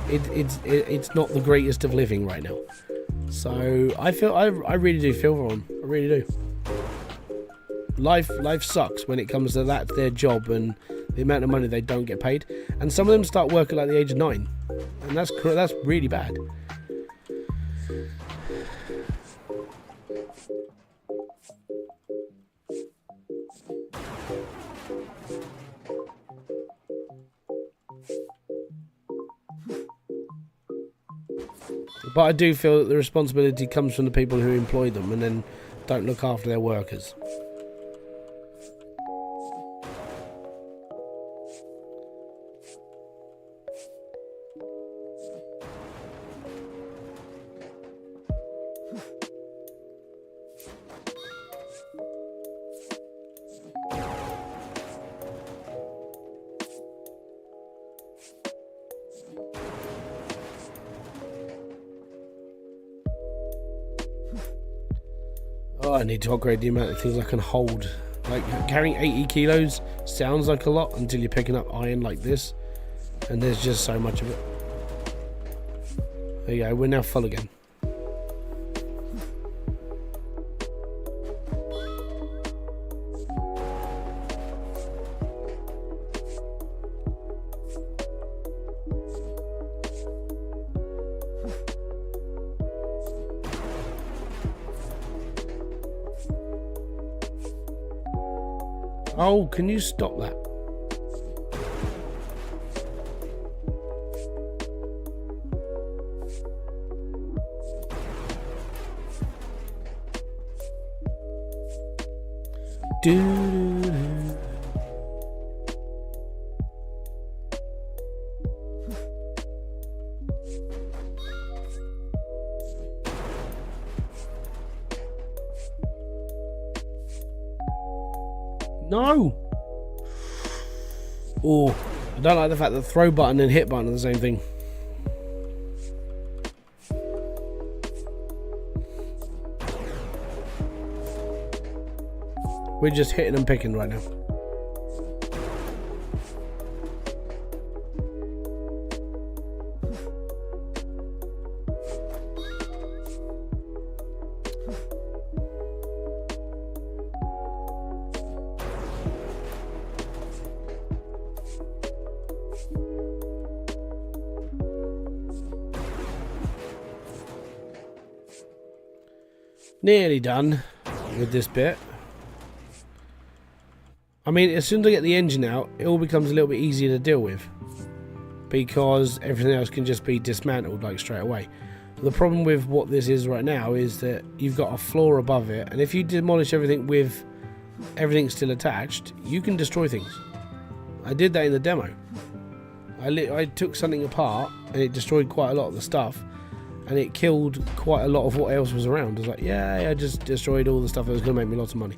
It's not the greatest of living right now. So I really do feel for them. I really do. Life sucks when it comes to that, their job and the amount of money they don't get paid. And some of them start working at like the age of 9. And that's really bad. But I do feel that the responsibility comes from the people who employ them and then don't look after their workers. Oh, I need to upgrade the amount of things I can hold. Like, carrying 80 kilos sounds like a lot until you're picking up iron like this, and there's just so much of it. There you go, we're now full again. Oh, can you stop that? No! Oh, I don't like the fact that throw button and hit button are the same thing. We're just hitting and picking right now. Nearly done with this bit. I mean, as soon as I get the engine out, it all becomes a little bit easier to deal with, because everything else can just be dismantled like straight away. The problem with what this is right now is that you've got a floor above it, and if you demolish everything with everything still attached, you can destroy things. I did that in the demo. I took something apart and it destroyed quite a lot of the stuff, and it killed quite a lot of what else was around. I was like, yeah, I just destroyed all the stuff that was going to make me lots of money.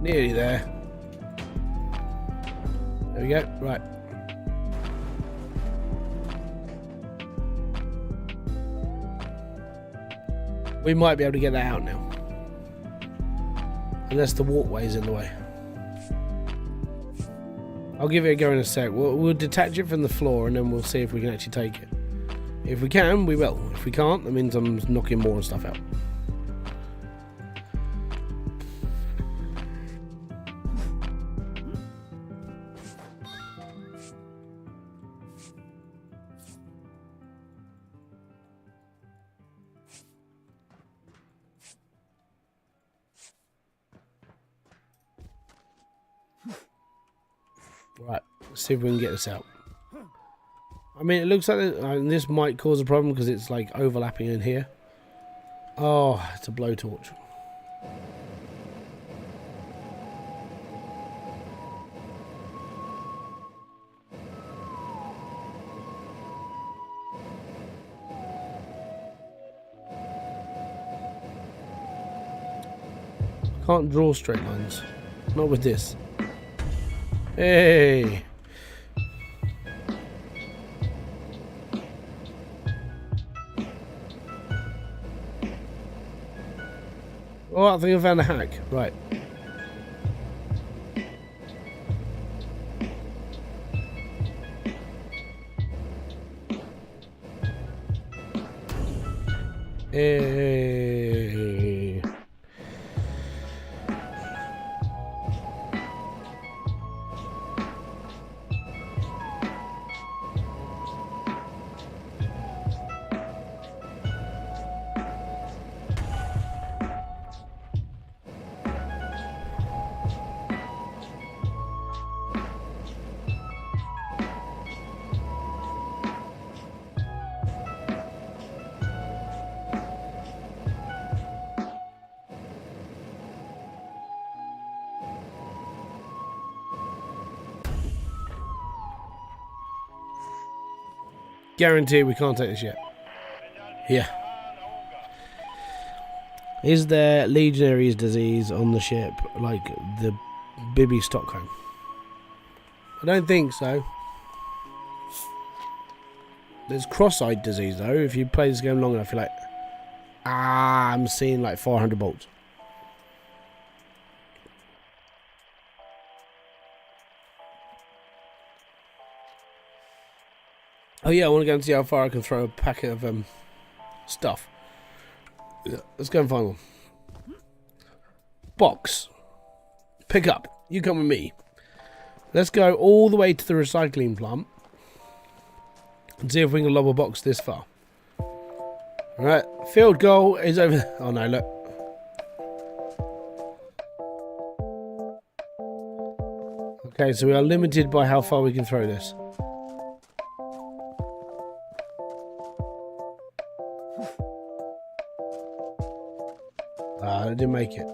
Nearly there. There we go. Right. We might be able to get that out now. Unless the walkway's in the way. I'll give it a go in a sec. We'll detach it from the floor and then we'll see if we can actually take it. If we can, we will. If we can't, that means I'm knocking more stuff out. Right, let's see if we can get this out. I mean, it looks like this might cause a problem because it's like overlapping in here. Oh, it's a blowtorch. Can't draw straight lines. Not with this. Hey! Oh, I think I found a hack. Right. Hey! Guarantee we can't take this yet. Yeah. Is there Legionaries' disease on the ship, like the Bibby Stockholm? I don't think so. There's cross-eyed disease though. If you play this game long enough, you're like, I'm seeing like 400 bolts. Oh yeah, I want to go and see how far I can throw a packet of stuff. Yeah, let's go and find one. Box. Pick up. You come with me. Let's go all the way to the recycling plant and see if we can lob a box this far. Alright, field goal is over there. Oh no, look. Okay, so we are limited by how far we can throw this. I didn't make it.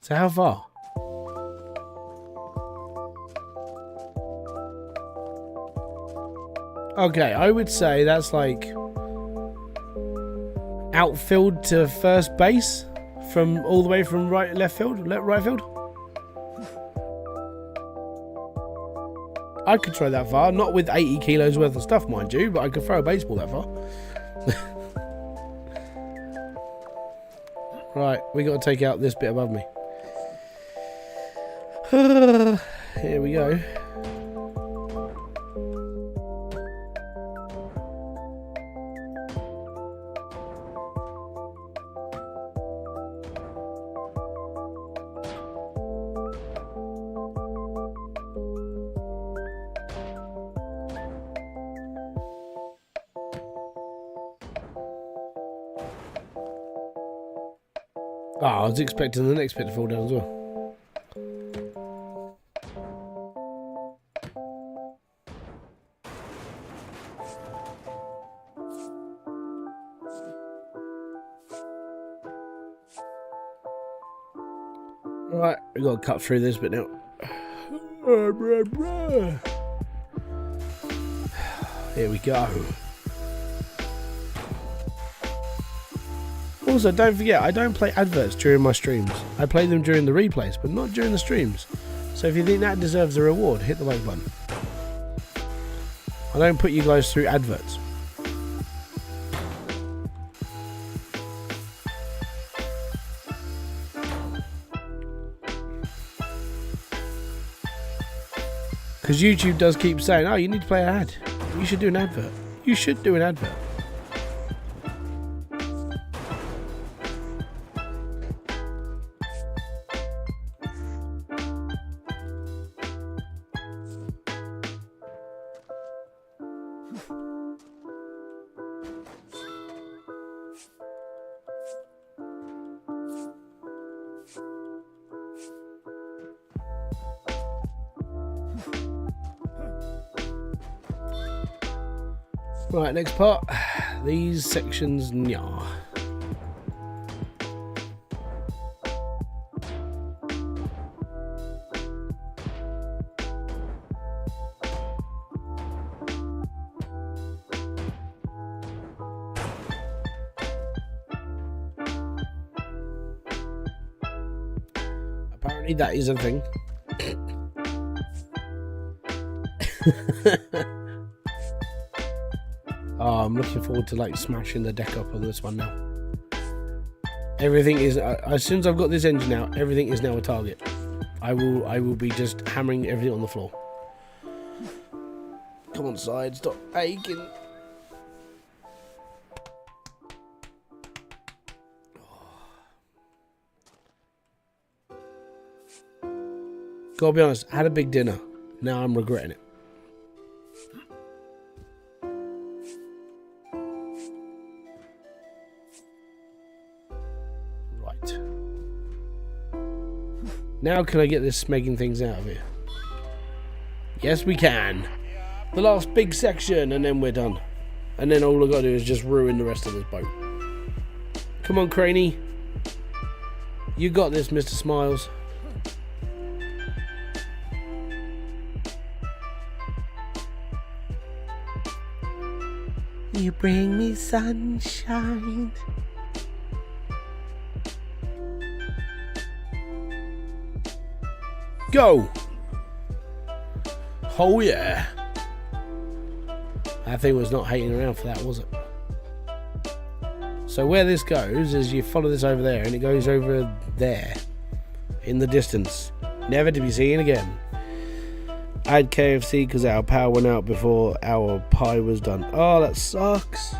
So how far? Okay, I would say that's like outfield to first base from all the way from right field. I could throw that far, not with 80 kilos worth of stuff, mind you, but I could throw a baseball that far. Right, we got to take out this bit above me. Here we go. Oh, I was expecting the next bit to fall down as well. Right, we've got to cut through this bit now. Here we go. Also, don't forget, I don't play adverts during my streams. I play them during the replays, but not during the streams. So if you think that deserves a reward, hit the like button. I don't put you guys through adverts. Because YouTube does keep saying, oh, you need to play an ad. You should do an advert. You should do an advert. Right, next part. These sections, nyah. Apparently that is a thing. Oh, I'm looking forward to like smashing the deck up on this one now. Everything is as soon as I've got this engine out, everything is now a target. I will be just hammering everything on the floor. Come on, side, stop aching. Gotta be honest, I had a big dinner. Now I'm regretting it. Now can I get this smegging things out of here? Yes, we can. The last big section, and then we're done. And then all I've got to do is just ruin the rest of this boat. Come on, Craney. You got this, Mr. Smiles. You bring me sunshine. Go! Oh yeah! That thing was not hating around for that, was it? So where this goes is you follow this over there and it goes over there in the distance, never to be seen again. I had KFC because our power went out before our pie was done. Oh, that sucks.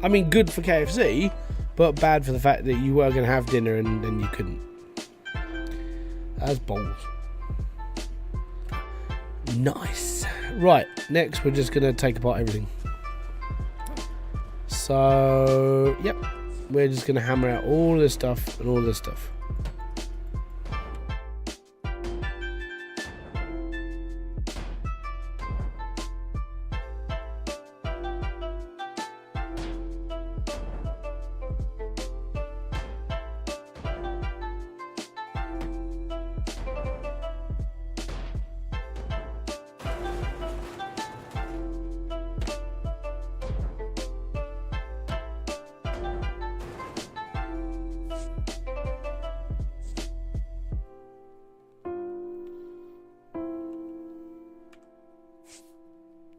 I mean, good for KFC, but bad for the fact that you were going to have dinner and then you couldn't. That's balls. Nice. Right, next we're just going to take apart everything. So, yep, we're just going to hammer out all this stuff and all this stuff.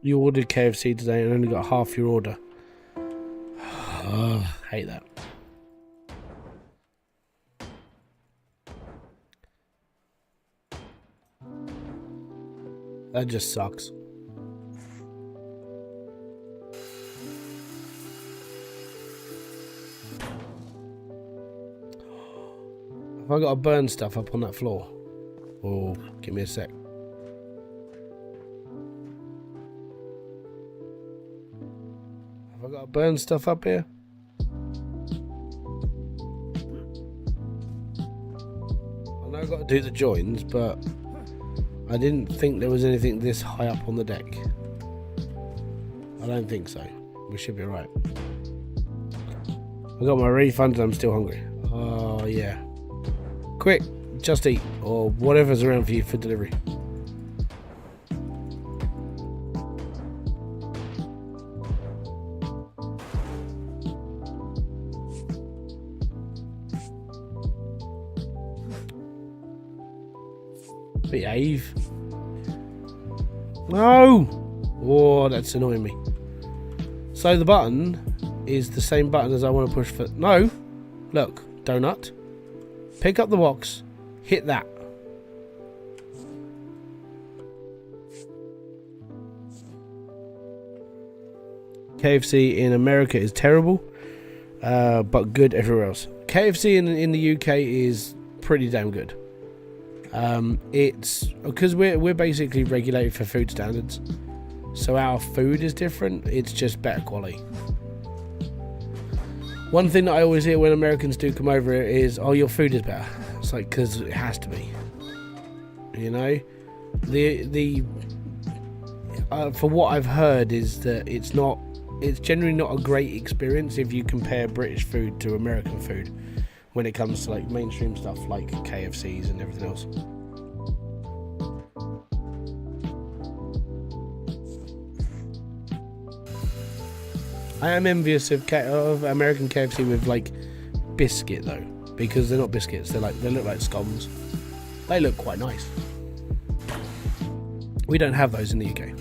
You ordered KFC today and only got half your order. Hate that. That just sucks. Have I got to burn stuff up on that floor? Oh, give me a sec. Have I got to burn stuff up here? I know I've got to do the joins, but I didn't think there was anything this high up on the deck. I don't think so. We should be right. I got my refund and I'm still hungry. Oh, yeah. Quick, Just Eat or whatever's around for you for delivery. Behave. No! Oh, that's annoying me. So the button is the same button as I want to push for... No! Look, donut. Pick up the box. Hit that. KFC in America is terrible, but good everywhere else. KFC in the UK is pretty damn good. It's because we're basically regulated for food standards, so our food is different. It's just better quality. One thing that I always hear when Americans do come over here is, "Oh, your food is better." It's like, because it has to be. You know, for what I've heard is that it's generally not a great experience if you compare British food to American food when it comes to like mainstream stuff like KFCs and everything else. I am envious of American KFC with like biscuit though, because they're not biscuits. They look like scones. They look quite nice. We don't have those in the UK.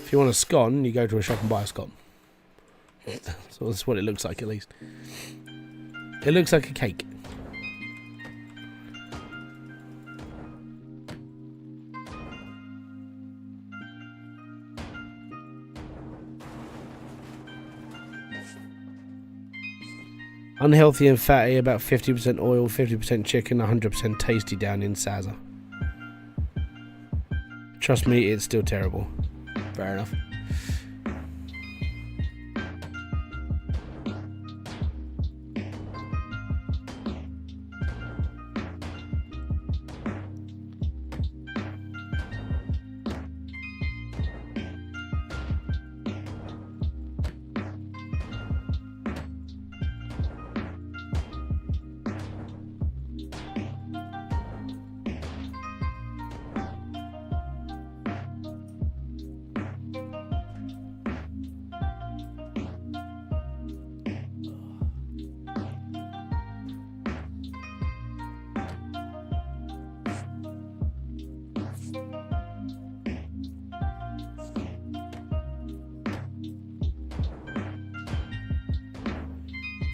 If you want a scone, you go to a shop and buy a scone. So that's what it looks like, at least. It looks like a cake. Unhealthy and fatty, about 50% oil, 50% chicken, 100% tasty down in Saza. Trust me, it's still terrible. Fair enough.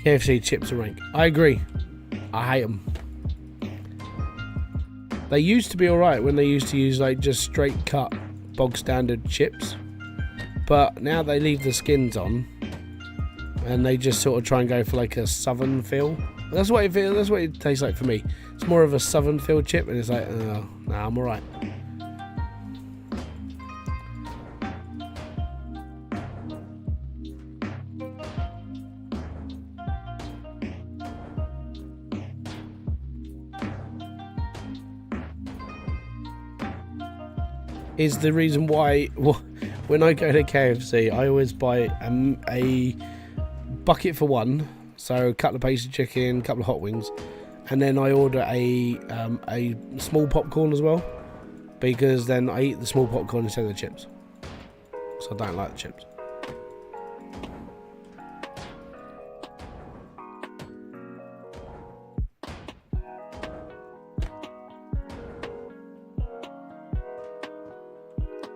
KFC chips are rank. I agree. I hate them. They used to be alright when they used to use like just straight cut bog standard chips, but now they leave the skins on and they just sort of try and go for like a southern feel. That's what it feels. That's what it tastes like for me. It's more of a southern feel chip, and it's like, oh, nah, I'm alright. Is the reason why when I go to KFC I always buy a bucket for one, so a couple of pieces of chicken, a couple of hot wings, and then I order a small popcorn as well, because then I eat the small popcorn instead of the chips, so I don't like the chips.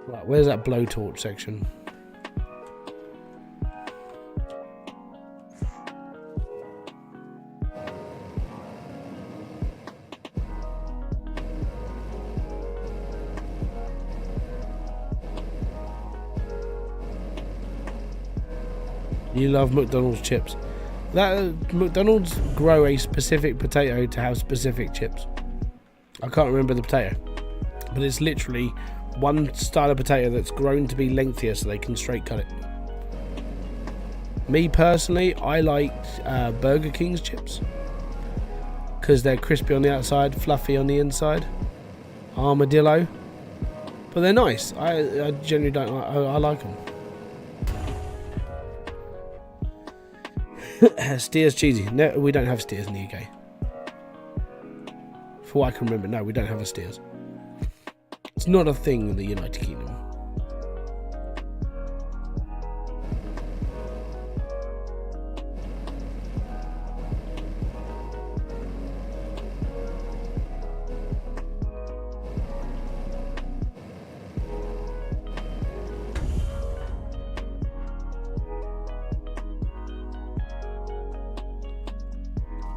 Right. Right, where's that blowtorch section? You love McDonald's chips. That McDonald's grow a specific potato to have specific chips. I can't remember the potato, but it's literally one style of potato that's grown to be lengthier so they can straight cut it. Me personally, I liked Burger King's chips because they're crispy on the outside, fluffy on the inside. Armadillo, but they're nice. I generally don't like. I like them. Steers cheesy. No, we don't have steers in the UK. For what I can remember, no, we don't have a steers. It's not a thing in the United Kingdom.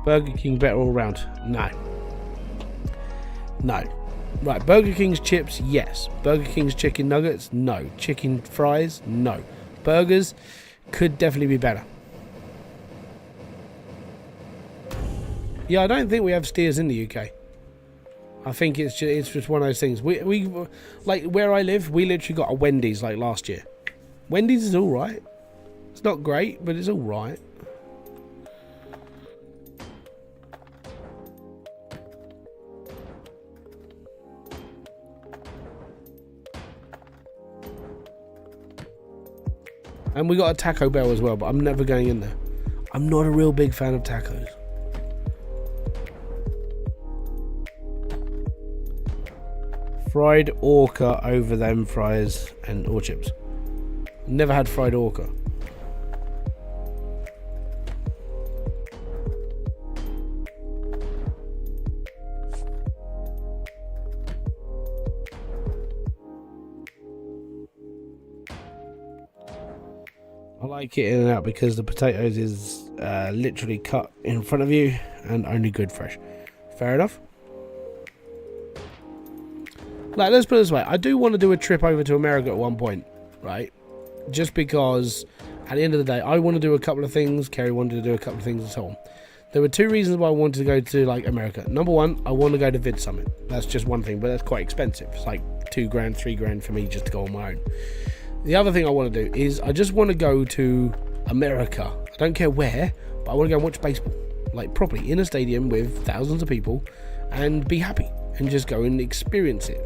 Burger King better all round? No. No. Right, Burger King's chips, yes. Burger King's chicken nuggets, no. Chicken fries, no. Burgers could definitely be better. Yeah, I don't think we have steers in the UK. I think it's just one of those things. We like where I live, we literally got a Wendy's like last year. Wendy's is all right. It's not great, but it's all right. And we got a Taco Bell as well, but I'm never going in there. I'm not a real big fan of tacos. Fried orca over them fries or chips. Never had fried orca. I like it in and out because the potatoes is literally cut in front of you and only good fresh. Fair enough. Like, let's put it this way. I do want to do a trip over to America at one point, right? Just because at the end of the day, I want to do a couple of things. Kerry wanted to do a couple of things and so on. There were two reasons why I wanted to go to like America. Number one, I want to go to Vid Summit. That's just one thing, but that's quite expensive. It's like $2,000, $3,000 for me just to go on my own. The other thing I want to do is I just want to go to America. I don't care where, but I want to go and watch baseball, like properly in a stadium with thousands of people, and be happy and just go and experience it.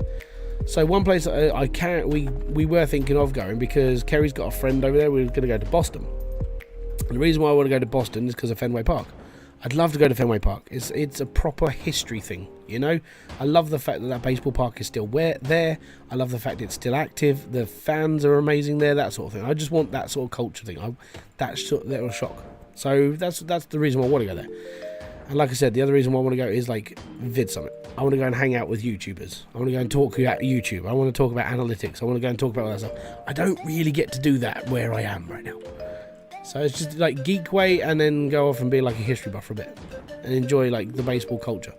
So one place we were thinking of going because Kerry's got a friend over there. We were going to go to Boston. And the reason why I want to go to Boston is because of Fenway Park. I'd love to go to Fenway Park. It's a proper history thing, you know. I love the fact that baseball park is still there. I love the fact it's still active. The fans are amazing there, that sort of thing. I just want that sort of culture thing. That little shock. So that's the reason why I want to go there. And like I said, the other reason why I want to go is like Vid Summit. I want to go and hang out with YouTubers. I want to go and talk about YouTube. I want to talk about analytics. I want to go and talk about all that stuff. I don't really get to do that where I am right now. So it's just like geek way and then go off and be like a history buff for a bit and enjoy like the baseball culture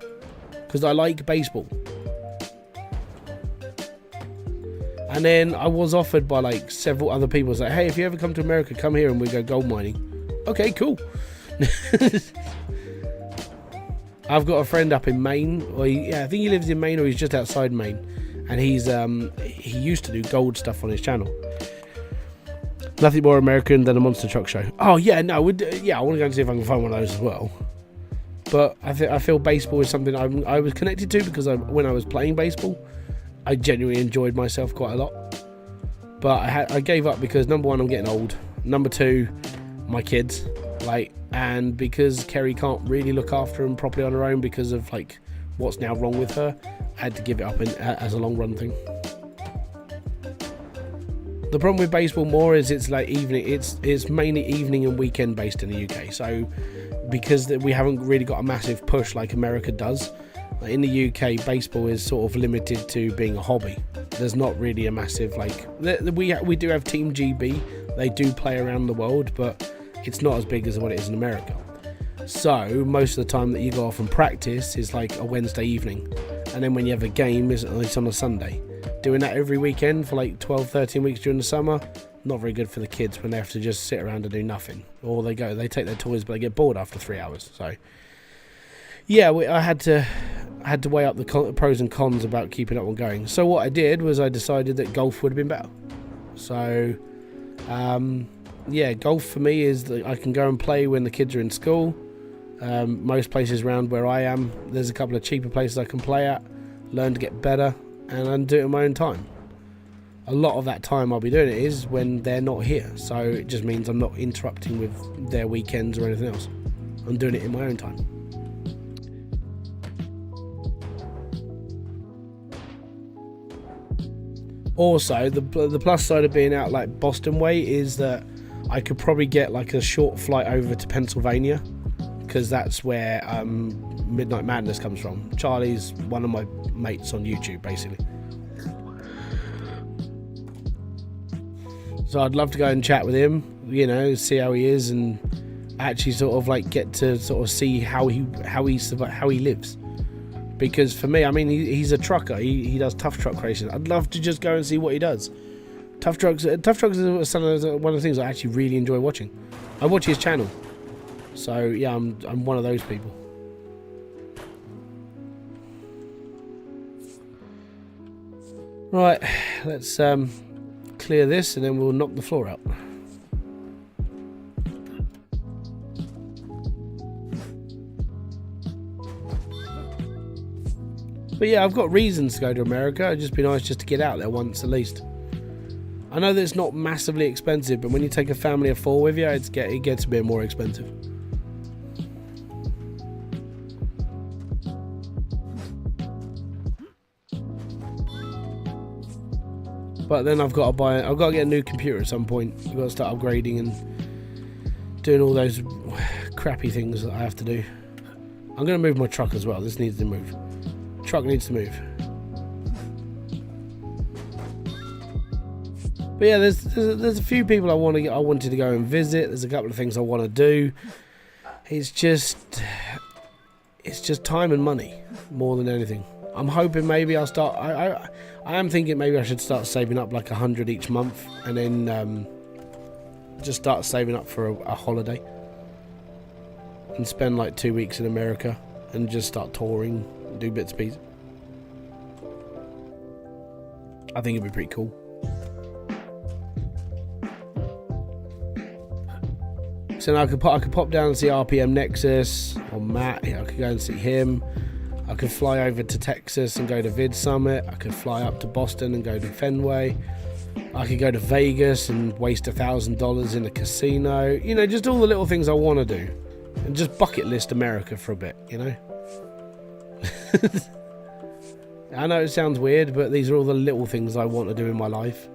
because I like baseball. And then I was offered by like several other people, like, hey, if you ever come to America, come here and we go gold mining. Okay, cool. I've got a friend up in Maine, I think he lives in Maine or he's just outside Maine, and he used to do gold stuff on his channel. Nothing more American than a monster truck show. Oh yeah, no, I want to go and see if I can find one of those as well. But I feel baseball is something I was connected to because when I was playing baseball, I genuinely enjoyed myself quite a lot. But I gave up because number one, I'm getting old. Number two, my kids, and because Kerry can't really look after them properly on her own because of like what's now wrong with her, I had to give it up as a long run thing. The problem with baseball more is it's like evening. It's mainly evening and weekend based in the UK. So because we haven't really got a massive push like America does, like in the UK, baseball is sort of limited to being a hobby. there's not really a massive, like, we do have Team GB. They do play around the world, but it's not as big as what it is in America. So most of the time that you go off and practice is like a Wednesday evening, and then when you have a game, it's on a Sunday. Doing that every weekend for like 12-13 weeks during the summer, not very good for the kids when they have to just sit around and do nothing. Or they take their toys, but they get bored after 3 hours. So yeah, I had to weigh up the pros and cons about keeping up on going. So what I did was I decided that golf would have been better. So yeah, golf for me is that I can go and play when the kids are in school. Most places around where I am, there's a couple of cheaper places I can play at, learn to get better, and I can do it in my own time. A lot of that time I'll be doing it is when they're not here, so it just means I'm not interrupting with their weekends or anything else. I'm doing it in my own time. Also, the plus side of being out like Boston way is that I could probably get like a short flight over to Pennsylvania, because that's where Midnight Madness comes from. Charlie's one of my mates on YouTube, basically. So I'd love to go and chat with him, you know, see how he is, and actually sort of like get to sort of see how he lives. Because for me, I mean, he's a trucker. He does tough truck racing. I'd love to just go and see what he does. Tough trucks is one of the things I actually really enjoy watching. I watch his channel. So yeah, I'm one of those people. Right, let's clear this and then we'll knock the floor out. But yeah, I've got reasons to go to America. It'd just be nice just to get out there once at least. I know that it's not massively expensive, but when you take a family of 4 with you, it gets a bit more expensive. But then I've got to get a new computer at some point. I've got to start upgrading and doing all those crappy things that I have to do. I'm going to move my truck as well. This needs to move. Truck needs to move. But yeah, there's a few people I wanted to go and visit. There's a couple of things I want to do. It's just time and money more than anything. I'm hoping maybe I'll start. I am thinking maybe I should start saving up like 100 each month, and then just start saving up for a holiday, and spend like 2 weeks in America, and just start touring, do bits and pieces. I think it'd be pretty cool. So now I could pop down and see RPM Nexus or Matt. I could go and see him. I could fly over to Texas and go to Vid Summit. I could fly up to Boston and go to Fenway. I could go to Vegas and waste $1,000 in a casino. You know, just all the little things I want to do. And just bucket list America for a bit, you know? I know it sounds weird, but these are all the little things I want to do in my life.